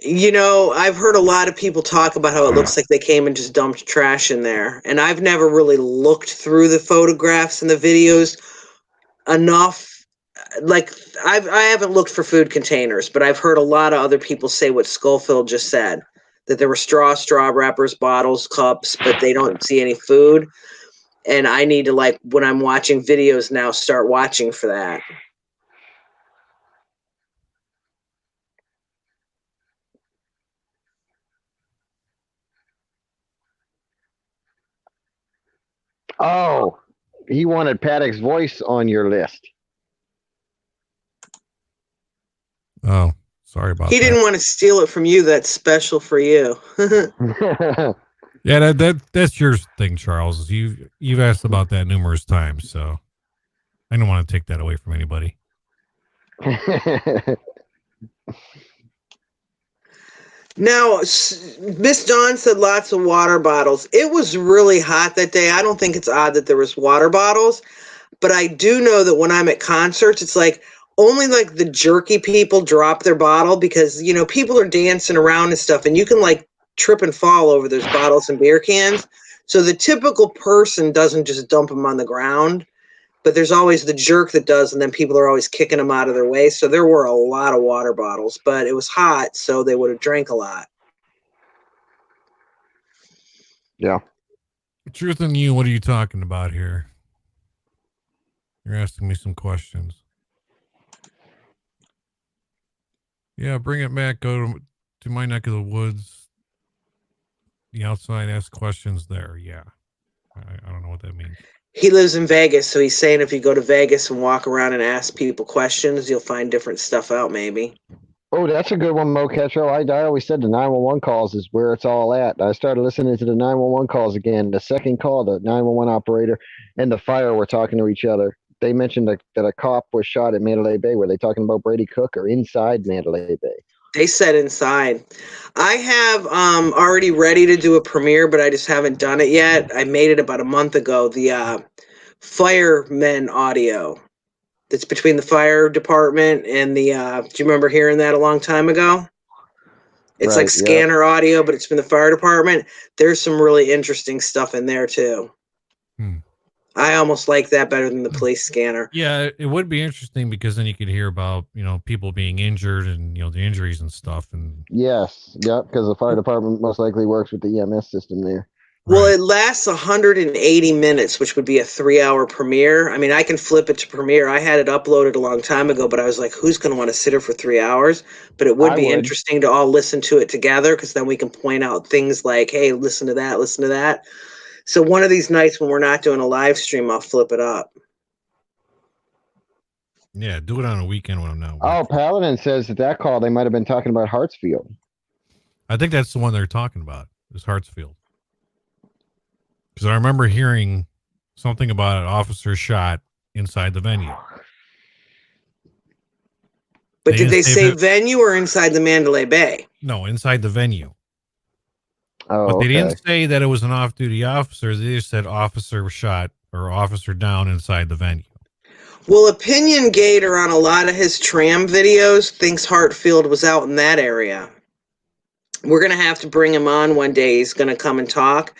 You know, I've heard a lot of people talk about how it looks like they came and just dumped trash in there. And I've never really looked through the photographs and the videos enough. Like, I haven't looked for food containers, but I've heard a lot of other people say what Schofield just said, that there were straw wrappers, bottles, cups, but they don't see any food. And I need to, like, when I'm watching videos now, start watching for that. Oh, he wanted Paddock's voice on your list. Oh, sorry about that. He didn't want to steal it from you. That's special for you. Yeah, that's your thing, Charles. You've asked about that numerous times, so I don't want to take that away from anybody. Now, Miss Dawn said lots of water bottles. It was really hot that day. I don't think it's odd that there was water bottles, but I do know that when I'm at concerts, it's like only like the jerky people drop their bottle because, you know, people are dancing around and stuff, and you can like trip and fall over those bottles and beer cans. So the typical person doesn't just dump them on the ground, but there's always the jerk that does, and then people are always kicking them out of their way. So there were a lot of water bottles, but it was hot, so they would have drank a lot. Yeah. Truth in you, what are you talking about here? You're asking me some questions. Yeah, bring it back. Go to my neck of the woods. The outside, ask questions there. Yeah. I don't know what that means. He lives in Vegas, so he's saying if you go to Vegas and walk around and ask people questions, you'll find different stuff out, maybe. Oh, that's a good one, Mo Ketro. I always said the 911 calls is where it's all at. I started listening to the 911 calls again. The second call, the 911 operator and the fire were talking to each other. They mentioned that a cop was shot at Mandalay Bay. Were they talking about Brady Cook or inside Mandalay Bay? They said inside. I have already ready to do a premiere, but I just haven't done it yet. I made it about a month ago. The firemen audio that's between the fire department and the do you remember hearing that a long time ago? It's Right, like scanner audio, but it's from the fire department. There's some really interesting stuff in there too. I almost like that better than the police scanner. Yeah, it would be interesting because then you could hear about, people being injured and, the injuries and stuff. And Yes, yep, because the fire department most likely works with the EMS system there. Well, right. it lasts 180 minutes, which would be a 3-hour premiere. I mean, I can flip it to premiere. I had it uploaded a long time ago, but I was like, who's going to want to sit here for 3 hours? But it would I be would. interesting to all listen to it together because then we can point out things like, hey, listen to that, listen to that. So one of these nights when we're not doing a live stream, I'll flip it up. Yeah, do it on a weekend when I'm not Oh, working. Paladin says that call they might have been talking about Hartsfield. I think that's the one they're talking about, is Hartsfield. Because I remember hearing something about an officer shot inside the venue. But did they say that, venue or inside the Mandalay Bay? no, inside the venue. Oh, But they okay. didn't say that it was an off-duty officer. They just said officer was shot or officer down inside the venue. Well, Opinion Gator on a lot of his tram videos thinks Hartfield was out in that area. We're going to have to bring him on one day. He's going to come and talk.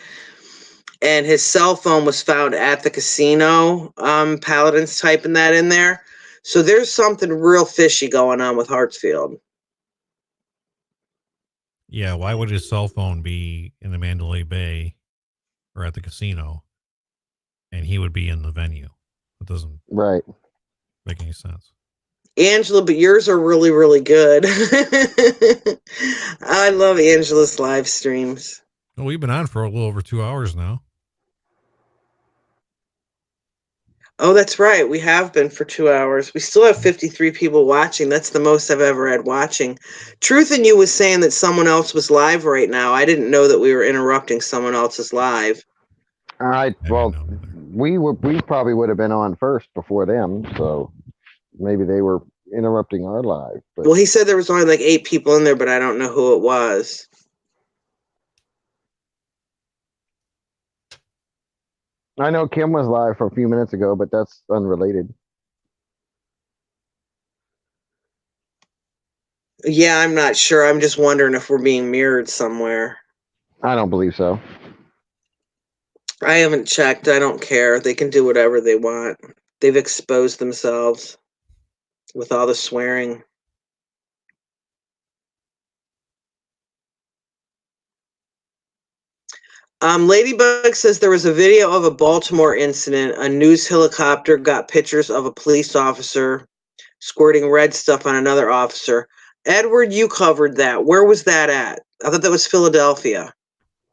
And his cell phone was found at the casino. Paladin's typing that in there. So there's something real fishy going on with Hartsfield. Yeah, why would his cell phone be in the Mandalay Bay or at the casino and he would be in the venue? It doesn't Right. make any sense. Angela, but yours are really, really good. I love Angela's live streams. Well, we've been on for a little over 2 hours now. Oh, that's right. We have been for 2 hours. We still have 53 people watching. That's the most I've ever had watching. Truth in You was saying that someone else was live right now. I didn't know that we were interrupting someone else's live. All right. Well, we probably would have been on first before them, so maybe they were interrupting our live. But Well, he said there was only like 8 people in there, but I don't know who it was. I know Kim was live for a few minutes ago, but that's unrelated. Yeah, I'm not sure. I'm just wondering if we're being mirrored somewhere. I don't believe so. I haven't checked. I don't care. They can do whatever they want. They've exposed themselves with all the swearing. Ladybug says there was a video of a Baltimore incident. A news helicopter got pictures of a police officer squirting red stuff on another officer. Edward, you covered that. Where was that at? I thought that was Philadelphia.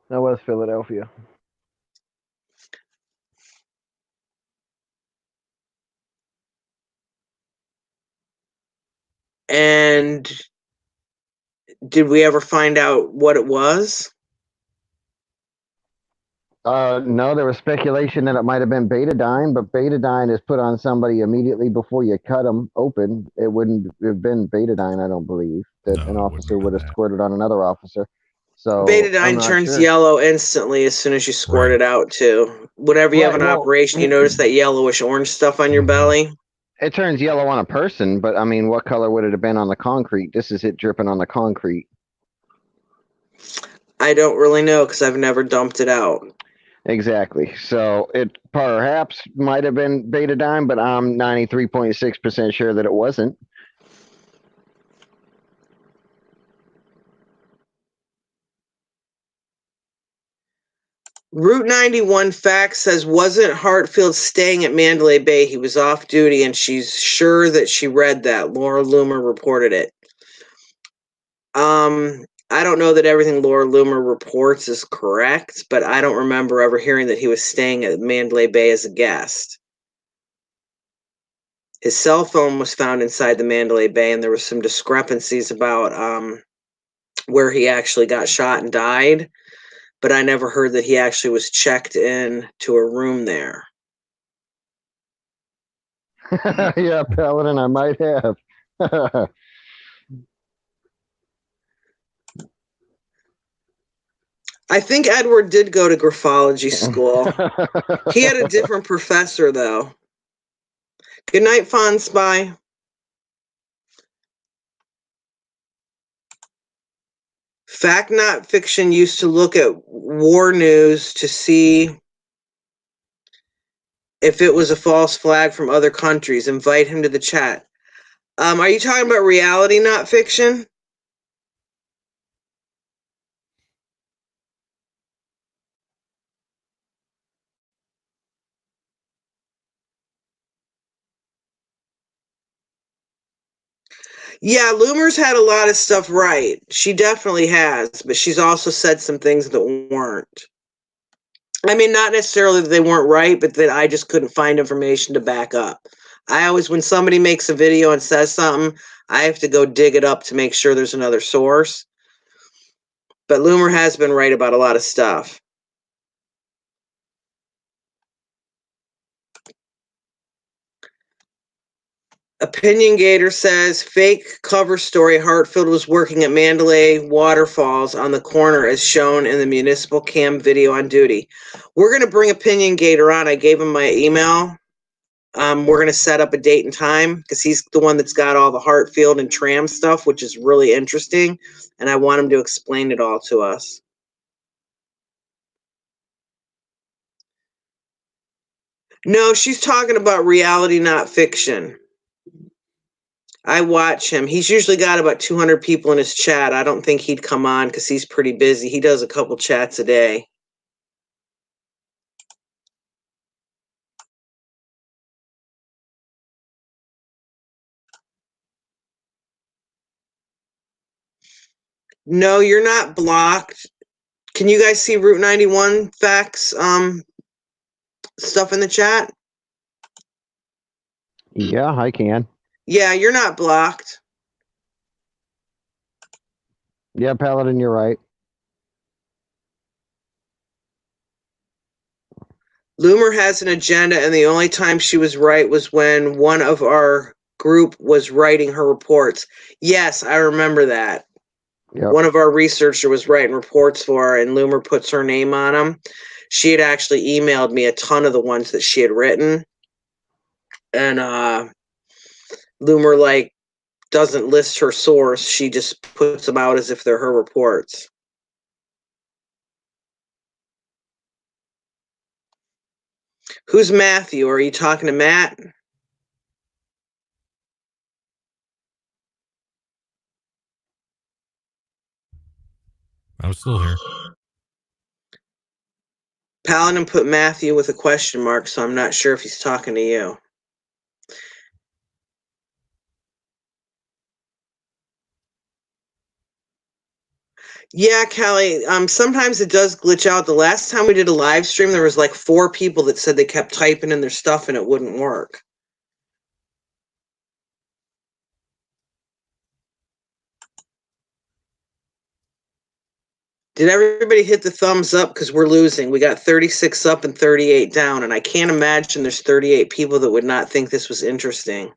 That was Philadelphia. And did we ever find out what it was? No, there was speculation that it might have been betadine, but betadine is put on somebody immediately before you cut them open. It wouldn't have been betadine, I don't believe, that an officer would have squirted on another officer. So betadine turns yellow instantly as soon as you squirt it out too. Whenever you have an operation, you notice that yellowish orange stuff on your belly. It turns yellow on a person, but I mean, what color would it have been on the concrete? This is it dripping on the concrete. I don't really know because I've never dumped it out. Exactly. So it perhaps might have been betadine, but I'm 93.6% sure that it wasn't. Route 91 Fact says, wasn't Hartfield staying at Mandalay Bay? He was off duty, and she's sure that she read that. Laura Loomer reported it. I don't know that everything Laura Loomer reports is correct, but I don't remember ever hearing that he was staying at Mandalay Bay as a guest. His cell phone was found inside the Mandalay Bay, and there was some discrepancies about where he actually got shot and died, but I never heard that he actually was checked in to a room there. Yeah, Paladin, I might have. I think Edward did go to graphology school. He had a different professor, though. Good night, Fawn Spy. Fact Not Fiction used to look at war news to see if it was a false flag from other countries. Invite him to the chat. Are you talking about reality, not fiction? Yeah, Loomer's had a lot of stuff right. She definitely has, but she's also said some things that weren't. I mean, not necessarily that they weren't right, but that I just couldn't find information to back up. I always, when somebody makes a video and says something, I have to go dig it up to make sure there's another source. But Loomer has been right about a lot of stuff. Opinion Gator says fake cover story. Hartfield was working at Mandalay Waterfalls on the corner as shown in the municipal cam video on duty. We're going to bring Opinion Gator on. I gave him my email. We're going to set up a date and time because he's the one that's got all the Hartfield and tram stuff, which is really interesting. And I want him to explain it all to us. No, she's talking about reality, not fiction. I watch him. He's usually got about 200 people in his chat. I don't think he'd come on because he's pretty busy. He does a couple chats a day. No, you're not blocked. Can you guys see Route 91 facts stuff in the chat? Yeah, I can. Yeah, you're not blocked. Yeah, Paladin, you're right. Loomer has an agenda, and the only time she was right was when one of our group was writing her reports. Yes, I remember that. Yep. One of our researchers was writing reports for her, and Loomer puts her name on them. She had actually emailed me a ton of the ones that she had written, and Loomer like doesn't list her source. She just puts them out as if they're her reports. Who's Matthew? Are you talking to Matt? I'm still here. Paladin put Matthew with a question mark, so I'm not sure if he's talking to you. Yeah, Callie. Sometimes it does glitch out. The last time we did a live stream, there was like 4 people that said they kept typing in their stuff and it wouldn't work. Did everybody hit the thumbs up? Because we're losing. We got 36 up and 38 down, and I can't imagine there's 38 people that would not think this was interesting.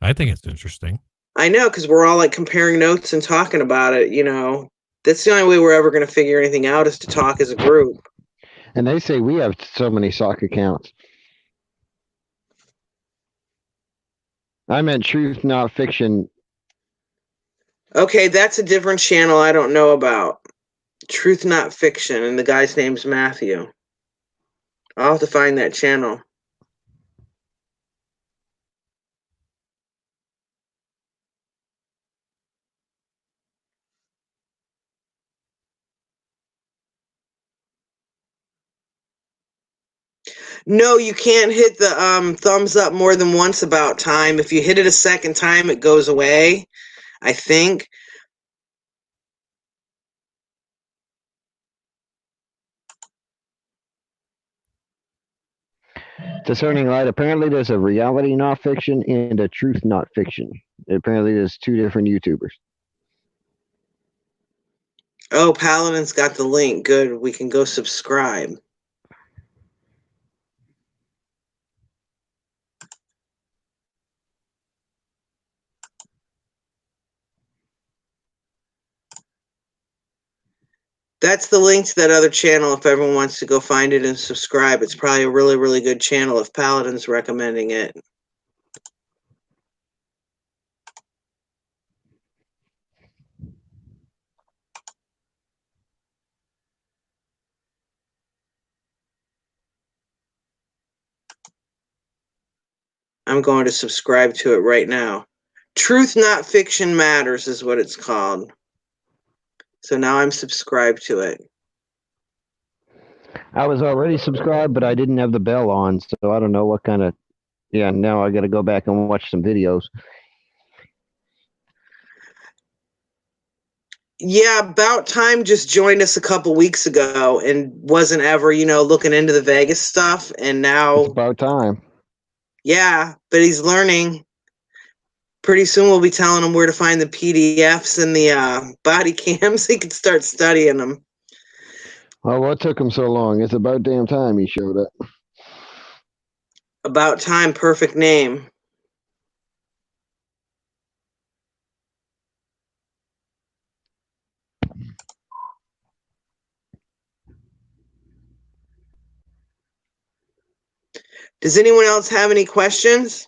I think it's interesting. I know, because we're all like comparing notes and talking about it, you know. That's the only way we're ever going to figure anything out is to talk as a group. And they say we have so many sock accounts. I meant truth, not fiction. Okay, that's a different channel I don't know about. Truth Not Fiction, and the guy's name's Matthew. I'll have to find that channel. No, you can't hit the thumbs up more than once about time. If you hit it a second time, it goes away, I think. Discerning Light. Apparently, there's a reality, not fiction, and a truth, not fiction. Apparently, there's 2 different YouTubers. Oh, Paladin's got the link. Good. We can go subscribe. That's the link to that other channel if everyone wants to go find it and subscribe. It's probably a really, really good channel if Paladin's recommending it. I'm going to subscribe to it right now. Truth Not Fiction Matters is what it's called. So now I'm subscribed to it. I was already subscribed, but I didn't have the bell on, so I don't know what kind of. Yeah, now I got to go back and watch some videos. Yeah, About Time just joined us a couple weeks ago and wasn't ever, looking into the Vegas stuff. And now, It's about time. Yeah, but he's learning. Pretty soon we'll be telling him where to find the PDFs and the body cams. He can start studying them. Well, what took him so long? It's about damn time he showed up. About Time, perfect name. Does anyone else have any questions?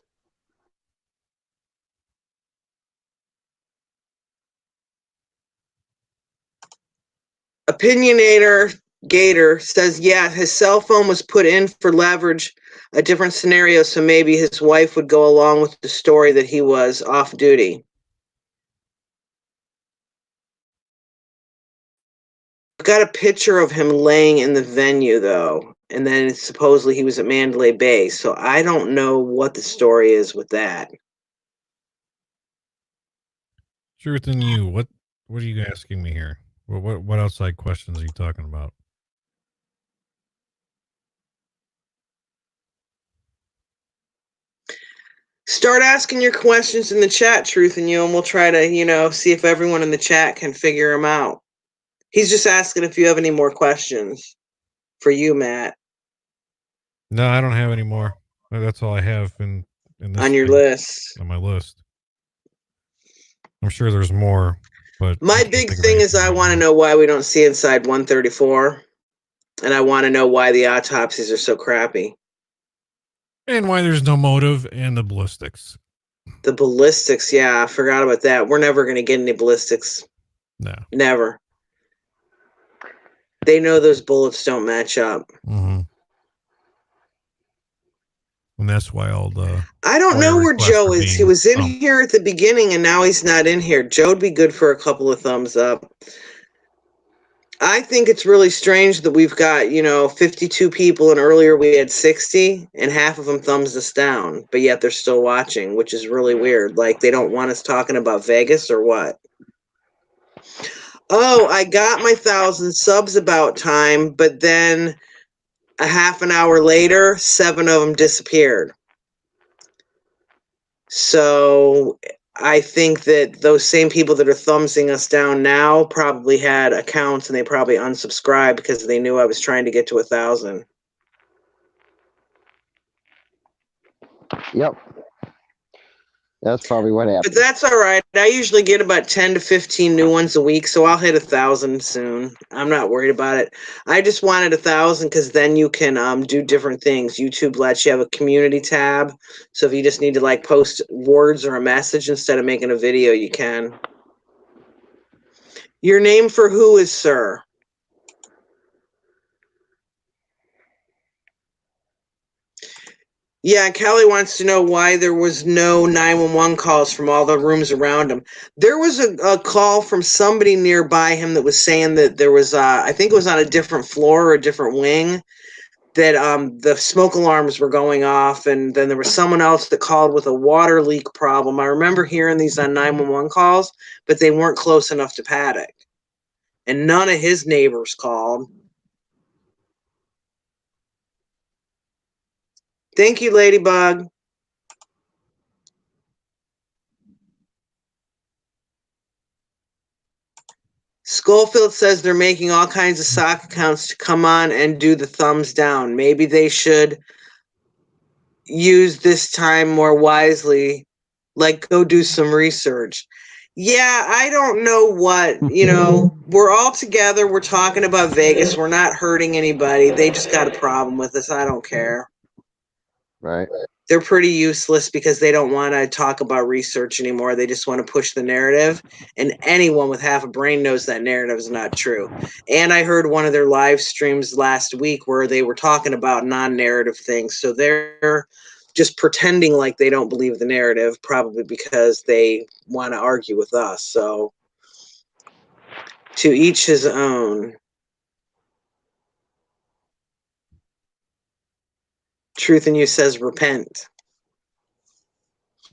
Opinionator Gator says, yeah, his cell phone was put in for leverage, a different scenario, so maybe his wife would go along with the story that he was off duty. I've got a picture of him laying in the venue, though, and then supposedly he was at Mandalay Bay, so I don't know what the story is with that. Truth in you. What are you asking me here? What outside questions are you talking about? Start asking your questions in the chat, Truth in you, and we'll try to, see if everyone in the chat can figure them out. He's just asking if you have any more questions for you, Matt. No, I don't have any more. That's all I have in this on your thing, list. on my list. I'm sure there's more, but My big thing is I want to know why we don't see inside 134, and I want to know why the autopsies are so crappy. And why there's no motive and the ballistics. The ballistics, yeah, I forgot about that. We're never going to get any ballistics. No. Never. They know those bullets don't match up. Mm-hmm. And that's why all the... I don't know where Joe is. He was in here at the beginning, and now he's not in here. Joe'd be good for a couple of thumbs up. I think it's really strange that we've got, 52 people, and earlier we had 60, and half of them thumbs us down, but yet they're still watching, which is really weird. Like, they don't want us talking about Vegas or what? Oh, I got my 1,000 subs About Time, but then a half an hour later, 7 of them disappeared. So I think that those same people that are thumbsing us down now probably had accounts and they probably unsubscribed because they knew I was trying to get to 1,000. Yep. That's probably what happened. But that's all right. I usually get about 10 to 15 new ones a week, so I'll hit 1,000 soon. I'm not worried about it. I just wanted 1,000 because then you can do different things. YouTube lets you have a community tab, so if you just need to post words or a message instead of making a video, you can. Your name for who is sir? Yeah, Kelly wants to know why there was no 911 calls from all the rooms around him. There was a call from somebody nearby him that was saying that there was, I think it was on a different floor or a different wing, that the smoke alarms were going off, and then there was someone else that called with a water leak problem. I remember hearing these on 911 calls, but they weren't close enough to Paddock. And none of his neighbors called. Thank you, Ladybug. Schofield says they're making all kinds of sock accounts to come on and do the thumbs down. Maybe they should use this time more wisely, go do some research. Yeah, I don't know what, we're all together. We're talking about Vegas. We're not hurting anybody. They just got a problem with us. I don't care. Right. They're pretty useless because they don't want to talk about research anymore. They just want to push the narrative. And anyone with half a brain knows that narrative is not true. And I heard one of their live streams last week where they were talking about non-narrative things. So they're just pretending like they don't believe the narrative, probably because they want to argue with us. So, to each his own. Truth in You says repent.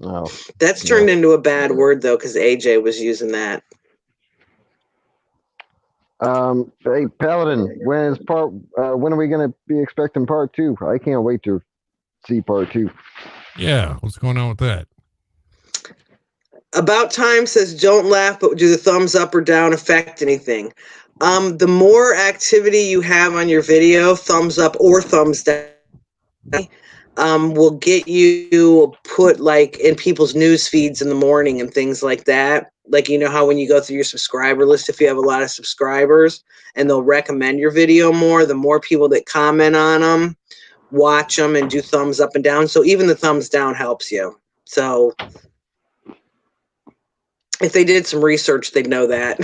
Oh, That's turned into a bad word though, because AJ was using that. Hey Paladin, when are we gonna be expecting part 2? I can't wait to see part 2. Yeah, what's going on with that? About Time says don't laugh, but do the thumbs up or down affect anything? The more activity you have on your video, thumbs up or thumbs down, will get you put like in people's news feeds in the morning and things like that. Like, you know how when you go through your subscriber list, if you have a lot of subscribers and they'll recommend your video more, the more people that comment on them, watch them and do thumbs up and down. So even the thumbs down helps you. So if they did some research, they'd know that.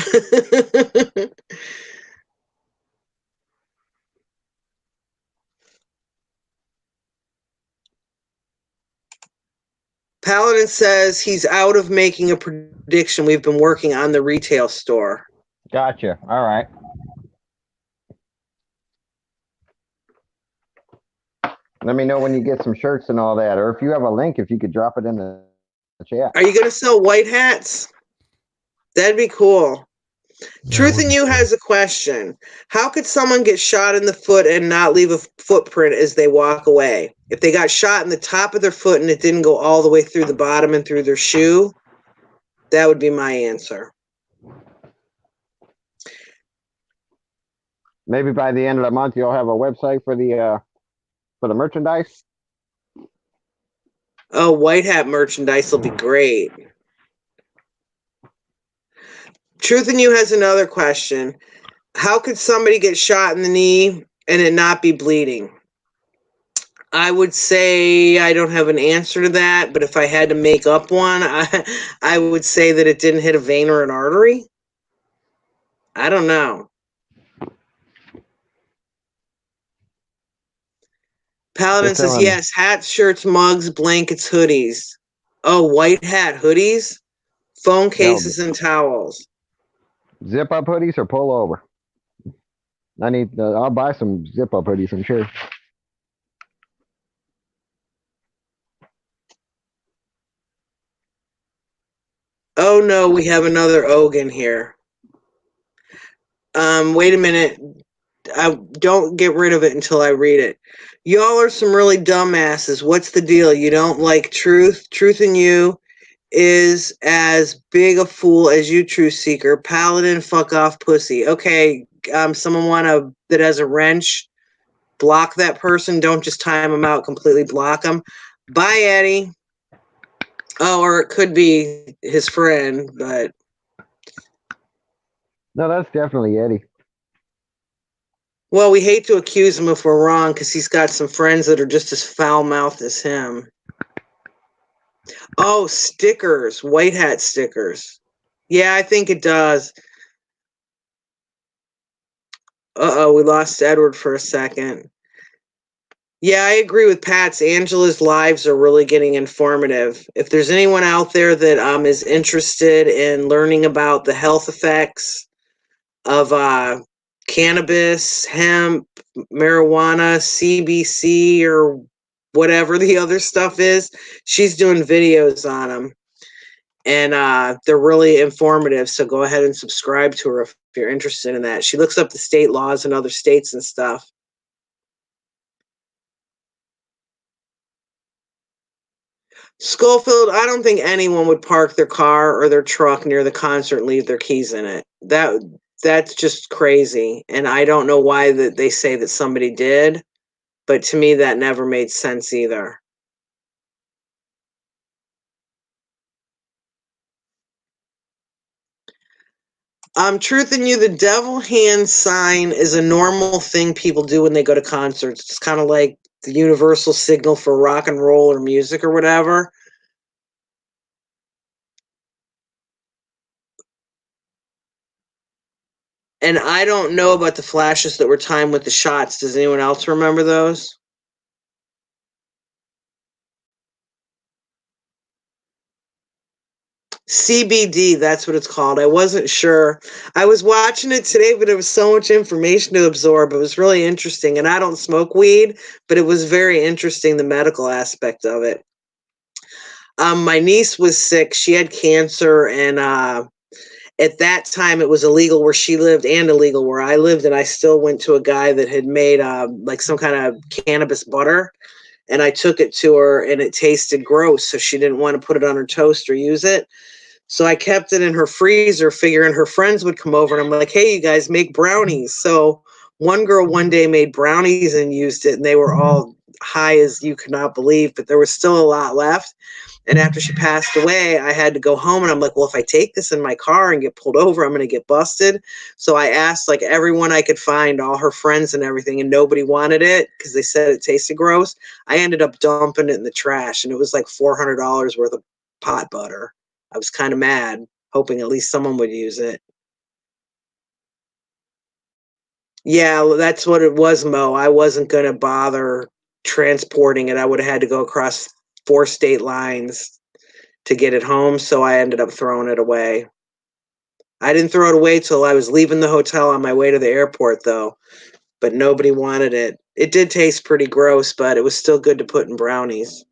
Paladin says he's out of making a prediction. We've been working on the retail store. Gotcha. All right. Let me know when you get some shirts and all that, or if you have a link, if you could drop it in the chat. Are you going to sell white hats? That'd be cool. Yeah, Truth would in be You cool. has a question. How could someone get shot in the foot and not leave a footprint as they walk away? If they got shot in the top of their foot and it didn't go all the way through the bottom and through their shoe, that would be my answer. Maybe by the end of the month, you'll have a website for the merchandise. Oh, white hat merchandise will be great. Truth in You has another question. How could somebody get shot in the knee and it not be bleeding? I would say I don't have an answer to that, but if I had to make up one, I would say that it didn't hit a vein or an artery. I don't know. Paladin says yes, hats, shirts, mugs, blankets, hoodies. Oh, white hat hoodies, phone cases, and towels. Zip up hoodies or pull over. I'll buy some zip up hoodies, I'm sure. Oh no, we have another Ogan here. Wait a minute. I don't get rid of it until I read it. Y'all are some really dumbasses. What's the deal? You don't like truth? Truth in You is as big a fool as you, truth seeker. Paladin, fuck off, pussy. Okay, someone that has a wrench, block that person. Don't just time them out, completely block them. Bye, Eddie. Oh, or it could be his friend, but No, that's definitely Eddie. well, we hate to accuse him if we're wrong because he's got some friends that are just as foul-mouthed as him. Oh, stickers, white hat stickers. Yeah, I think it does. Uh-oh, we lost Edward for a second. Yeah, I agree with Pat's. Angela's lives are really getting informative. If there's anyone out there that is interested in learning about the health effects of cannabis, hemp, marijuana, CBC, or whatever the other stuff is, she's doing videos on them. And they're really informative. So go ahead and subscribe to her if you're interested in that. She looks up the state laws in other states and stuff. Schofield, I don't think anyone would park their car or their truck near the concert and leave their keys in it. That's just crazy. And I don't know why that they say that somebody did, but to me that never made sense either. Truth in You, the devil hand sign is a normal thing people do when they go to concerts. It's kind of like the universal signal for rock and roll or music or whatever. And I don't know about the flashes that were timed with the shots. Does anyone else remember those? CBD, that's what it's called. I wasn't sure. I was watching it today, but it was so much information to absorb. It was really interesting. And I don't smoke weed, but it was very interesting, the medical aspect of it. My niece was sick. She had cancer, and at that time it was illegal where she lived and illegal where I lived. And I still went to a guy that had made like some kind of cannabis butter. And I took it to her, and it tasted gross. So she didn't want to put it on her toast or use it. So I kept it in her freezer, figuring her friends would come over, and I'm like, hey, you guys make brownies. So one girl one day made brownies and used it, and they were all high as you could not believe, but there was still a lot left. And after she passed away, I had to go home, and I'm like, well, if I take this in my car and get pulled over, I'm going to get busted. So I asked like everyone I could find, all her friends and everything, and nobody wanted it because they said it tasted gross. I ended up dumping it in the trash, and it was like $400 worth of pot butter. I was kind of mad, hoping at least someone would use it. Yeah, well, that's what it was, Mo. I wasn't going to bother transporting it. I would have had to go across 4 state lines to get it home, so I ended up throwing it away. I didn't throw it away till I was leaving the hotel on my way to the airport, though, but nobody wanted it. It did taste pretty gross, but it was still good to put in brownies.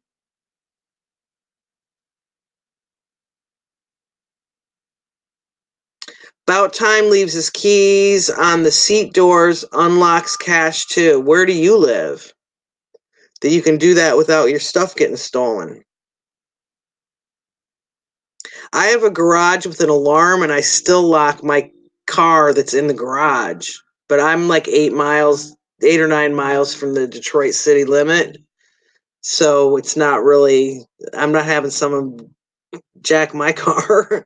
About time leaves his keys on the seat doors, unlocks cash too. Where do you live? That you can do that without your stuff getting stolen. I have a garage with an alarm, and I still lock my car that's in the garage. But I'm like 8 or 9 miles from the Detroit city limit. So it's not really, I'm not having someone jack my car.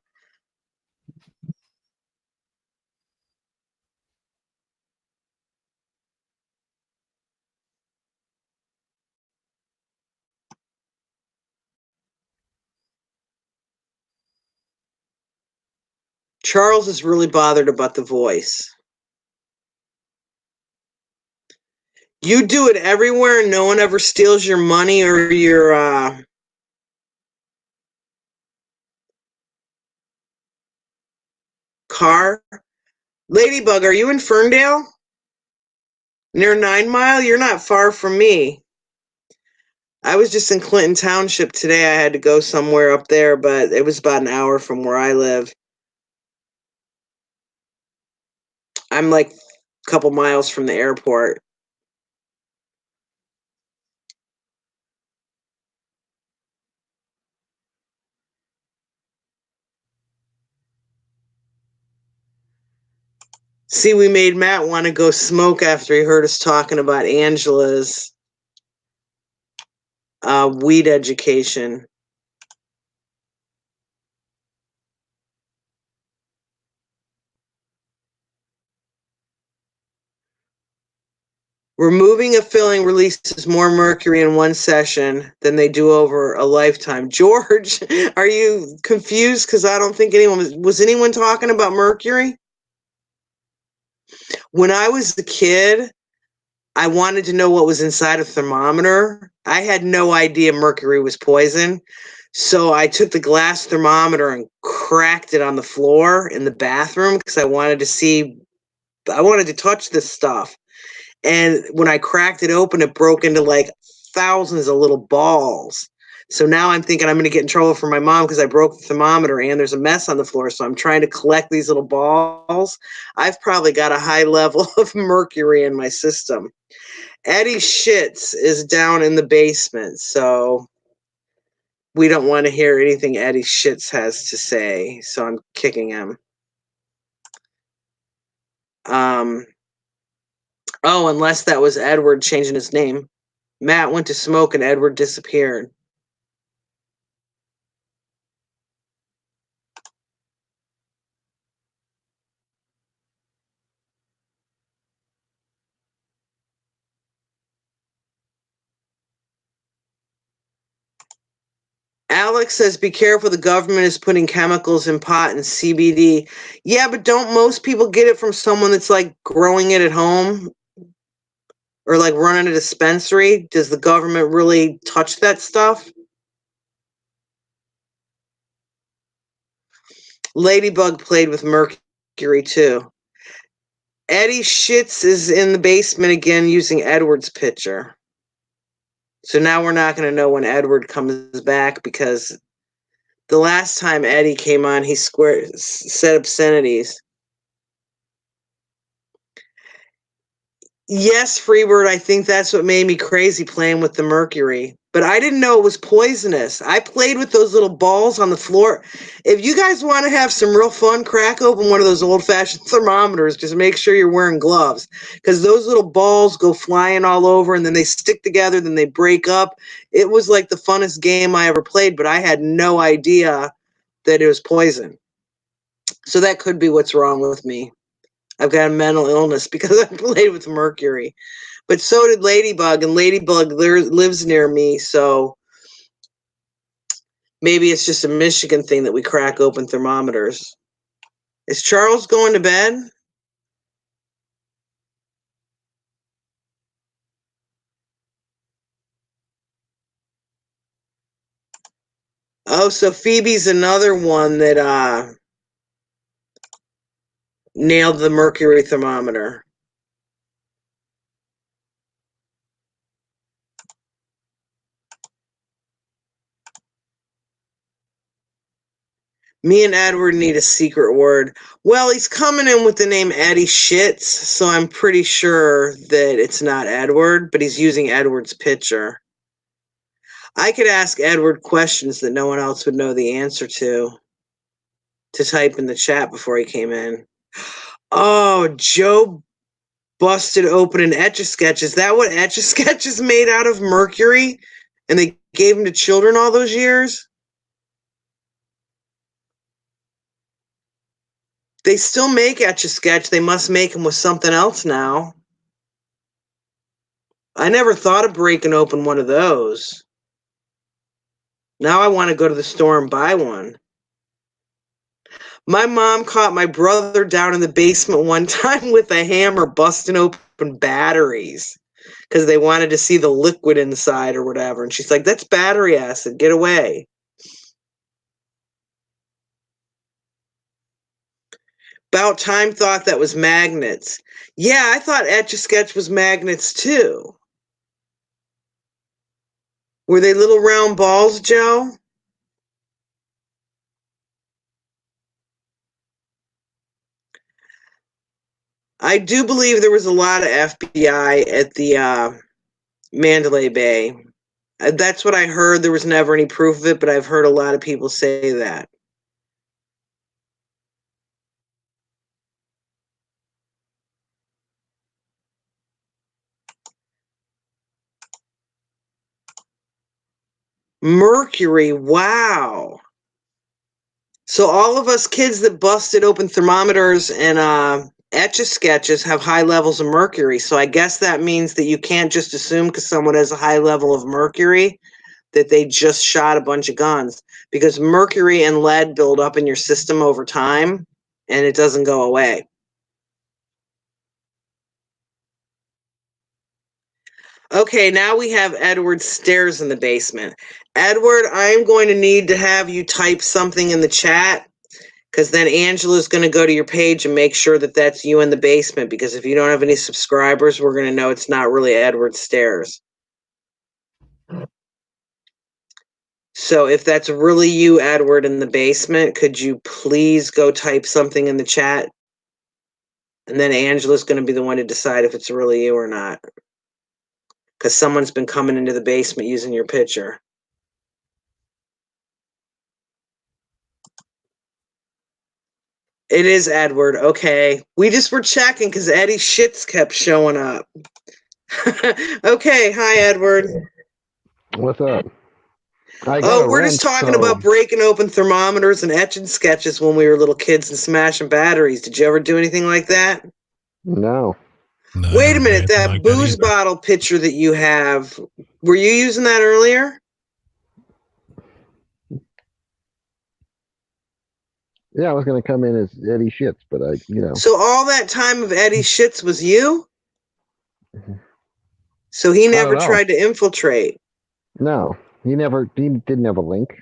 Charles is really bothered about the voice. You do it everywhere, and no one ever steals your money or your car. Ladybug, are you in Ferndale? Near 9 Mile? You're not far from me. I was just in Clinton Township today. I had to go somewhere up there, but it was about an hour from where I live. I'm like a couple miles from the airport. See, we made Matt want to go smoke after he heard us talking about Angela's weed education. Removing a filling releases more mercury in one session than they do over a lifetime. George, are you confused? Because I don't think was anyone talking about mercury? When I was a kid, I wanted to know what was inside a thermometer. I had no idea mercury was poison. So I took the glass thermometer and cracked it on the floor in the bathroom because I wanted to touch this stuff. And when I cracked it open, it broke into like thousands of little balls. So now I'm thinking I'm going to get in trouble for my mom because I broke the thermometer and there's a mess on the floor. So I'm trying to collect these little balls. I've probably got a high level of mercury in my system. Eddie Shits is down in the basement, so we don't want to hear anything Eddie Shits has to say. So I'm kicking him. Oh, unless that was Edward changing his name. Matt went to smoke and Edward disappeared. Alex says, be careful, the government is putting chemicals in pot and CBD. Yeah, but don't most people get it from someone that's like growing it at home or like running a dispensary? Does the government really touch that stuff? Ladybug played with Mercury too. Eddie Shits is in the basement again using Edward's picture. So now we're not going to know when Edward comes back because the last time Eddie came on, he said obscenities. Yes, Freebird, I think that's what made me crazy playing with the mercury. But I didn't know it was poisonous. I played with those little balls on the floor. If you guys want to have some real fun, crack open one of those old-fashioned thermometers. Just make sure you're wearing gloves. Because those little balls go flying all over, and then they stick together, then they break up. It was like the funnest game I ever played, but I had no idea that it was poison. So that could be what's wrong with me. I've got a mental illness because I played with mercury. But so did Ladybug, and Ladybug lives near me, so maybe it's just a Michigan thing that we crack open thermometers. Is Charles going to bed? Oh, so Phoebe's another one that nailed the mercury thermometer. Me and Edward need a secret word. Well, he's coming in with the name Eddie Shits, so I'm pretty sure that it's not Edward, but he's using Edward's picture. I could ask Edward questions that no one else would know the answer to type in the chat before he came in. Oh, Joe busted open an Etch-a-Sketch. Is that what Etch-a-Sketch is made out of? Mercury? And they gave them to children all those years? They still make Etch-a-Sketch. They must make them with something else now. I never thought of breaking open one of those. Now I want to go to the store and buy one. My mom caught my brother down in the basement one time with a hammer busting open batteries because they wanted to see the liquid inside or whatever. And she's like, that's battery acid. Get away. About Time thought that was magnets. Yeah, I thought Etch-a-Sketch was magnets too. Were they little round balls, Joe? I do believe there was a lot of FBI at the Mandalay Bay. That's what I heard. There was never any proof of it, but I've heard a lot of people say that. Mercury, wow. So all of us kids that busted open thermometers and Etch-a-Sketches have high levels of mercury. So I guess that means that you can't just assume because someone has a high level of mercury that they just shot a bunch of guns, because mercury and lead build up in your system over time and it doesn't go away. Okay, now we have Edward's stairs in the basement. Edward, I'm going to need to have you type something in the chat, because then Angela's going to go to your page and make sure that that's you in the basement, because if you don't have any subscribers, we're going to know it's not really Edward's stairs. So if that's really you, Edward, in the basement, could you please go type something in the chat? And then Angela's going to be the one to decide if it's really you or not, because someone's been coming into the basement using your picture. It is Edward. Okay. We just were checking because Eddie Shits kept showing up. Okay. Hi, Edward. What's up? Oh, we're just talking about breaking open thermometers and Etch-a-Sketches when we were little kids and smashing batteries. Did you ever do anything like that? No. No, I Wait a never minute. did That like booze either. bottle picture that you have, were you using that earlier? Yeah, I was going to come in as Eddie Shits, but So all that time of Eddie Shits was you? So he never tried to infiltrate? No, he didn't have a link.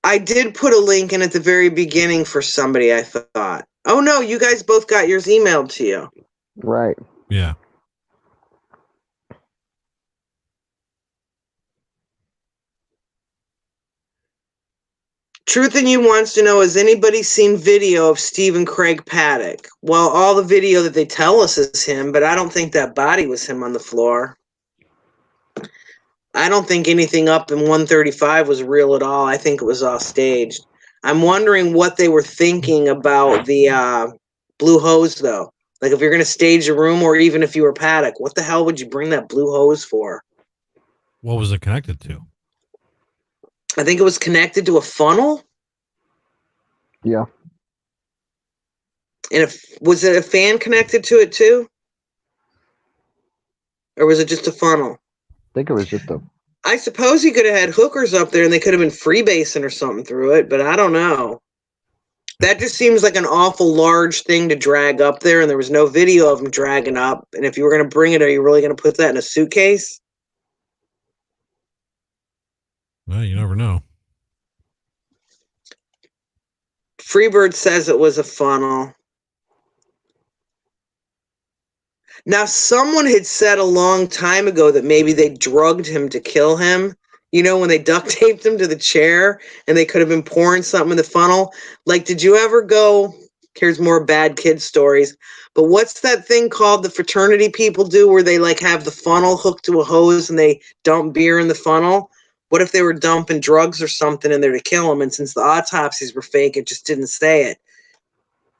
I did put a link in at the very beginning for somebody, I thought. Oh, no, you guys both got yours emailed to you. Right. Yeah. Truth in You wants to know, has anybody seen video of Stephen Craig Paddock? Well, all the video that they tell us is him, but I don't think that body was him on the floor. I don't think anything up in 135 was real at all. I think it was all staged. I'm wondering what they were thinking about the blue hose, though. Like, if you're going to stage a room, or even if you were Paddock, what the hell would you bring that blue hose for? What was it connected to? I think it was connected to a funnel. Yeah. And was it a fan connected to it too? Or was it just a funnel? I think it was just a. I suppose he could have had hookers up there and they could have been freebasing or something through it, but I don't know. That just seems like an awful large thing to drag up there, and there was no video of him dragging up. And if you were going to bring it, are you really going to put that in a suitcase? Well, you never know. Freebird says it was a funnel. Now, someone had said a long time ago that maybe they drugged him to kill him. You know, when they duct taped him to the chair and they could have been pouring something in the funnel. Like, did you ever go, here's more bad kid stories, but what's that thing called the fraternity people do where they like have the funnel hooked to a hose and they dump beer in the funnel? What if they were dumping drugs or something in there to kill him? And since the autopsies were fake, it just didn't say it.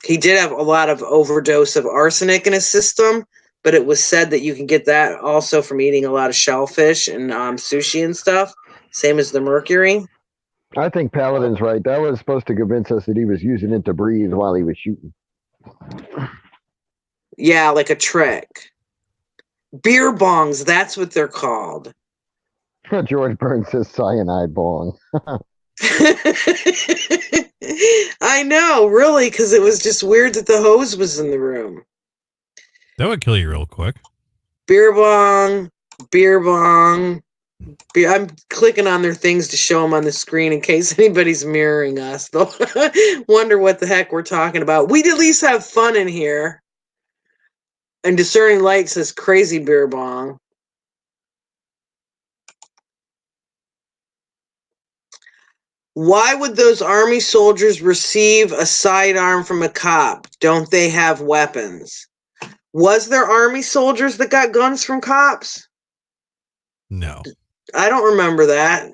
He did have a lot of overdose of arsenic in his system, but it was said that you can get that also from eating a lot of shellfish and sushi and stuff, same as the mercury. I think Paladin's right. That was supposed to convince us that he was using it to breathe while he was shooting. Yeah, like a trick. Beer bongs, that's what they're called. George Burns says cyanide bong. I know, really, because it was just weird that the hose was in the room. That would kill you real quick. Beer bong, beer bong. I'm clicking on their things to show them on the screen in case anybody's mirroring us. They'll wonder what the heck we're talking about. We'd at least have fun in here. And Discerning Light says crazy beer bong. Why would those army soldiers receive a sidearm from a cop? Don't they have weapons? Was there army soldiers that got guns from cops? No. I don't remember that.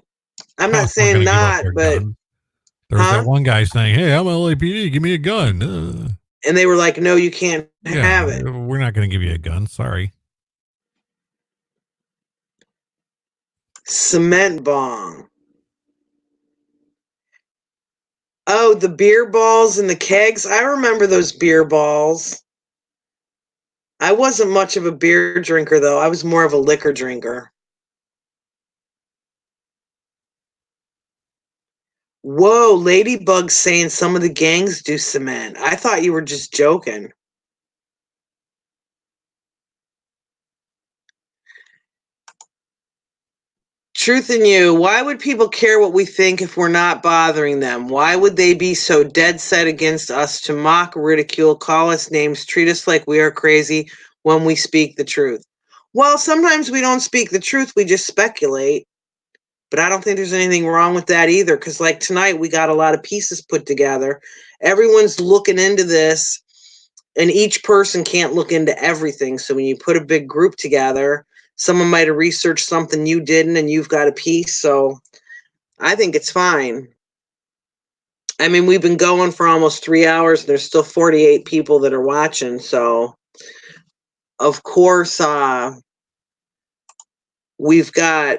I'm not Cops weren't saying gonna give up not, their but gun. There was that one guy saying, "Hey, I'm LAPD. Give me a gun." And they were like, "No, you can't have it." We're not going to give you a gun. Sorry. Cement bong. Oh, the beer balls and the kegs. I remember those beer balls. I wasn't much of a beer drinker, though. I was more of a liquor drinker. Whoa, Ladybug's saying some of the gangs do cement. I thought you were just joking. Truth in You, why would people care what we think if we're not bothering them? Why would they be so dead set against us to mock, ridicule, call us names, treat us like we are crazy when we speak the truth? Well, sometimes we don't speak the truth, we just speculate. But I don't think there's anything wrong with that either, because like tonight we got a lot of pieces put together. Everyone's looking into this, and each person can't look into everything. So when you put a big group together, someone might have researched something you didn't, and you've got a piece. So I think it's fine. I mean, we've been going for almost 3 hours, and there's still 48 people that are watching. So, of course, we've got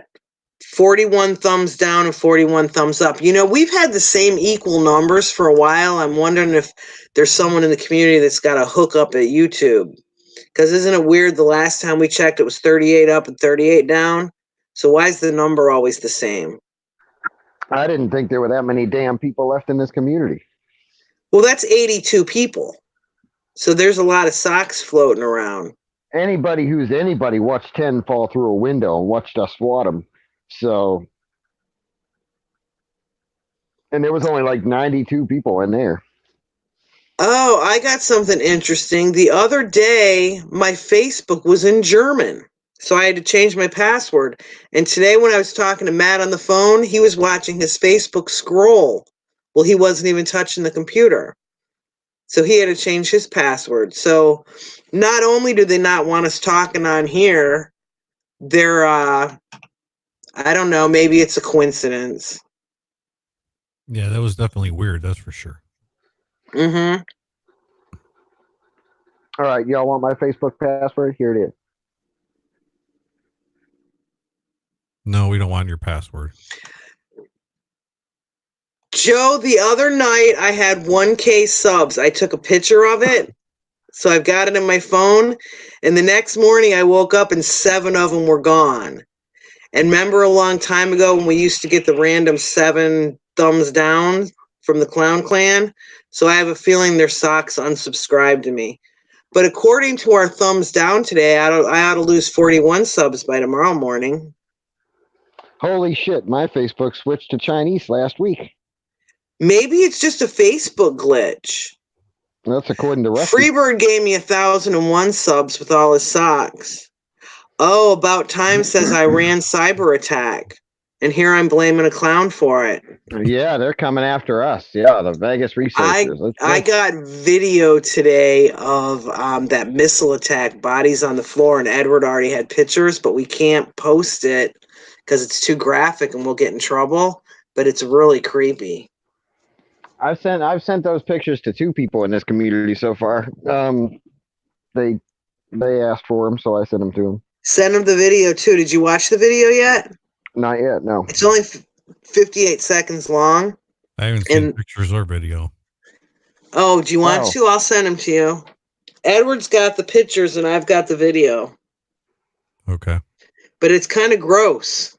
41 thumbs down and 41 thumbs up. You know, we've had the same equal numbers for a while. I'm wondering if there's someone in the community that's got a hookup at YouTube. Because isn't it weird? The last time we checked, it was 38 up and 38 down. So why is the number always the same? I didn't think there were that many damn people left in this community. Well, that's 82 people. So there's a lot of socks floating around. Anybody who's anybody watched 10 fall through a window and watched us swat them. So And there was only like 92 people in there. Oh, I got something interesting. The other day, my Facebook was in German. So I had to change my password. And today, when I was talking to Matt on the phone, he was watching his Facebook scroll. Well, he wasn't even touching the computer. So he had to change his password. So not only do they not want us talking on here, they're, I don't know, maybe it's a coincidence. Yeah, that was definitely weird. That's for sure. Mm-hmm. All right, y'all want my Facebook password? Here it is. No, we don't want your password. Joe, the other night I had 1K subs. I took a picture of it. So I've got it in my phone. And the next morning I woke up and 7 of them were gone. And remember a long time ago when we used to get the random 7 thumbs down from the Clown Clan? So I have a feeling their socks unsubscribed to me. But according to our thumbs down today, I ought to lose 41 subs by tomorrow morning. Holy shit, my Facebook switched to Chinese last week. Maybe it's just a Facebook glitch. That's according to Rusty. Freebird gave me 1,001 subs with all his socks. Oh, About Time says I ran cyber attack. And here I'm blaming a clown for it. Yeah, they're coming after us. Yeah, the Vegas researchers. I got video today of that missile attack, bodies on the floor, and Edward already had pictures, but we can't post it because it's too graphic and we'll get in trouble. But it's really creepy. I've sent those pictures to 2 people in this community so far. They asked for them, so I sent them to them. Send them the video too. Did you watch the video yet? Not yet, no. It's only 58 seconds long. I haven't seen pictures or video. Oh, do you want to? I'll send them to you. Edward's got the pictures and I've got the video. Okay. But it's kind of gross.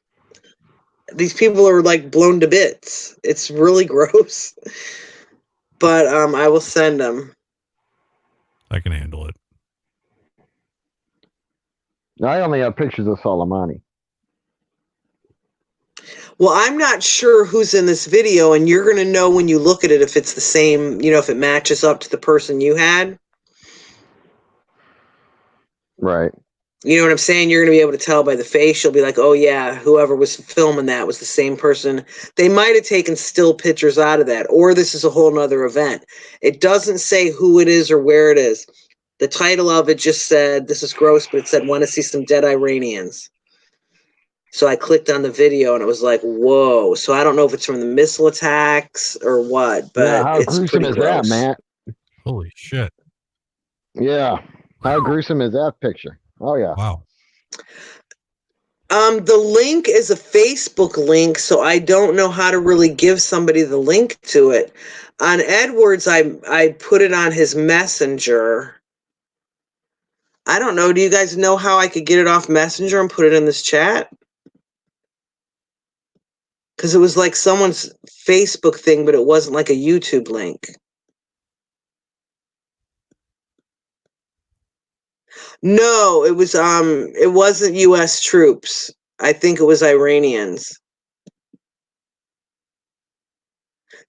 These people are like blown to bits. It's really gross. But I will send them. I can handle it. I only have pictures of Soleimani. Well, I'm not sure who's in this video, and you're going to know when you look at it if it's the same, if it matches up to the person you had. Right. You know what I'm saying? You're going to be able to tell by the face. You'll be like, oh, yeah, whoever was filming that was the same person. They might have taken still pictures out of that, or this is a whole nother event. It doesn't say who it is or where it is. The title of it just said, this is gross, but it said, want to see some dead Iranians. So I clicked on the video and it was like, whoa. So I don't know if it's from the missile attacks or what, but yeah, how it's gruesome is gross. that, Matt? Holy shit. Yeah. How gruesome is that picture? Oh, yeah. Wow. The link is a Facebook link, so I don't know how to really give somebody the link to it. On Edwards, I put it on his Messenger. I don't know. Do you guys know how I could get it off Messenger and put it in this chat? Because it was like someone's Facebook thing, but it wasn't like a YouTube link. No, it wasn't US troops. I think it was Iranians.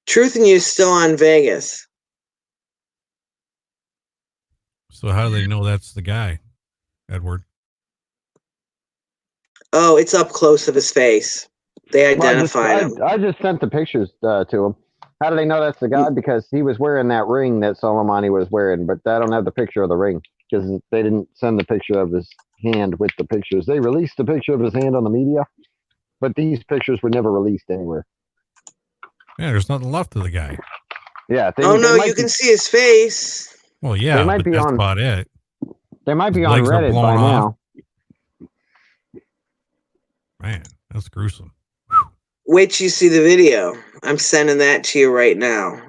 Truth and You is still on Vegas. So how do they know that's the guy, Edward? Oh, it's up close of his face. They identified him. I just sent the pictures to him. How do they know that's the guy? Because he was wearing that ring that Soleimani was wearing, but I don't have the picture of the ring because they didn't send the picture of his hand with the pictures. They released the picture of his hand on the media, but these pictures were never released anywhere. Yeah, there's nothing left of the guy. Yeah. You can see his face. Well, yeah, they might be that's on, about it. They might be His on legs are Reddit blown by off. now. Man, that's gruesome. Wait till you see the video. I'm sending that to you right now.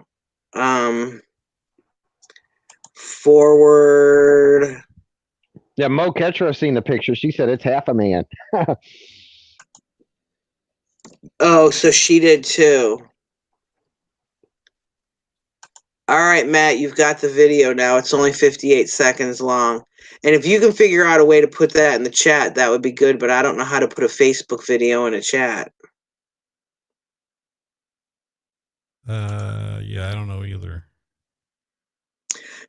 Forward. Yeah, Mo Ketra seen the picture. She said it's half a man. Oh, so she did too. All right, Matt, you've got the video now. It's only 58 seconds long. And if you can figure out a way to put that in the chat, that would be good, but I don't know how to put a Facebook video in a chat. Yeah, I don't know either.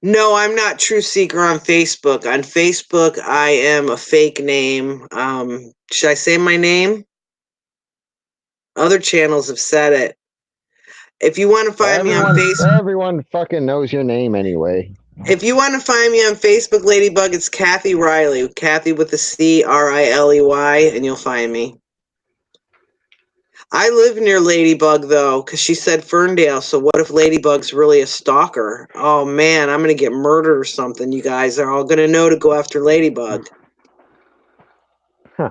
No, I'm not True Seeker on Facebook. On Facebook, I am a fake name. Should I say my name? Other channels have said it. If you want to find me on Facebook, Everyone fucking knows your name anyway. if you want to find me on Facebook, Ladybug, it's Kathy Riley. Kathy with the CRILEY, and you'll find me. I live near Ladybug, though, because she said Ferndale, so what if Ladybug's really a stalker? Oh, man, I'm going to get murdered or something. You guys are all going to know to go after Ladybug. Huh.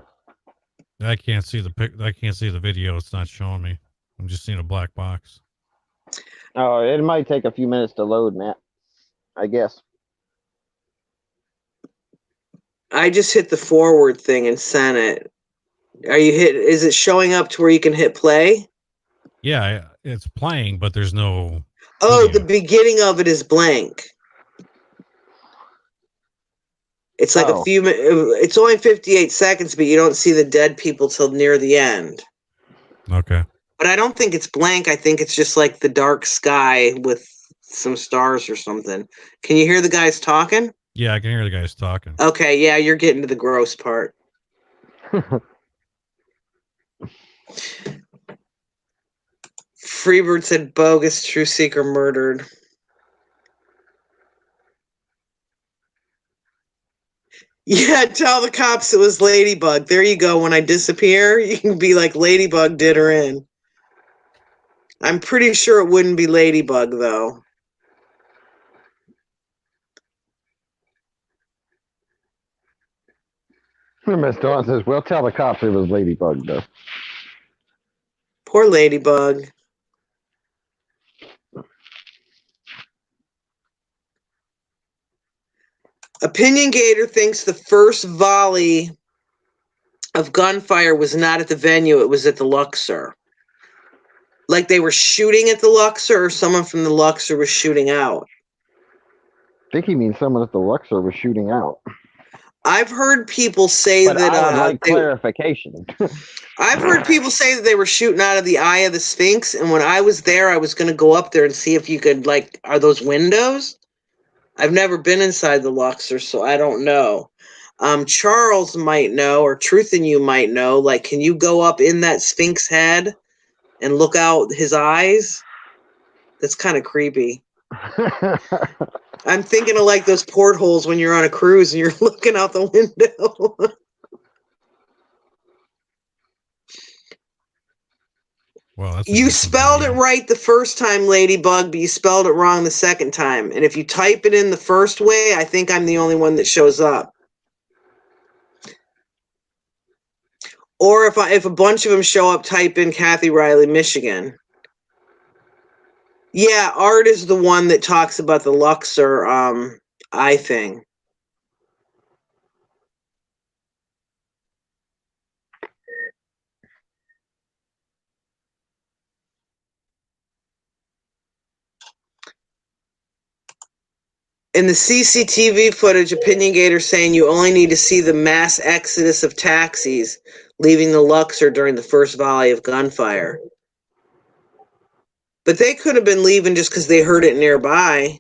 I can't see the video. It's not showing me. I'm just seeing a black box. Oh, it might take a few minutes to load, Matt. I guess. I just hit the forward thing and sent it. Is it showing up to where you can hit play? Yeah, it's playing, but there's no. Oh, video. the beginning of it is blank. It's like it's only 58 seconds, but you don't see the dead people till near the end. Okay. But I don't think it's blank. I think it's just like the dark sky with some stars or something. Can you hear the guys talking? Yeah, I can hear the guys talking. Okay, yeah, you're getting to the gross part. Freebird said bogus True Seeker murdered. Yeah, tell the cops it was Ladybug. There you go. When I disappear, you can be like, Ladybug did her in. I'm pretty sure it wouldn't be Ladybug, though. Miss Dawn says, we'll tell the cops it was Ladybug, though. Poor Ladybug. Opinion Gator thinks the first volley of gunfire was not at the venue, it was at the Luxor. Like they were shooting at the Luxor, or someone from the Luxor was shooting out. I think he means someone at the Luxor was shooting out. I've heard people say But that I would like clarification. I've heard people say that they were shooting out of the eye of the Sphinx, and when I was there, I was going to go up there and see if you could, like, are those windows? I've never been inside the Luxor, so I don't know. Charles might know, or Truth in You might know, like, can you go up in that Sphinx head and look out his eyes? That's kind of creepy. I'm thinking of, like, those portholes when you're on a cruise and you're looking out the window. Well, you spelled it right the first time, Ladybug, but you spelled it wrong the second time. And if you type it in the first way, I think I'm the only one that shows up. Or if a bunch of them show up, type in Kathy Riley, Michigan. Yeah, Art is the one that talks about the Luxor eye thing. In the CCTV footage, Opinion Gator saying you only need to see the mass exodus of taxis leaving the Luxor during the first volley of gunfire. But they could have been leaving just because they heard it nearby.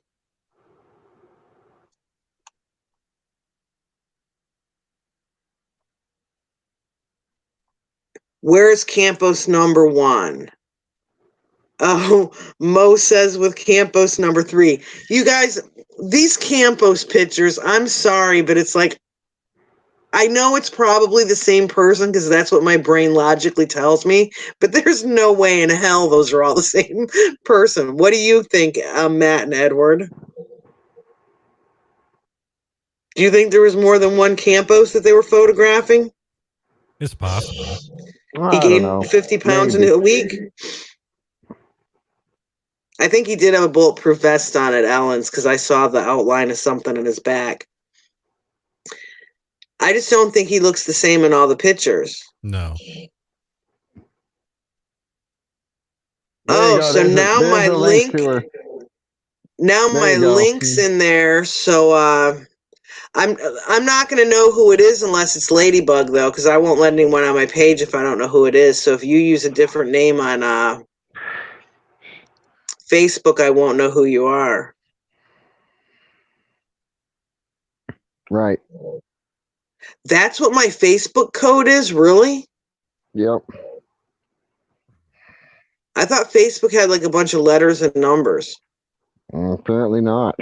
Where's Campos number 1? Oh, Mo says with Campos number 3. You guys, these Campos pictures, I'm sorry, but it's like, I know it's probably the same person because that's what my brain logically tells me, but there's no way in hell those are all the same person. What do you think, Matt and Edward? Do you think there was more than one Campos that they were photographing? It's possible. He gained 50 pounds in a week. I think he did have a bulletproof vest on at Ellen's because I saw the outline of something in his back. I just don't think he looks the same in all the pictures. No. Oh, so now my link. Now my link's in there, so I'm not gonna know who it is unless it's Ladybug though, because I won't let anyone on my page if I don't know who it is. So if you use a different name on Facebook, I won't know who you are. Right. That's what my Facebook code is, really? Yep. I thought Facebook had like a bunch of letters and numbers. Apparently not.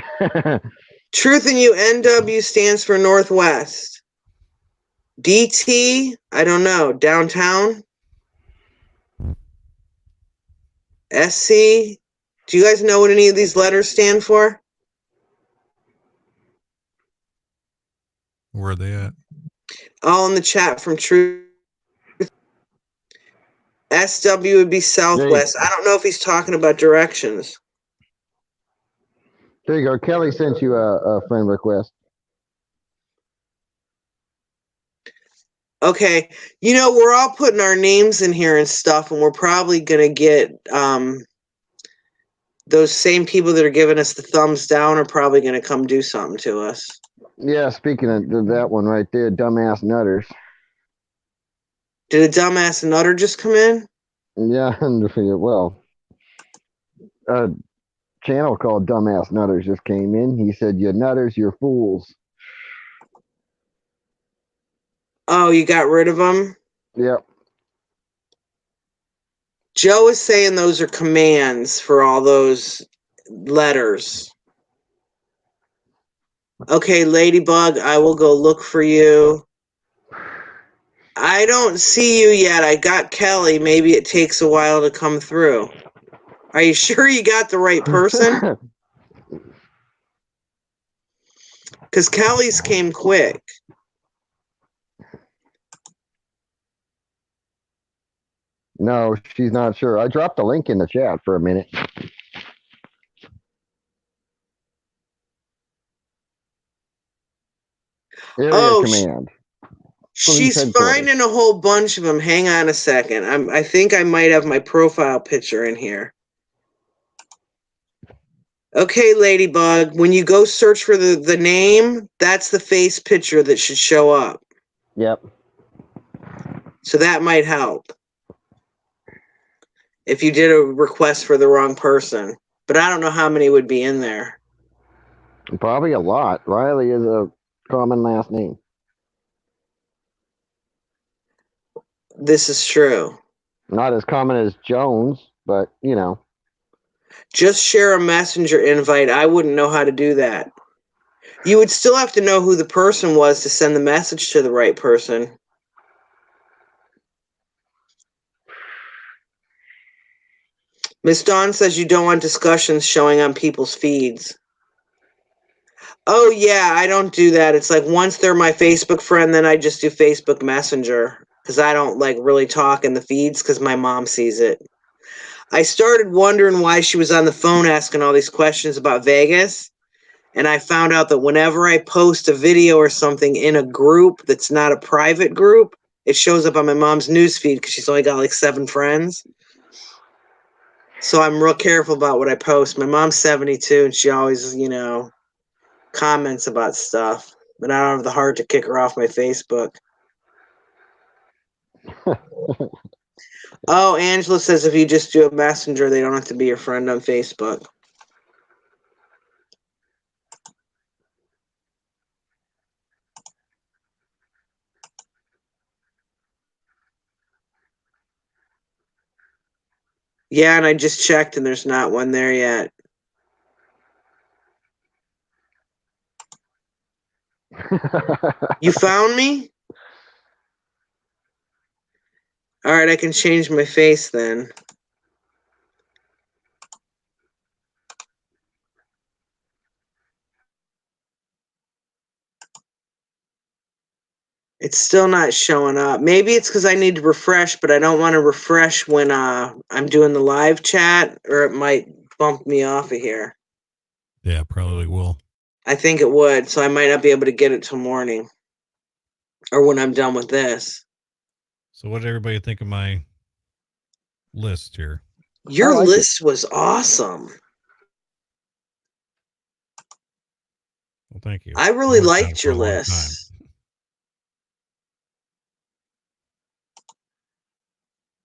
Truth in You, NW stands for Northwest. DT, I don't know, downtown. SC, do you guys know what any of these letters stand for? Where are they at? All in the chat from Truth. SW would be Southwest. I don't know if he's talking about directions. There you go. Kelly sent you a friend request. Okay, you know, we're all putting our names in here and stuff, and we're probably going to get those same people that are giving us the thumbs down are probably going to come do something to us. Yeah, speaking of that one right there, dumbass nutters. Did a dumbass nutter just come in? Yeah, well, a channel called Dumbass Nutters just came in. He said, "You nutters, you're fools." Oh, you got rid of them? Yep. Joe is saying those are commands for all those letters. Okay, Ladybug, I will go look for you. I don't see you yet. I got Kelly. Maybe it takes a while to come through. Are you sure you got the right person? Because Kelly's came quick. No, she's not sure. I dropped a link in the chat for a minute. Area command. She's headquarters. finding a whole bunch of them. Hang on a second. I think I might have my profile picture in here. Okay, Ladybug, when you go search for the name, that's the face picture that should show up. Yep. So that might help. If you did a request for the wrong person. But I don't know how many would be in there. Probably a lot. Riley is a common last name. This is true. Not as common as Jones, but you know. Just share a messenger invite. I wouldn't know how to do that. You would still have to know who the person was to send the message to the right person. Miss Dawn says you don't want discussions showing on people's feeds. Oh, yeah, I don't do that. It's like once they're my Facebook friend, then I just do Facebook Messenger. Because I don't like really talk in the feeds because my mom sees it. I started wondering why she was on the phone asking all these questions about Vegas. And I found out that whenever I post a video or something in a group that's not a private group, it shows up on my mom's newsfeed because she's only got like 7 friends. So I'm real careful about what I post. My mom's 72 and she always, you know, comments about stuff. But I don't have the heart to kick her off my Facebook. Oh, Angela says if you just do a messenger, they don't have to be your friend on Facebook. Yeah, and I just checked and there's not one there yet. You found me? All right, I can change my face then. It's still not showing up. Maybe it's because I need to refresh, but I don't want to refresh when I'm doing the live chat, or it might bump me off of here. Yeah, probably will. I think it would, so I might not be able to get it till morning. Or when I'm done with this. So what did everybody think of my list here? Your like list was awesome. Well, thank you. I really worked on it liked for your a long time. list.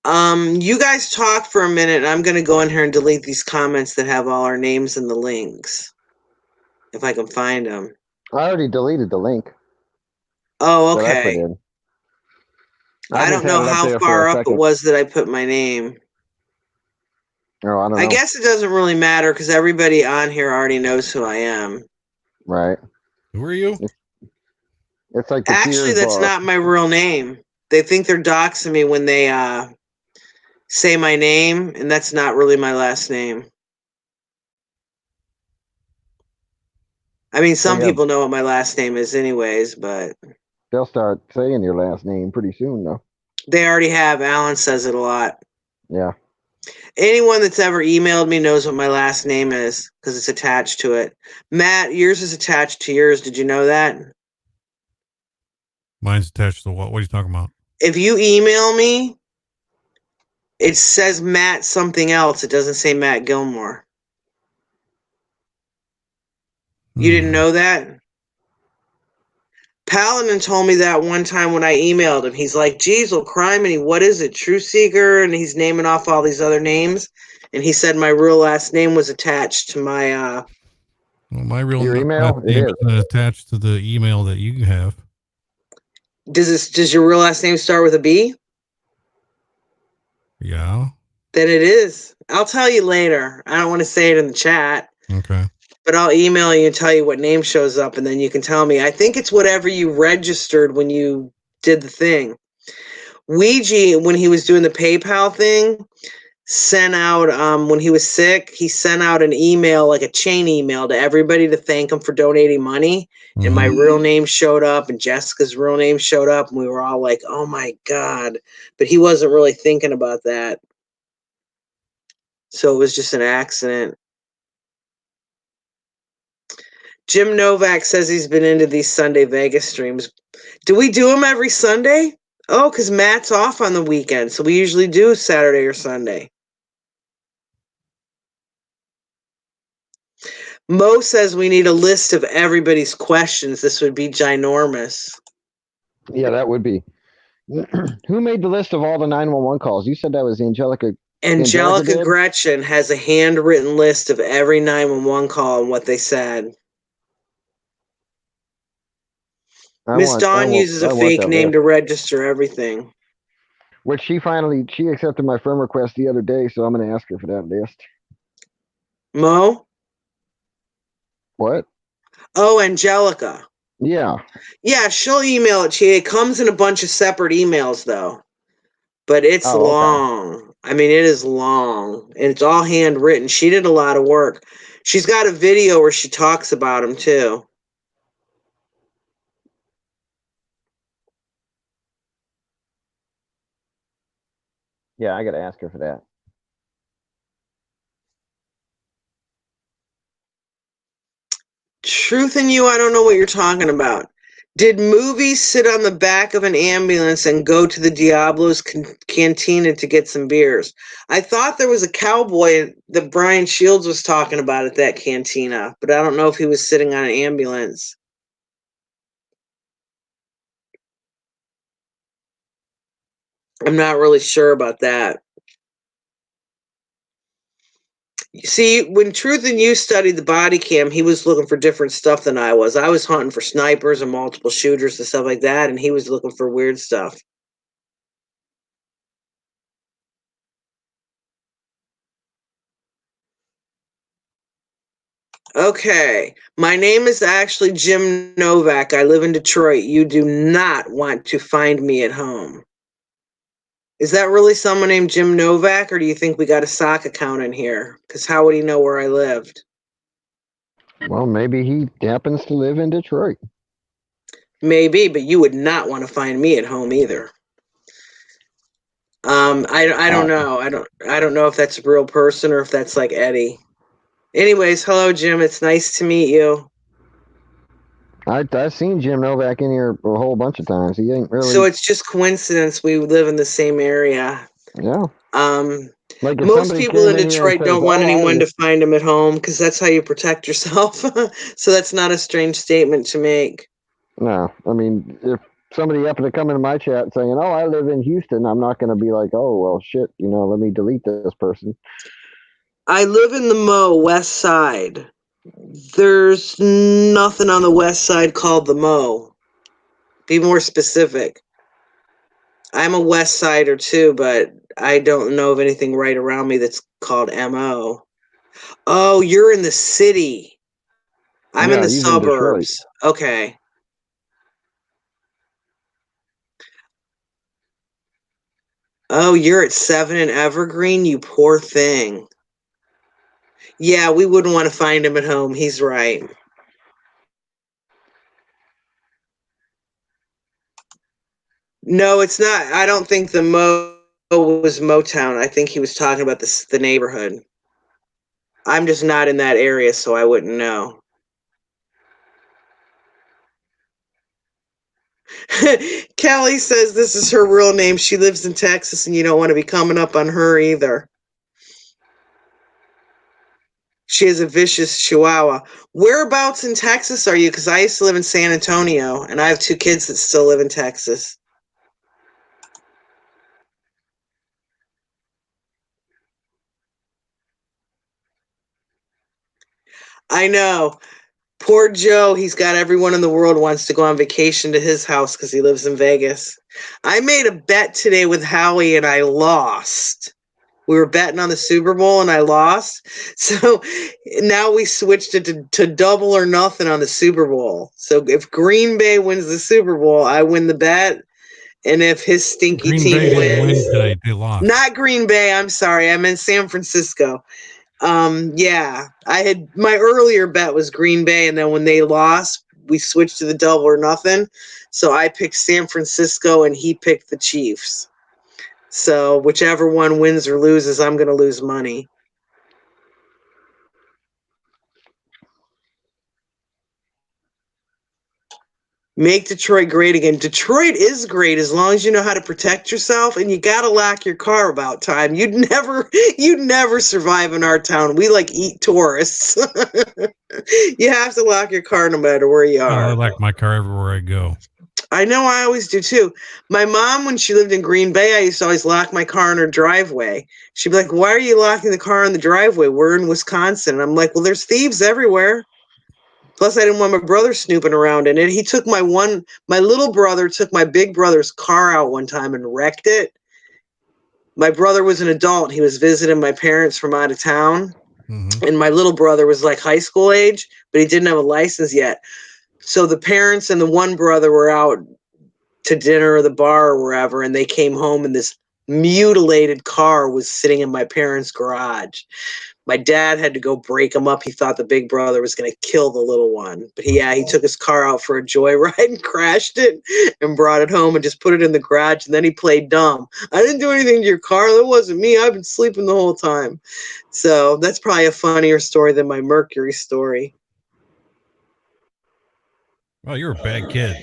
You guys talk for a minute, and I'm going to go in here and delete these comments that have all our names and the links. If I can find them. I already deleted the link Oh, that I put okay. in. I just don't know had it up how there for far a up it second. was that I put my name. Oh, I don't know. I guess it doesn't really matter because everybody on here already knows who I am. Right. Who are you? It's like the Actually, Cheers that's bar. not my real name. They think they're doxing me when they say my name, and that's not really my last name. I mean, some yeah. people know what my last name is anyways, but They'll start saying your last name pretty soon, though. they already have. Alan says it a lot. Yeah. Anyone that's ever emailed me knows what my last name is because it's attached to it. Matt, yours is attached to yours. Did you know that? Mine's attached to what? What are you talking about? If you email me, it says Matt something else. It doesn't say Matt Gilmore. You didn't know that? Paladin told me that one time when I emailed him. He's like, Jeezel, Criminy, what is it? True Seeker? And he's naming off all these other names. And he said my real last name was attached to my Well, my real your email. last It name is isn't attached to the email that you have. Does your real last name start with a B? Yeah. Then it is. I'll tell you later. I don't want to say it in the chat. Okay. But I'll email you and tell you what name shows up, and then you can tell me. I think it's whatever you registered when you did the thing. Ouija, when he was doing the PayPal thing, sent out, when he was sick, he sent out an email, like a chain email to everybody to thank him for donating money. And my real name showed up, and Jessica's real name showed up, and we were all like, oh my God. But he wasn't really thinking about that. So it was just an accident. Jim Novak says he's been into these Sunday Vegas streams. Do we do them every Sunday? Oh, because Matt's off on the weekend, so we usually do Saturday or Sunday. Mo says we need a list of everybody's questions. This would be ginormous. Yeah, that would be. Who made the list of all the 911 calls? You said that was Angelica. Angelica Gretchen has a handwritten list of every 911 call and what they said. Miss Dawn uses a fake name to register everything. Which she accepted my friend request the other day, so I'm going to ask her for that list. Mo? What? Oh, Angelica. Yeah. Yeah, she'll email it to you. It comes in a bunch of separate emails, though. But it's long. Okay. I mean, it is long. And it's all handwritten. She did a lot of work. She's got a video where she talks about them, too. Yeah, I got to ask her for that. Truth in You, I don't know what you're talking about. Did movies sit on the back of an ambulance and go to the Diablo's cantina to get some beers? I thought there was a cowboy that Brian Shields was talking about at that cantina, but I don't know if he was sitting on an ambulance. I'm not really sure about that. See, when Truth in You studied the body cam, he was looking for different stuff than I was. I was hunting for snipers and multiple shooters and stuff like that, and he was looking for weird stuff. Okay, my name is actually Jim Novak. I live in Detroit. You do not want to find me at home. Is that really someone named Jim Novak, or do you think we got a sock account in here? Because how would he know where I lived? Well, maybe he happens to live in Detroit. Maybe, but you would not want to find me at home either. I don't know. I don't know if that's a real person or if that's like Eddie. Anyways, hello Jim. It's nice to meet you. I've seen Jim Novak in here a whole bunch of times. He ain't really. So it's just coincidence we live in the same area. Yeah. Like most people in Detroit don't want anyone to find them at home because that's how you protect yourself. So that's not a strange statement to make. No, I mean, if somebody happened to come into my chat saying, "Oh, I live in Houston," I'm not going to be like, "Oh, well, shit," let me delete this person. I live in the Mo, West Side. There's nothing on the West Side called the Mo. Be more specific. I'm a West Sider too, but I don't know of anything right around me that's called MO. Oh, you're in the city. I'm in Yeah, the he's in Detroit. suburbs. Okay. Oh, you're at 7 in Evergreen, you poor thing. Yeah, we wouldn't want to find him at home. He's right. No, it's not. I don't think the Mo was Motown. I think he was talking about the neighborhood. I'm just not in that area, so I wouldn't know. Callie says this is her real name. She lives in Texas, and you don't want to be coming up on her either. She is a vicious chihuahua. Whereabouts in Texas are you? Because I used to live in San Antonio, and I have 2 kids that still live in Texas. I know. Poor Joe, he's got everyone in the world wants to go on vacation to his house because he lives in Vegas. I made a bet today with Howie and I lost. We were betting on the Super Bowl and I lost. So now we switched it to double or nothing on the Super Bowl. So if Green Bay wins the Super Bowl, I win the bet. And if his stinky Green team Bay didn't win wins, today. They lost. not Green Bay, I'm sorry. I'm in San Francisco. Yeah, I had my earlier bet was Green Bay, and then when they lost, we switched to the double or nothing. So I picked San Francisco, and he picked the Chiefs. So whichever one wins or loses, I'm going to lose money. Make Detroit great again. Detroit is great as long as you know how to protect yourself, and you gotta lock your car about time. You'd never survive in our town. We like eat tourists. You have to lock your car no matter where you Oh, I are. like my car everywhere I go. I know, I always do too. My mom, when she lived in Green Bay, I used to always lock my car in her driveway. She'd be like, "Why are you locking the car in the driveway? We're in Wisconsin." And I'm like, "Well, there's thieves everywhere." Plus, I didn't want my brother snooping around in it. He took my little brother took my big brother's car out one time and wrecked it. My brother was an adult. He was visiting my parents from out of town. Mm-hmm. And my little brother was like high school age, but he didn't have a license yet. So the parents and the one brother were out to dinner or the bar or wherever, and they came home and this mutilated car was sitting in my parents' garage. My dad had to go break him up. He thought the big brother was going to kill the little one. But he took his car out for a joyride and crashed it and brought it home and just put it in the garage. And then he played dumb. "I didn't do anything to your car. That wasn't me. I've been sleeping the whole time." So that's probably a funnier story than my Mercury story. Well, you're a bad kid.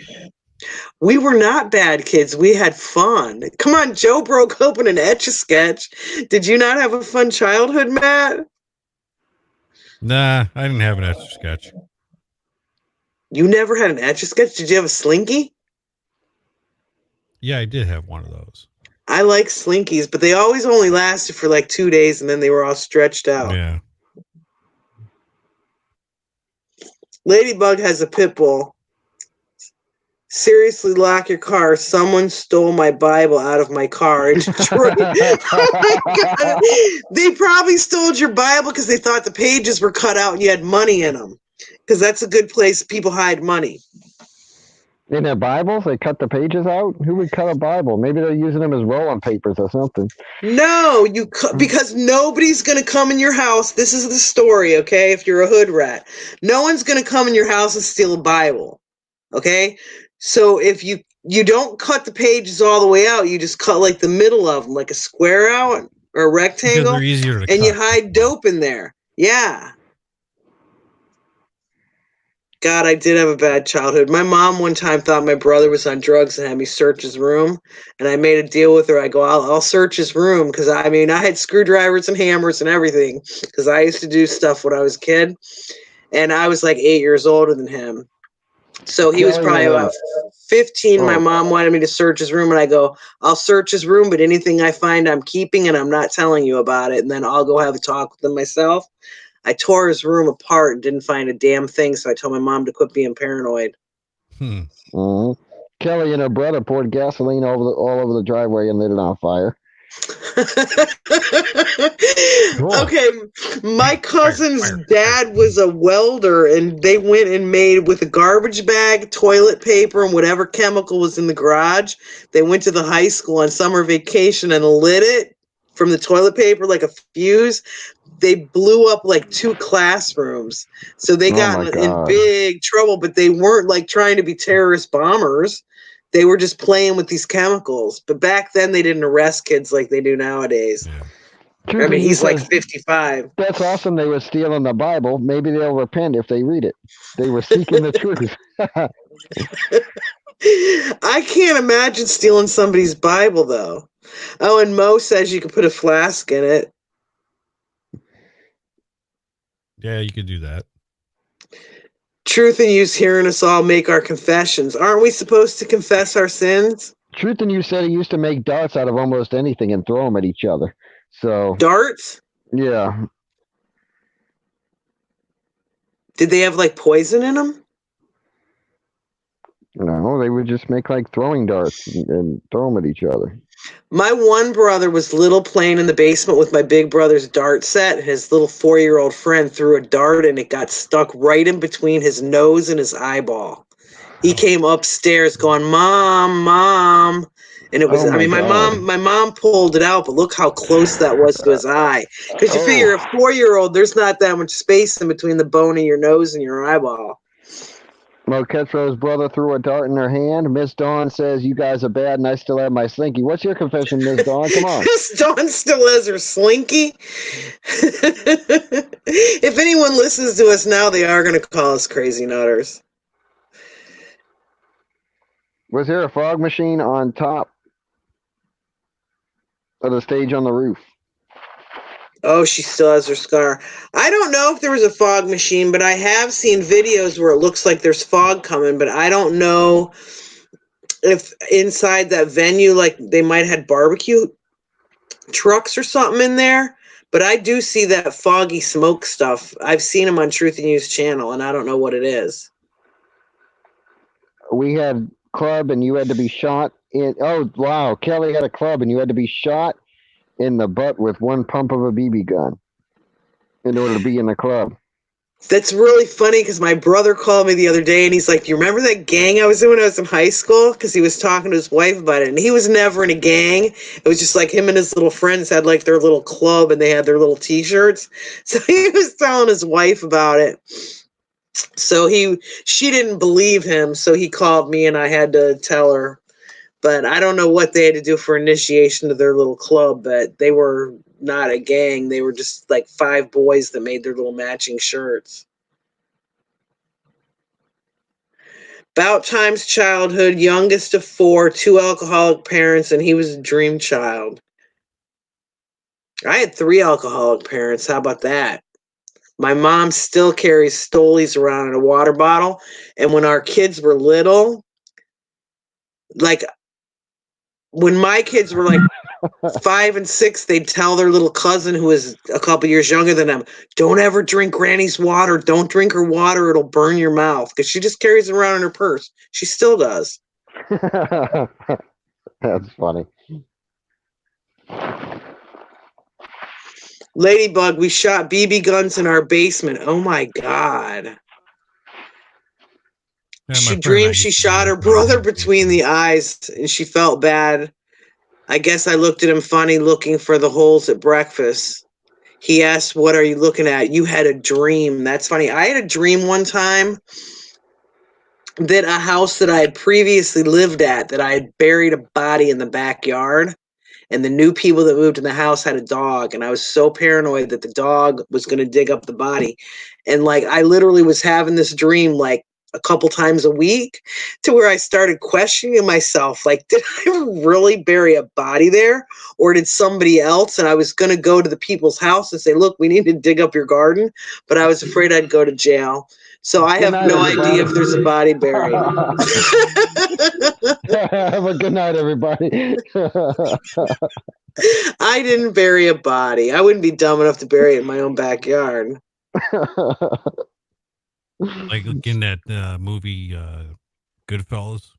We were not bad kids. We had fun. Come on, Joe broke open an Etch-a-Sketch. Did you not have a fun childhood, Matt? Nah, I didn't have an Etch-a-Sketch. You never had an Etch-a-Sketch? Did you have a Slinky? Yeah, I did have one of those. I like Slinkies, but they always only lasted for like 2 days and then they were all stretched out. Yeah. Ladybug has a pit bull. "Seriously, lock your car. Someone stole my Bible out of my car in Detroit." Oh my God. They probably stole your Bible because they thought the pages were cut out and you had money in them. Because that's a good place people hide money. In their Bibles, they cut the pages out? Who would cut a Bible? Maybe they're using them as rolling papers or something. No, because nobody's going to come in your house. This is the story, okay? If you're a hood rat, no one's going to come in your house and steal a Bible, okay? So if you don't cut the pages all the way out, you just cut like the middle of them, like a square out or a Because rectangle, they're easier to and cut. you hide dope in there. Yeah. God, I did have a bad childhood. My mom one time thought my brother was on drugs and had me search his room. And I made a deal with her. I go, I'll search his room. Because, I mean, I had screwdrivers and hammers and everything. Because I used to do stuff when I was a kid. And I was like 8 years older than him. So he was Kelly, probably about 15. My Oh. mom wanted me to search his room, and I go, I'll search his room, but anything I find, I'm keeping, and I'm not telling you about it. And then I'll go have a talk with him myself. I tore his room apart and didn't find a damn thing, so I told my mom to quit being paranoid. Mhm. Kelly and her brother poured gasoline all over the driveway and lit it on fire. Okay, my cousin's dad was a welder, and they went and made with a garbage bag, toilet paper, and whatever chemical was in the garage. They went to the high school on summer vacation and lit it from the toilet paper like a fuse. They blew up like 2 classrooms, so they Oh got my in God. big trouble. But they weren't like trying to be terrorist bombers. They were just playing with these chemicals. But back then, they didn't arrest kids like they do nowadays. Truth I mean, be he's like says, 55. that's awesome. They were stealing the Bible. Maybe they'll repent if they read it. They were seeking the truth. I can't imagine stealing somebody's Bible, though. Oh, and Mo says you could put a flask in it. Yeah, you could do that. Truth and Use hearing us all make our confessions. Aren't we supposed to confess our sins? Truth and You said he used to make darts out of almost anything and throw them at each other. So, Darts? yeah. Did they have like poison in them? No, they would just make like throwing darts and throw them at each other. My one brother was little playing in the basement with my big brother's dart set, and his little 4-year-old friend threw a dart and it got stuck right in between his nose and his eyeball. He came upstairs going, "Mom, Mom." And it was, Oh I my mean, God. my mom pulled it out, but look how close that was to his eye. Because you figure a 4-year-old, there's not that much space in between the bone of your nose and your eyeball. Moketro's brother threw a dart in her hand. Miss Dawn says, "You guys are bad and I still have my slinky." What's your confession, Miss Dawn? Come on. Miss Dawn still has her slinky. If anyone listens to us now, they are going to call us crazy nutters. Was there a fog machine on top of the stage on the roof? Oh, she still has her scar. I don't know if there was a fog machine, but I have seen videos where it looks like there's fog coming, but I don't know if inside that venue, like they might have had barbecue trucks or something in there. But I do see that foggy smoke stuff. I've seen them on Truth and Use channel, and I don't know what it is. We had club and you had to be shot in. Oh, wow. Kelly had a club and you had to be shot in the butt with one pump of a BB gun in order to be in the club. That's really funny because my brother called me the other day and he's like, "Do you remember that gang I was in when I was in high school?" Because he was talking to his wife about it. And he was never in a gang. It was just like him and his little friends had like their little club and they had their little T-shirts. So he was telling his wife about it. So she didn't believe him. So he called me and I had to tell her. But I don't know what they had to do for initiation to their little club, but they were not a gang. They were just like 5 boys that made their little matching shirts. About Time's childhood, youngest of 4, 2 alcoholic parents, and he was a dream child. I had 3 alcoholic parents. How about that? My mom still carries Stolies around in a water bottle. And when our kids were little, like when my kids were like 5 and 6, they'd tell their little cousin who was a couple years younger than them, "Don't ever drink Granny's water. Don't drink her water. It'll burn your mouth." Because she just carries it around in her purse. She still does. That's funny. Ladybug, we shot BB guns in our basement. Oh my God. Yeah, She my friend and I dreamed she used to do shot that her when I was brother in between the eyes and she felt bad. I guess I looked at him funny looking for the holes at breakfast. He asked, "What are you looking at?" "You had a dream." That's funny. I had a dream one time that a house that I had previously lived at, that I had buried a body in the backyard. And the new people that moved in the house had a dog. And I was so paranoid that the dog was going to dig up the body. And like, I literally was having this dream like a couple times a week, to where I started questioning myself. Like, did I really bury a body there? Or did somebody else? And I was going to go to the people's house and say, "Look, we need to dig up your garden." But I was afraid I'd go to jail. So I Good have night, no everybody. idea if there's a body buried. Have a good night, everybody. I didn't bury a body. I wouldn't be dumb enough to bury it in my own backyard. Like in that movie Goodfellas.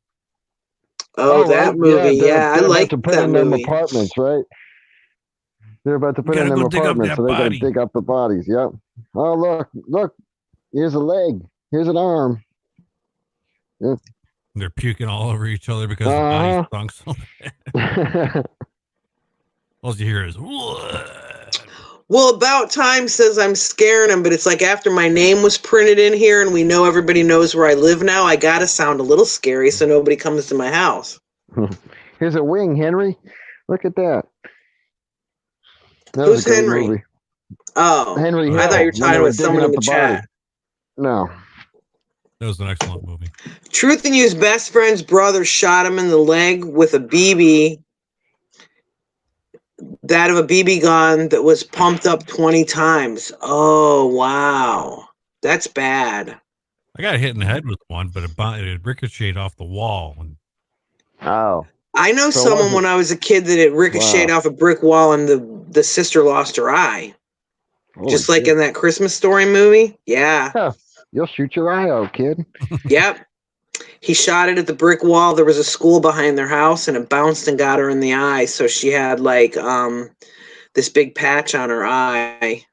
Oh, that right. movie. Yeah, I they're about like to put that in them movie. apartments, right? They're about to put in Gotta them go dig up apartments, that so they got to body. dig up the bodies. Yep. Oh, look. Here's a leg. Here's an arm. Yep. They're puking all over each other because the body stunk so bad. All you hear is Well, About Time says I'm scaring him, but it's like after my name was printed in here and we know everybody knows where I live now, I gotta sound a little scary so nobody comes to my house. Here's a wing, Henry. Look at that. That Who's was a great Henry? movie. Oh, Henry I Hill. thought you were when they talking were with someone digging in up the body. chat. No. that was an excellent movie. Truth and You's best friend's brother shot him in the leg with a BB, that of a BB gun that was pumped up 20 times. Oh, wow. That's bad. I got hit in the head with one, but it ricocheted off the wall. And Oh. I know So someone wasn't- when I was a kid that it ricocheted Wow. off a brick wall and the sister lost her eye. Holy Just like shit. in that Christmas Story movie. Yeah. Yeah. You'll shoot your eye out, kid. Yep. He shot it at the brick wall. There was a school behind their house and it bounced and got her in the eye. So she had like this big patch on her eye.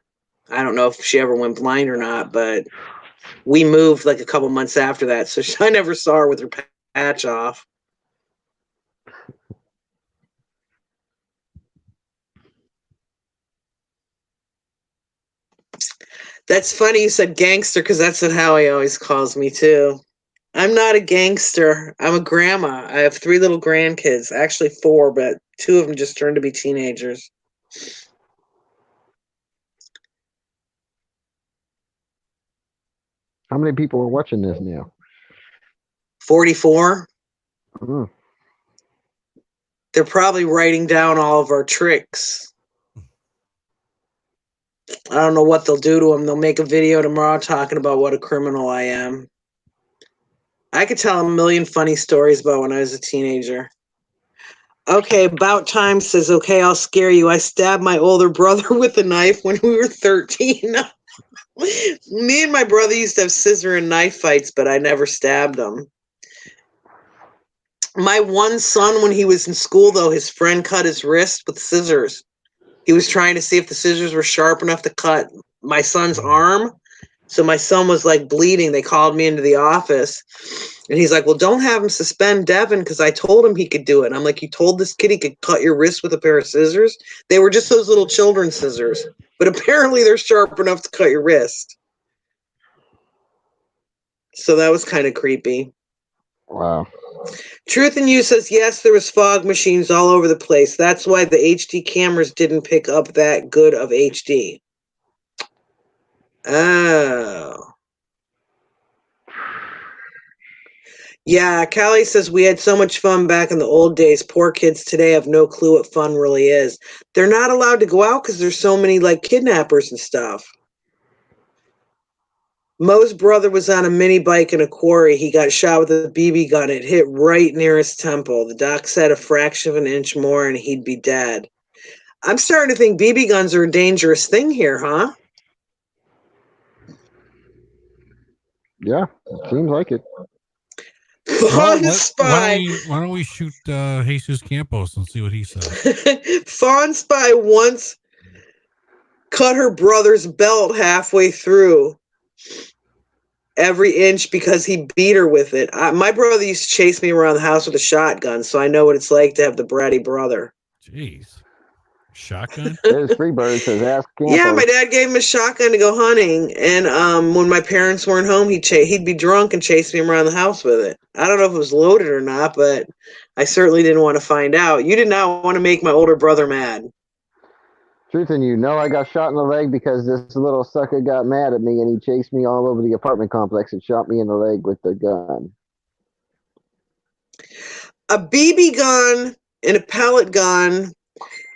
I don't know if she ever went blind or not, but we moved like a couple months after that. So I never saw her with her patch off. That's funny you said gangster because that's what Howie always calls me too. I'm not a gangster. I'm a grandma. I have 3 little grandkids. Actually 4, but 2 of them just turned to be teenagers. How many people are watching this now? 44. Mm. They're probably writing down all of our tricks. I don't know what they'll do to them. They'll make a video tomorrow talking about what a criminal I am. I could tell a million funny stories about when I was a teenager. Okay, About Time says, okay, I'll scare you. I stabbed my older brother with a knife when we were 13. Me and my brother used to have scissor and knife fights, but I never stabbed him. My one son, when he was in school, though, his friend cut his wrist with scissors. He was trying to see if the scissors were sharp enough to cut my son's arm. So my son was like bleeding. They called me into the office and he's like, well, don't have him suspend Devin because I told him he could do it. And I'm like, you told this kid he could cut your wrist with a pair of scissors? They were just those little children's scissors, but apparently they're sharp enough to cut your wrist. So that was kind of creepy. Wow. Truth and You says, yes, there was fog machines all over the place. That's why the HD cameras didn't pick up that good of HD. Oh. Yeah, Callie says we had so much fun back in the old days. Poor kids today have no clue what fun really is. They're not allowed to go out because there's so many like kidnappers and stuff. Mo's brother was on a mini bike in a quarry. He got shot with a BB gun. It hit right near his temple. The doc said a fraction of an inch more and he'd be dead. I'm starting to think BB guns are a dangerous thing here, huh? Yeah, it seems like it. Fawn Spy. Why don't we shoot Jesus Campos and see what he says? Fawn Spy once cut her brother's belt halfway through every inch because he beat her with it. My brother used to chase me around the house with a shotgun, so I know what it's like to have the bratty brother. Jeez. Shotgun? There's Freebird says, ask Campos. Yeah, my dad gave him a shotgun to go hunting, and when my parents weren't home, he'd be drunk and chase me around the house with it. I don't know if it was loaded or not, but I certainly didn't want to find out. You did not want to make my older brother mad. Truth in You, no, I got shot in the leg because this little sucker got mad at me and he chased me all over the apartment complex and shot me in the leg with the gun. A BB gun and a pellet gun,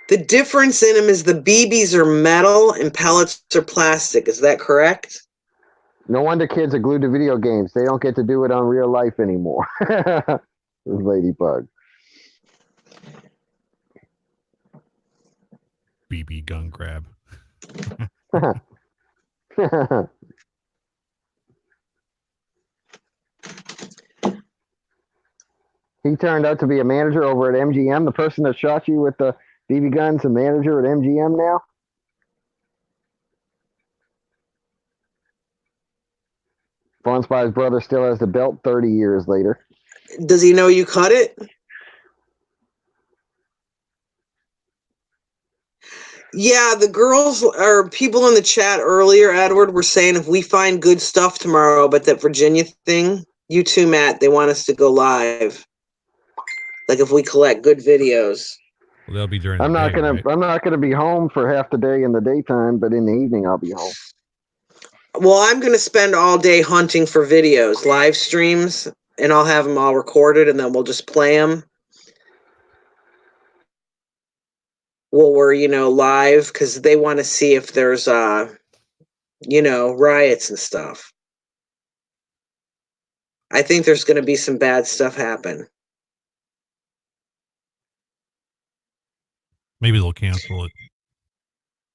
the difference in them is the BBs are metal and pellets are plastic. Is that correct? No wonder kids are glued to video games. They don't get to do it on real life anymore. Ladybug. BB gun grab. He turned out to be a manager over at MGM. The person that shot you with the BB guns, a manager at MGM now. Von Spy's brother still has the belt 30 years later. Does he know you cut it? Yeah, the girls or people in the chat earlier, Edward, were saying if we find good stuff tomorrow, but that Virginia thing, you too, Matt, they want us to go live. Like if we collect good videos. Well, they'll be during I'm the not day, gonna right? I'm not gonna be home for half the day in the daytime, but in the evening I'll be home. Well, I'm gonna spend all day hunting for videos, live streams, and I'll have them all recorded, and then we'll just play them. Well, we're live because they want to see if there's riots and stuff. I think there's going to be some bad stuff happen. Maybe they'll cancel it.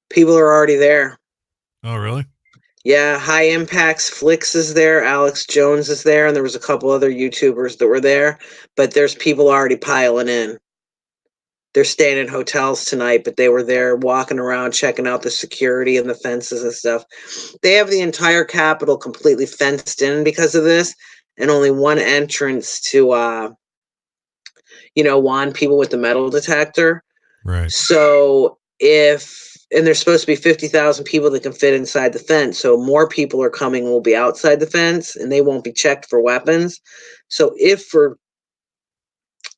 People are already there. Oh, really? Yeah, High Impacts Flicks is there, Alex Jones is there, and there was a couple other YouTubers that were there, but there's people already piling in. They're staying in hotels tonight, but they were there walking around checking out the security and the fences and stuff. They have the entire Capitol completely fenced in because of this, and only one entrance to wand people with the metal detector. Right. So and there's supposed to be 50,000 people that can fit inside the fence. So more people are coming will be outside the fence and they won't be checked for weapons. So if for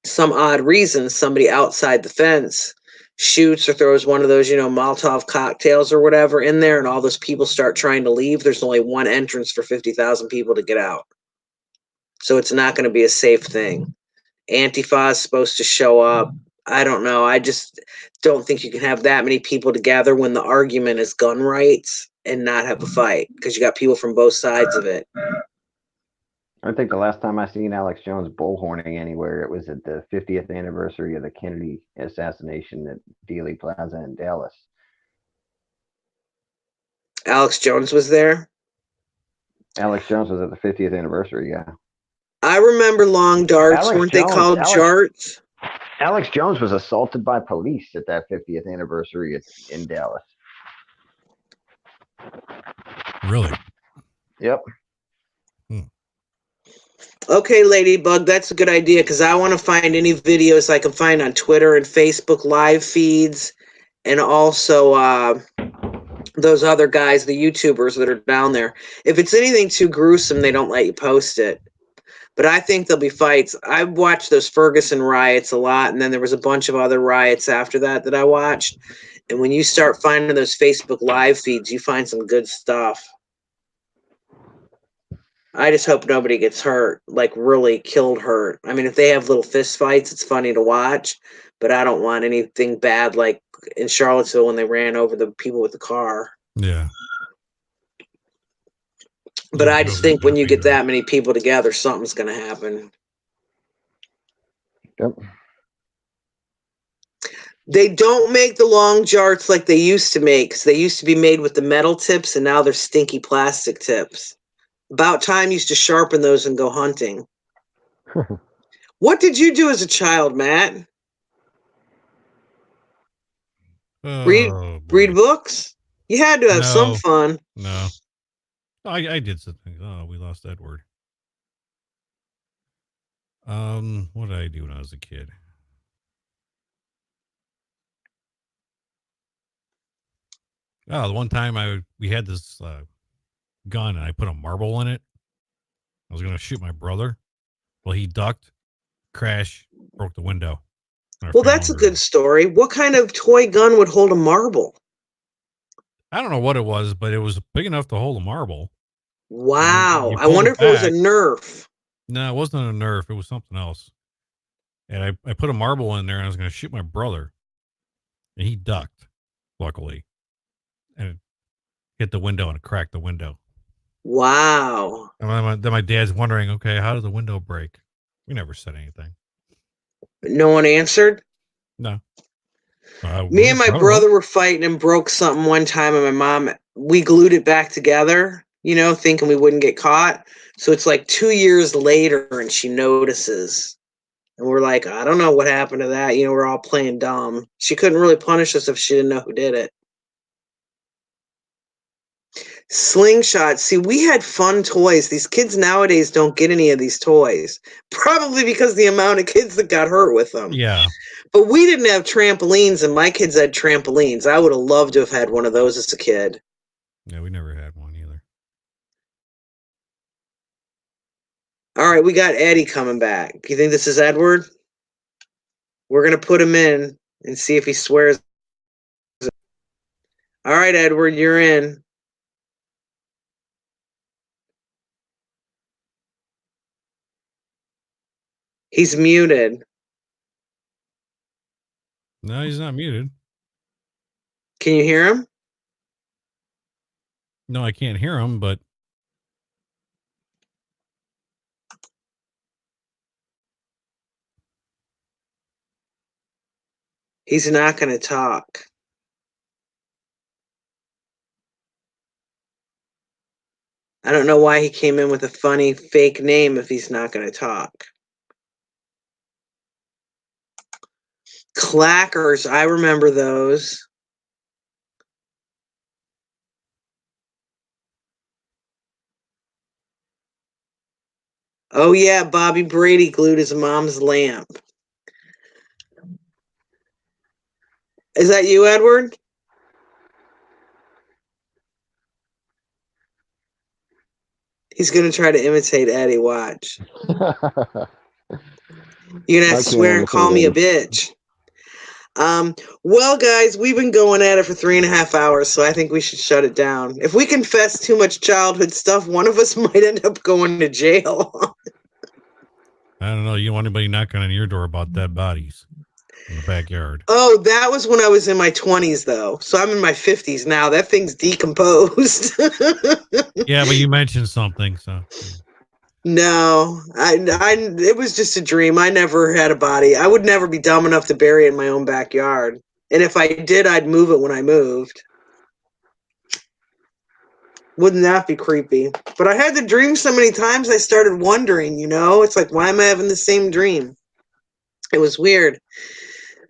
some odd reason somebody outside the fence shoots or throws one of those, Molotov cocktails or whatever in there and all those people start trying to leave, there's only one entrance for 50,000 people to get out. So it's not going to be a safe thing. Antifa is supposed to show up. I don't know. I just don't think you can have that many people together when the argument is gun rights and not have a fight because you got people from both sides of it. I think the last time I seen Alex Jones bullhorning anywhere, it was at the 50th anniversary of the Kennedy assassination at Dealey Plaza in Dallas. Alex Jones was there. Alex Jones was at the 50th anniversary, yeah. I remember long darts. Weren't they called jarts? Alex Jones was assaulted by police at that 50th anniversary in Dallas. Really? Yep. Okay, Ladybug, that's a good idea because I want to find any videos I can find on Twitter and Facebook live feeds and also those other guys, the YouTubers that are down there. If it's anything too gruesome, they don't let you post it. But I think there'll be fights. I watched those Ferguson riots a lot, and then there was a bunch of other riots after that I watched. And when you start finding those Facebook live feeds, you find some good stuff. I just hope nobody gets hurt, like really killed hurt. I mean, if they have little fist fights, it's funny to watch, but I don't want anything bad like in Charlottesville when they ran over the people with the car. Yeah. But I just think when you get that many people together, something's going to happen. Yep. They don't make the long jarts like they used to make because they used to be made with the metal tips and now they're stinky plastic tips. About time you used to sharpen those and go hunting. What did you do as a child, Matt? Read books? You had to have some fun. No. I did some things. Oh, we lost Edward. What did I do when I was a kid? Oh, the one time we had this gun and I put a marble in it. I was going to shoot my brother. Well, he ducked, crashed, broke the window. Well, that's a good story. What kind of toy gun would hold a marble? I don't know what it was, but it was big enough to hold a marble. Wow. I wonder if it was a Nerf. No, it wasn't a Nerf. It was something else. And I put a marble in there and I was going to shoot my brother. And he ducked, luckily. And it hit the window and it cracked the window. Wow. And then my dad's wondering, okay, how did the window break? We never said anything. No one answered? No. Me and my I don't know. brother were fighting and broke something one time, and my mom, we glued it back together, thinking we wouldn't get caught. So it's like 2 years later, and she notices. And we're like, I don't know what happened to that. We're all playing dumb. She couldn't really punish us if she didn't know who did it. Slingshot. See, we had fun toys. These kids nowadays don't get any of these toys. Probably because the amount of kids that got hurt with them. Yeah. But we didn't have trampolines, and my kids had trampolines. I would have loved to have had one of those as a kid. Yeah, we never had one either. All right, we got Eddie coming back. You think this is Edward? We're going to put him in and see if he swears. All right, Edward, you're in. He's muted. No, he's not muted. Can you hear him? No, I can't hear him, but He's not going to talk. I don't know why he came in with a funny fake name if he's not going to talk. Clackers, I remember those. Oh yeah, Bobby Brady glued his mom's lamp. Is that you, Edward? He's going to try to imitate Eddie. Watch. You're going to have to swear and call me a bitch. Well, guys, we've been going at it for 3.5 hours, so I think we should shut it down. If we confess too much childhood stuff, one of us might end up going to jail. I don't know. You don't want anybody knocking on your door about dead bodies in the backyard. Oh, that was when I was in my 20s, though. So I'm in my 50s now. That thing's decomposed. Yeah, but you mentioned something, so. No, it was just a dream. I never had a body. I would never be dumb enough to bury it in my own backyard. And if I did, I'd move it when I moved. Wouldn't that be creepy? But I had the dream so many times I started wondering, it's like, why am I having the same dream? It was weird.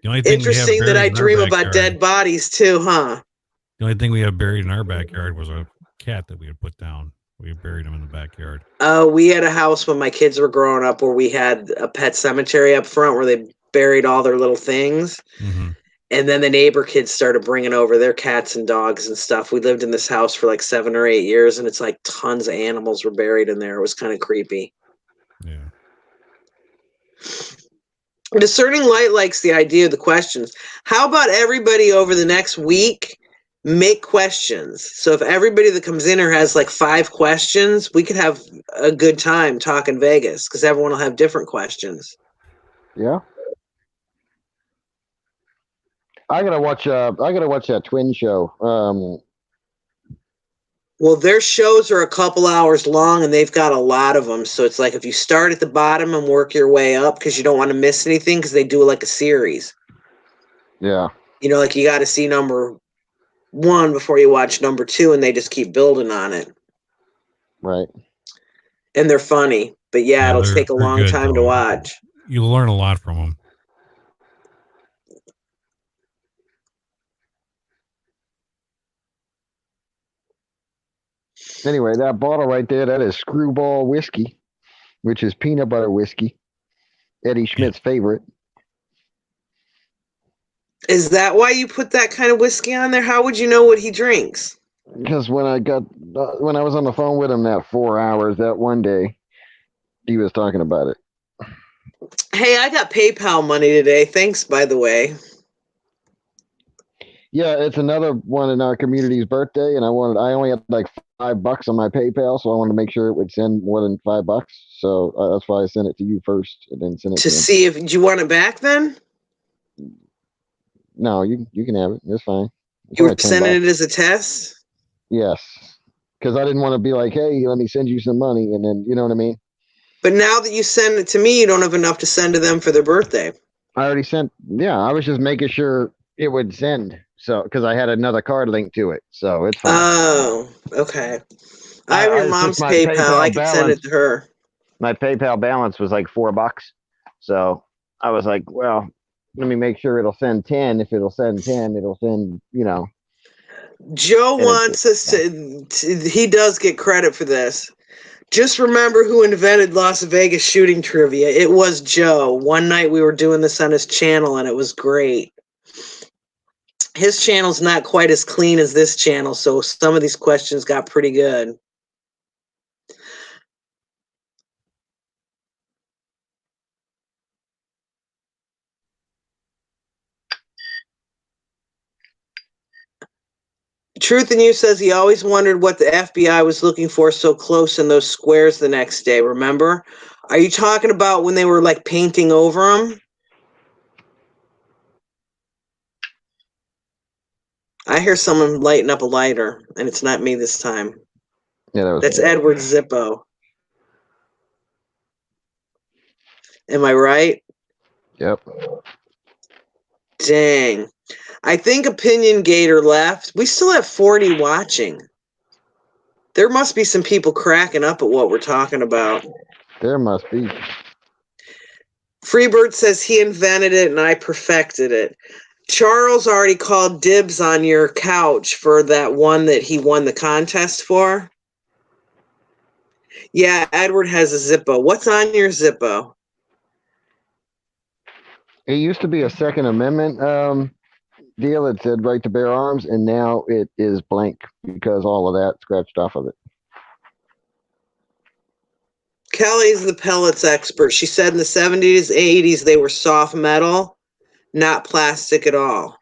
The only thing Interesting that I dream about dead bodies too, huh? The only thing we have buried in our backyard was a cat that we had put down. We buried him in the backyard. We had a house when my kids were growing up where we had a pet cemetery up front where they buried all their little things. Mm-hmm. And then the neighbor kids started bringing over their cats and dogs and stuff. We lived in this house for like 7 or 8 years, and it's like tons of animals were buried in there. It was kind of creepy. Yeah. Discerning Light likes the idea of the questions. How about everybody over the next week make questions? So if everybody that comes in here has like 5 questions, we could have a good time talking Vegas because everyone will have different questions. Yeah. I gotta watch that twin show. Well, their shows are a couple hours long, and they've got a lot of them. So it's like if you start at the bottom and work your way up, because you don't want to miss anything, because they do like a series. Yeah. Like you got to see number 1 before you watch number 2, and they just keep building on it. Right. And they're funny, but yeah, it'll take a long time to watch. You'll learn a lot from them. Anyway, that bottle right there, that is Screwball whiskey, which is peanut butter whiskey. Eddie Schmidt's favorite. Is that why you put that kind of whiskey on there? How would you know what he drinks? Because when I was on the phone with him that 4 hours that one day, he was talking about it. Hey, I got PayPal money today. Thanks, by the way. Yeah, it's another one in our community's birthday, and I only had like $5 on my PayPal, so I wanted to make sure it would send more than $5. So that's why I sent it to you first, and then sent it to see if you want it back. Then no, you can have it. It's fine. You were sending it as a test. Yes, because I didn't want to be like, hey, let me send you some money, and then you know what I mean. But now that you send it to me, you don't have enough to send to them for their birthday. I already sent. Yeah, I was just making sure it would send. So because I had another card linked to it, so it's fine. Oh, okay. I have your It's just mom's my PayPal. I PayPal can send it balance. to her. My PayPal balance was like $4, so I was like, well, let me make sure it'll send 10. If it'll send 10, it'll send, you know. Joe And wants us to. He does get credit for this. Just remember who invented Las Vegas shooting trivia. It was Joe. One night we were doing this on his channel, and it was great. His channel's not quite as clean as this channel, so some of these questions got pretty good. Truth in You says he always wondered what the FBI was looking for so close in those squares the next day. Remember? Are you talking about when they were like painting over them? I hear someone lighting up a lighter, and it's not me this time. yeah, that was That's me. Edward Zippo. Am I right? Yep. Dang. I think Opinion Gator left. We still have 40 watching. There must be some people cracking up at what we're talking about. There must be. Freebird says he invented it and I perfected it. Charles already called dibs on your couch for that one that he won the contest for. Yeah, Edward has a Zippo. What's on your Zippo? It used to be a Second Amendment deal. It said right to bear arms, and now it is blank because all of that scratched off of it. Kelly's the pellets expert. She said in the 70s, 80s, they were soft metal, not plastic at all.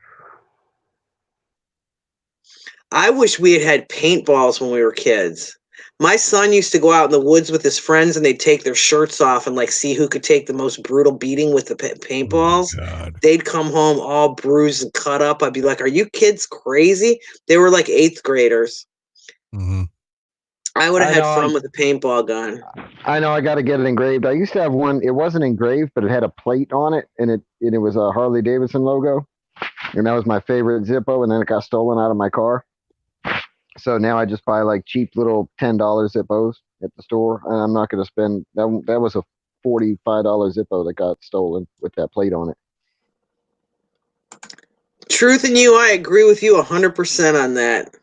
I wish we had paintballs when we were kids. My son used to go out in the woods with his friends and they'd take their shirts off and like see who could take the most brutal beating with the paintballs. God. They'd come home all bruised and cut up. I'd be like, are you kids crazy? They were like 8th graders. Mm-hmm. I would have I had know, fun with a paintball gun. I know. I got to get it engraved. I used to have one. It wasn't engraved, but it had a plate on it, and it was a Harley Davidson logo, and that was my favorite Zippo. And then it got stolen out of my car, so now I just buy like cheap little $10 Zippos at the store, and I'm not going to spend that. That was a $45 Zippo that got stolen with that plate on it. Truth in You, I agree with you 100% on that.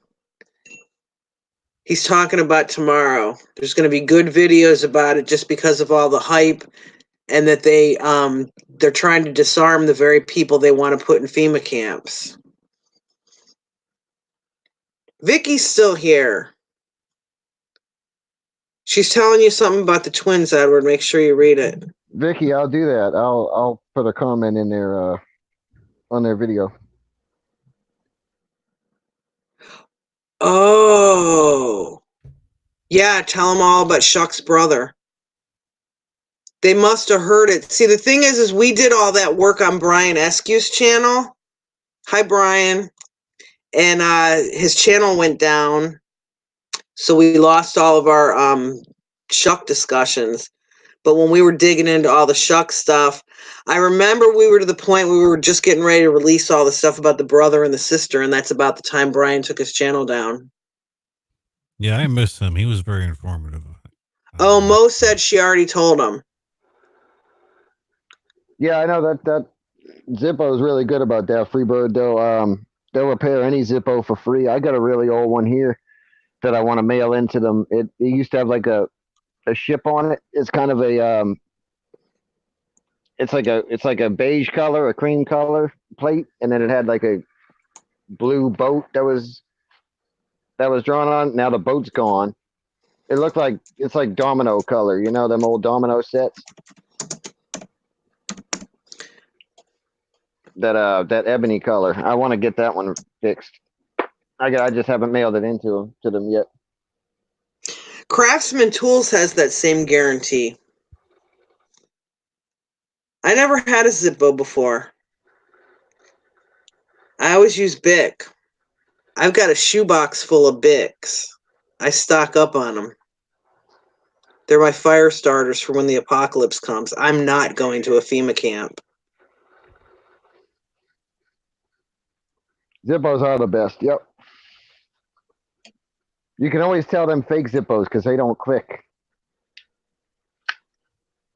He's talking about tomorrow. There's going to be good videos about it just because of all the hype and that they're trying to disarm the very people they want to put in FEMA camps. Vicky's still here. She's telling you something about the twins, Edward. Make sure you read it. Vicky, I'll do that. I'll put a comment in there on their video. Oh. Yeah, tell them all about Shuck's brother. They must have heard it. See, the thing is we did all that work on Brian Eskew's channel. Hi, Brian. And his channel went down. So we lost all of our Shuck discussions. But when we were digging into all the Shuck stuff, I remember we were to the point where we were just getting ready to release all the stuff about the brother and the sister, and that's about the time Brian took his channel down. Yeah, I miss him. He was very informative. Oh, Mo said she already told him. Yeah, I know that Zippo is really good about that. Freebird, they'll repair any Zippo for free. I got a really old one here that I want to mail into them. It used to have like a ship on it. It's kind of a it's like a beige color, a cream color plate, and then it had like a blue boat that was drawn on. Now the boat's gone. It looked like it's like domino color, you know, them old domino sets. That ebony color. I want to get that one fixed. I just haven't mailed it into to them yet. Craftsman Tools has that same guarantee. I never had a Zippo before. I always use Bic. I've got a shoebox full of Bics. I stock up on them. They're my fire starters for when the apocalypse comes. I'm not going to a FEMA camp. Zippos are the best. Yep. You can always tell them fake Zippos because they don't click.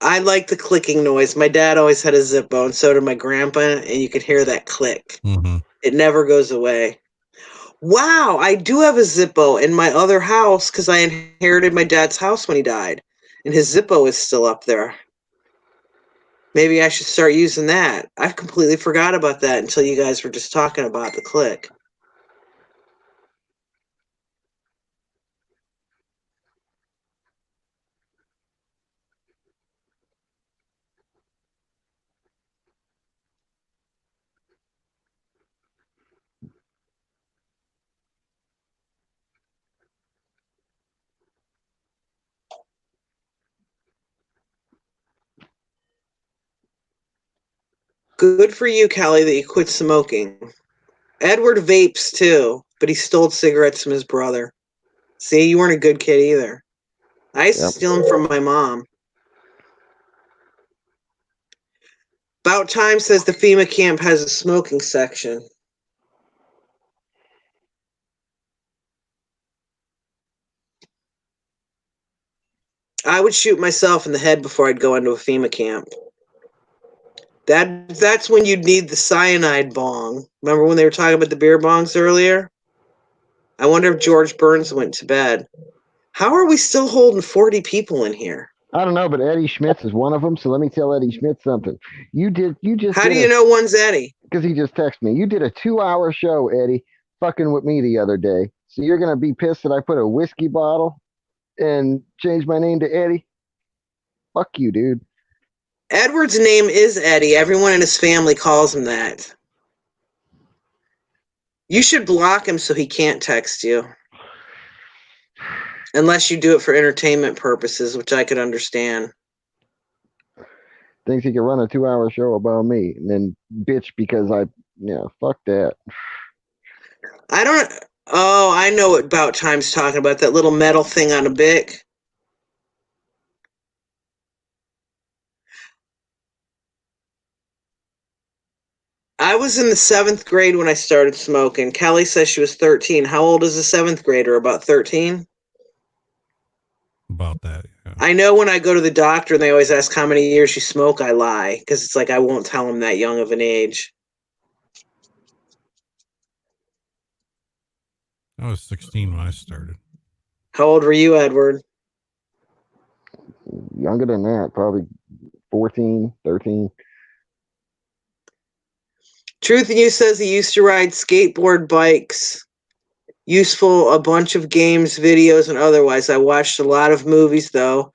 I like the clicking noise. My dad always had a Zippo, and so did my grandpa, and you could hear that click. Mm-hmm. It never goes away. Wow, I do have a Zippo in my other house because I inherited my dad's house when he died, and his Zippo is still up there. Maybe I should start using that. I've completely forgot about that until you guys were just talking about the click. Good for you, Callie, that you quit smoking. Edward vapes too, but he stole cigarettes from his brother. See, you weren't a good kid either. I used to Yep. steal them from my mom. About Time says the FEMA camp has a smoking section. I would shoot myself in the head before I'd go into a FEMA camp. That's when you'd need the cyanide bong. Remember when they were talking about the beer bongs earlier? I wonder if George Burns went to bed. How are we still holding 40 people in here? I don't know, but Eddie Schmitz is one of them. So let me tell Eddie Schmitz something. You just How do you know one's Eddie? Because he just texted me. You did a 2-hour show, Eddie, fucking with me the other day. So you're gonna be pissed that I put a whiskey bottle and changed my name to Eddie? Fuck you, dude. Edward's name is Eddie. Everyone in his family calls him that. You should block him so he can't text you. Unless you do it for entertainment purposes, which I could understand. Thinks he can run a 2-hour show about me and then bitch because fuck that. I don't. Oh, I know what About Time's talking about. That little metal thing on a Bic. I was in the 7th grade when I started smoking. Kelly says she was 13. How old is a 7th grader? About 13? About that. Yeah. I know when I go to the doctor and they always ask how many years you smoke, I lie. Because it's like I won't tell them that young of an age. I was 16 when I started. How old were you, Edward? Younger than that, probably 14, 13. Truth in You says he used to ride skateboard bikes. Useful, a bunch of games, videos, and otherwise. I watched a lot of movies, though.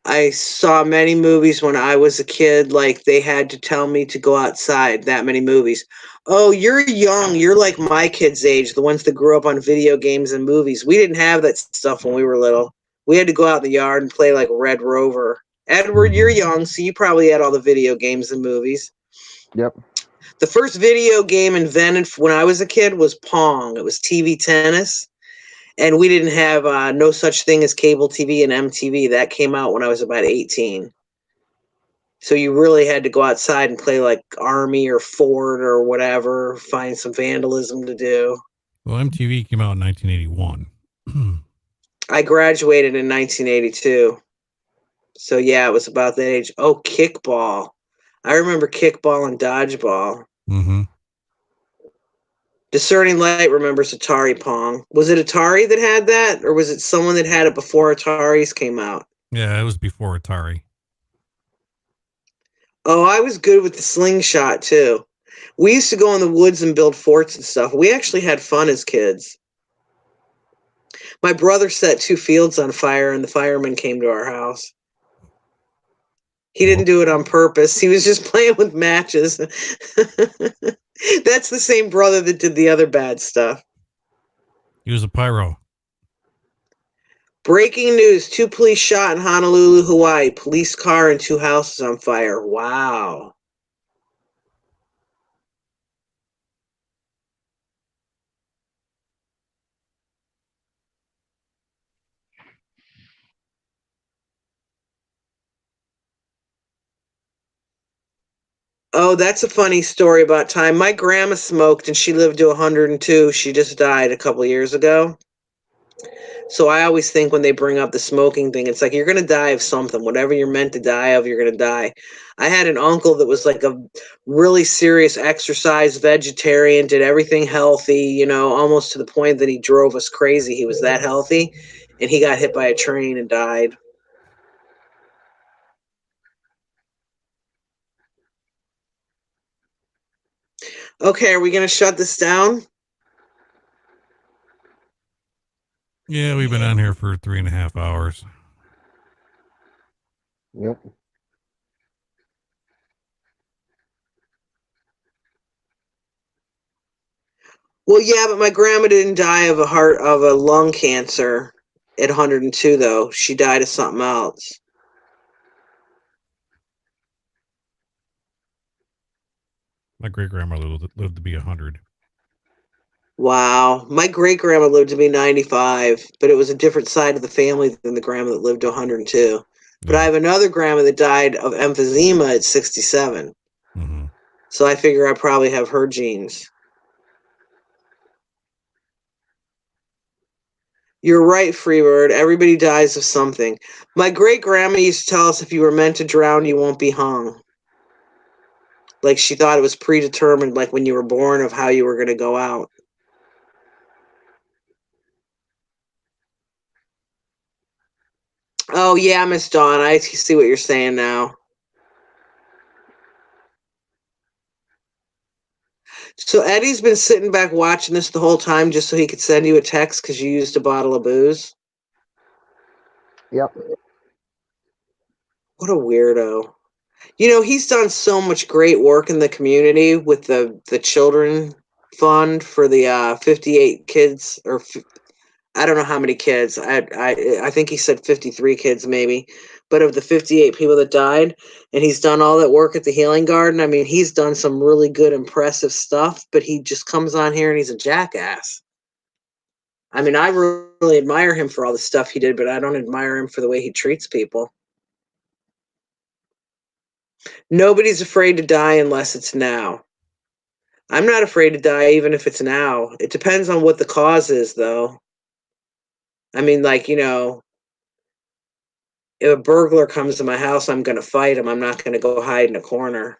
I saw many movies when I was a kid, like they had to tell me to go outside, that many movies. Oh, you're young. You're like my kids' age, the ones that grew up on video games and movies. We didn't have that stuff when we were little. We had to go out in the yard and play like Red Rover. Edward, you're young, so you probably had all the video games and movies. Yep. The first video game invented when I was a kid was Pong. It was TV tennis. And we didn't have no such thing as cable TV and MTV. That came out when I was about 18. So you really had to go outside and play like Army or Ford or whatever, find some vandalism to do. Well, MTV came out in 1981. I graduated in 1982. So yeah, it was about that age. Oh, kickball. I remember kickball and dodgeball. Mm-hmm. Discerning Light remembers Atari Pong. Was it Atari that had that, or was it someone that had it before Ataris came out? Yeah, it was before Atari. Oh, I was good with the slingshot too. We used to go in the woods and build forts and stuff. We actually had fun as kids. My brother set 2 fields on fire and the firemen came to our house. He didn't do it on purpose. He was just playing with matches. That's the same brother that did the other bad stuff. He was a pyro. Breaking news, 2 police shot in Honolulu, Hawaii. Police car and 2 houses on fire. Wow. Oh, that's a funny story about time. My grandma smoked and she lived to 102. She just died a couple years ago. So I always think when they bring up the smoking thing, it's like you're going to die of something. Whatever you're meant to die of, you're going to die. I had an uncle that was like a really serious exercise vegetarian, did everything healthy, you know, almost to the point that he drove us crazy. He was that healthy, and he got hit by a train and died. Okay, are we going to shut this down? Yeah, we've been on here for 3.5 hours. Yep. Well, yeah, but my grandma didn't die of a lung cancer at 102 though. She died of something else. My great grandmother lived to be 100. Wow. My great grandma lived to be 95, but it was a different side of the family than the grandma that lived to 102. But I Yeah. have another grandma that died of emphysema at 67. Mm-hmm. So I figure I probably have her genes. You're right, Freebird. Everybody dies of something. My great grandma used to tell us if you were meant to drown, you won't be hung. Like she thought it was predetermined, like when you were born, of how you were going to go out. Oh, yeah, Miss Dawn. I see what you're saying now. So Eddie's been sitting back watching this the whole time just so he could send you a text because you used a bottle of booze. Yep. What a weirdo. You know, he's done so much great work in the community with the children fund for the 58 kids, or I don't know how many kids. I think he said 53 kids maybe, but of the 58 people that died, and he's done all that work at the Healing Garden. I mean, he's done some really good, impressive stuff, but he just comes on here and he's a jackass. I mean, I really admire him for all the stuff he did, but I don't admire him for the way he treats people. Nobody's afraid to die unless it's now. I'm not afraid to die even if it's now. It depends on what the cause is, though. I mean, like, you know, if a burglar comes to my house, I'm going to fight him. I'm not going to go hide in a corner.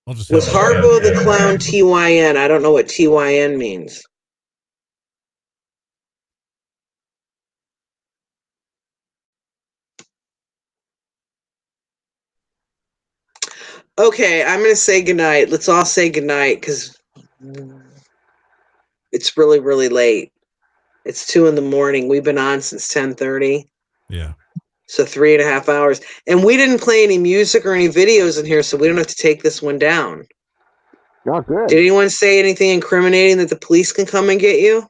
I'll just Was have my Harpo the Clown TYN? I don't know what TYN means. Okay, I'm going to say goodnight. Let's all say goodnight because it's really, really late. It's 2 a.m. We've been on since 10:30. Yeah. So 3.5 hours. And we didn't play any music or any videos in here, so we don't have to take this one down. Oh, good. Did anyone say anything incriminating that the police can come and get you?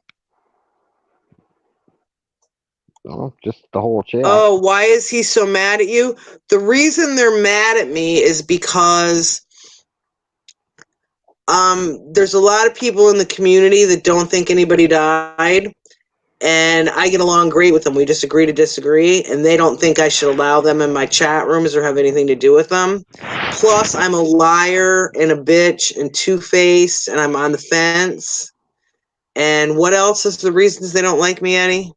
Oh, just the whole chat. Oh, why is he so mad at you? The reason they're mad at me is because there's a lot of people in the community that don't think anybody died, and I get along great with them. We just agree to disagree, and they don't think I should allow them in my chat rooms or have anything to do with them. Plus, I'm a liar and a bitch and two-faced, and I'm on the fence. And what else is the reasons they don't like me, Eddie?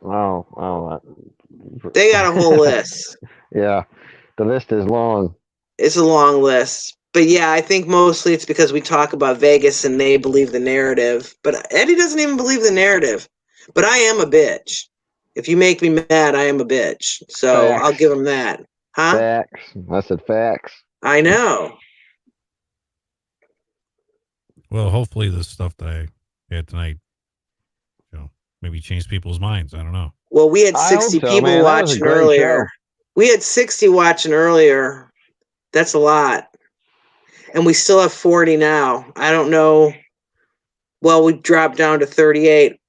Oh. They got a whole list. Yeah, the list is long. It's a long list. But yeah, I think mostly it's because we talk about Vegas and they believe the narrative. But Eddie doesn't even believe the narrative. But I am a bitch. If you make me mad, I am a bitch. So Facts. I'll give him that. Huh? Facts. I said facts. I know. Well, hopefully this stuff that I had tonight, maybe change people's minds. I don't know. Well, we had I 60 hope so, people man. That was a watching great earlier. show. We had 60 watching earlier. That's a lot. And we still have 40 now. I don't know. Well, we dropped down to 38.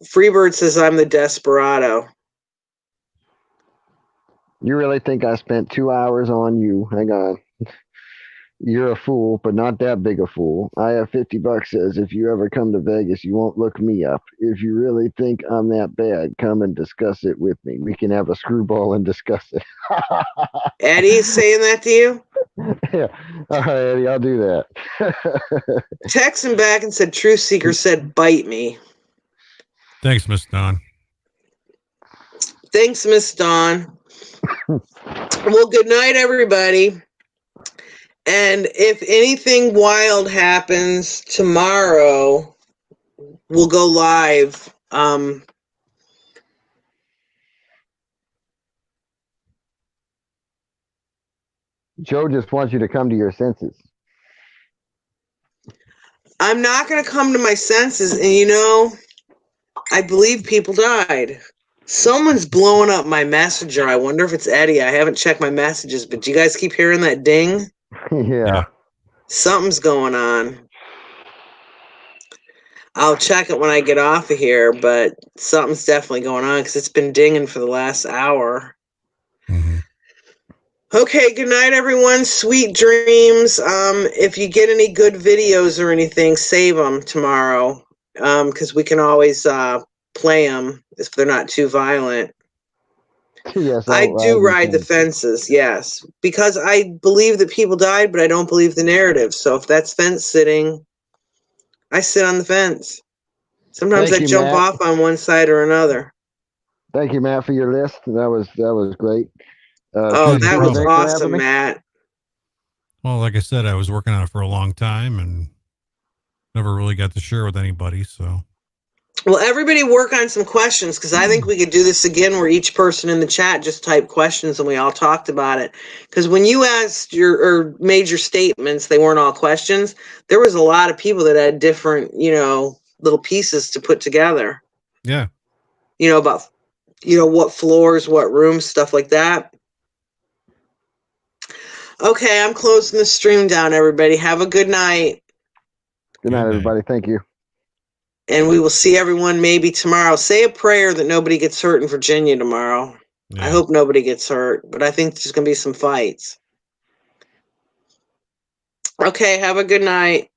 Freebird says I'm the desperado. You really think I spent 2 hours on you? Hang on. You're a fool, but not that big a fool. I have $50 says if you ever come to Vegas, you won't look me up. If you really think I'm that bad, come and discuss it with me. We can have a screwball and discuss it. Eddie's saying that to you? Yeah. All right, Eddie, I'll do that. Text him back and said, Truth Seeker said, bite me. Thanks, Miss Dawn. Thanks, Miss Dawn. Well, good night, everybody. And if anything wild happens tomorrow, we'll go live. Joe just wants you to come to your senses. I'm not going to come to my senses. And, you know, I believe people died. Someone's blowing up my messenger. I wonder if it's Eddie. I haven't checked my messages, but do you guys keep hearing that ding? Yeah. Something's going on. I'll check it when I get off of here, but something's definitely going on because it's been dinging for the last hour. Mm-hmm. Okay, good night, everyone. Sweet dreams. If you get any good videos or anything, save them tomorrow, because we can always play them if they're not too violent. Yes, I do ride the fence. fences, yes, because I believe that people died, but I don't believe the narrative. So if that's fence sitting, I sit on the fence. Sometimes Thank I you, jump Matt. off on one side or another. Thank you, Matt, for your list. That was great. Oh, Truth that Seeker, was thanks for having awesome, me. Matt. Well, like I said, I was working on it for a long time and never really got to share with anybody. So, Well, everybody work on some questions because I think we could do this again where each person in the chat just typed questions and we all talked about it. Because when you asked or made your statements, they weren't all questions. There was a lot of people that had different, little pieces to put together. yeah. About, what floors, what rooms, stuff like that. Okay, I'm closing the stream down, everybody. Have a good night. Good night, everybody. Thank you. And we will see everyone maybe tomorrow. Say a prayer that nobody gets hurt in Virginia tomorrow. Yeah. I hope nobody gets hurt, but I think there's going to be some fights. Okay, have a good night.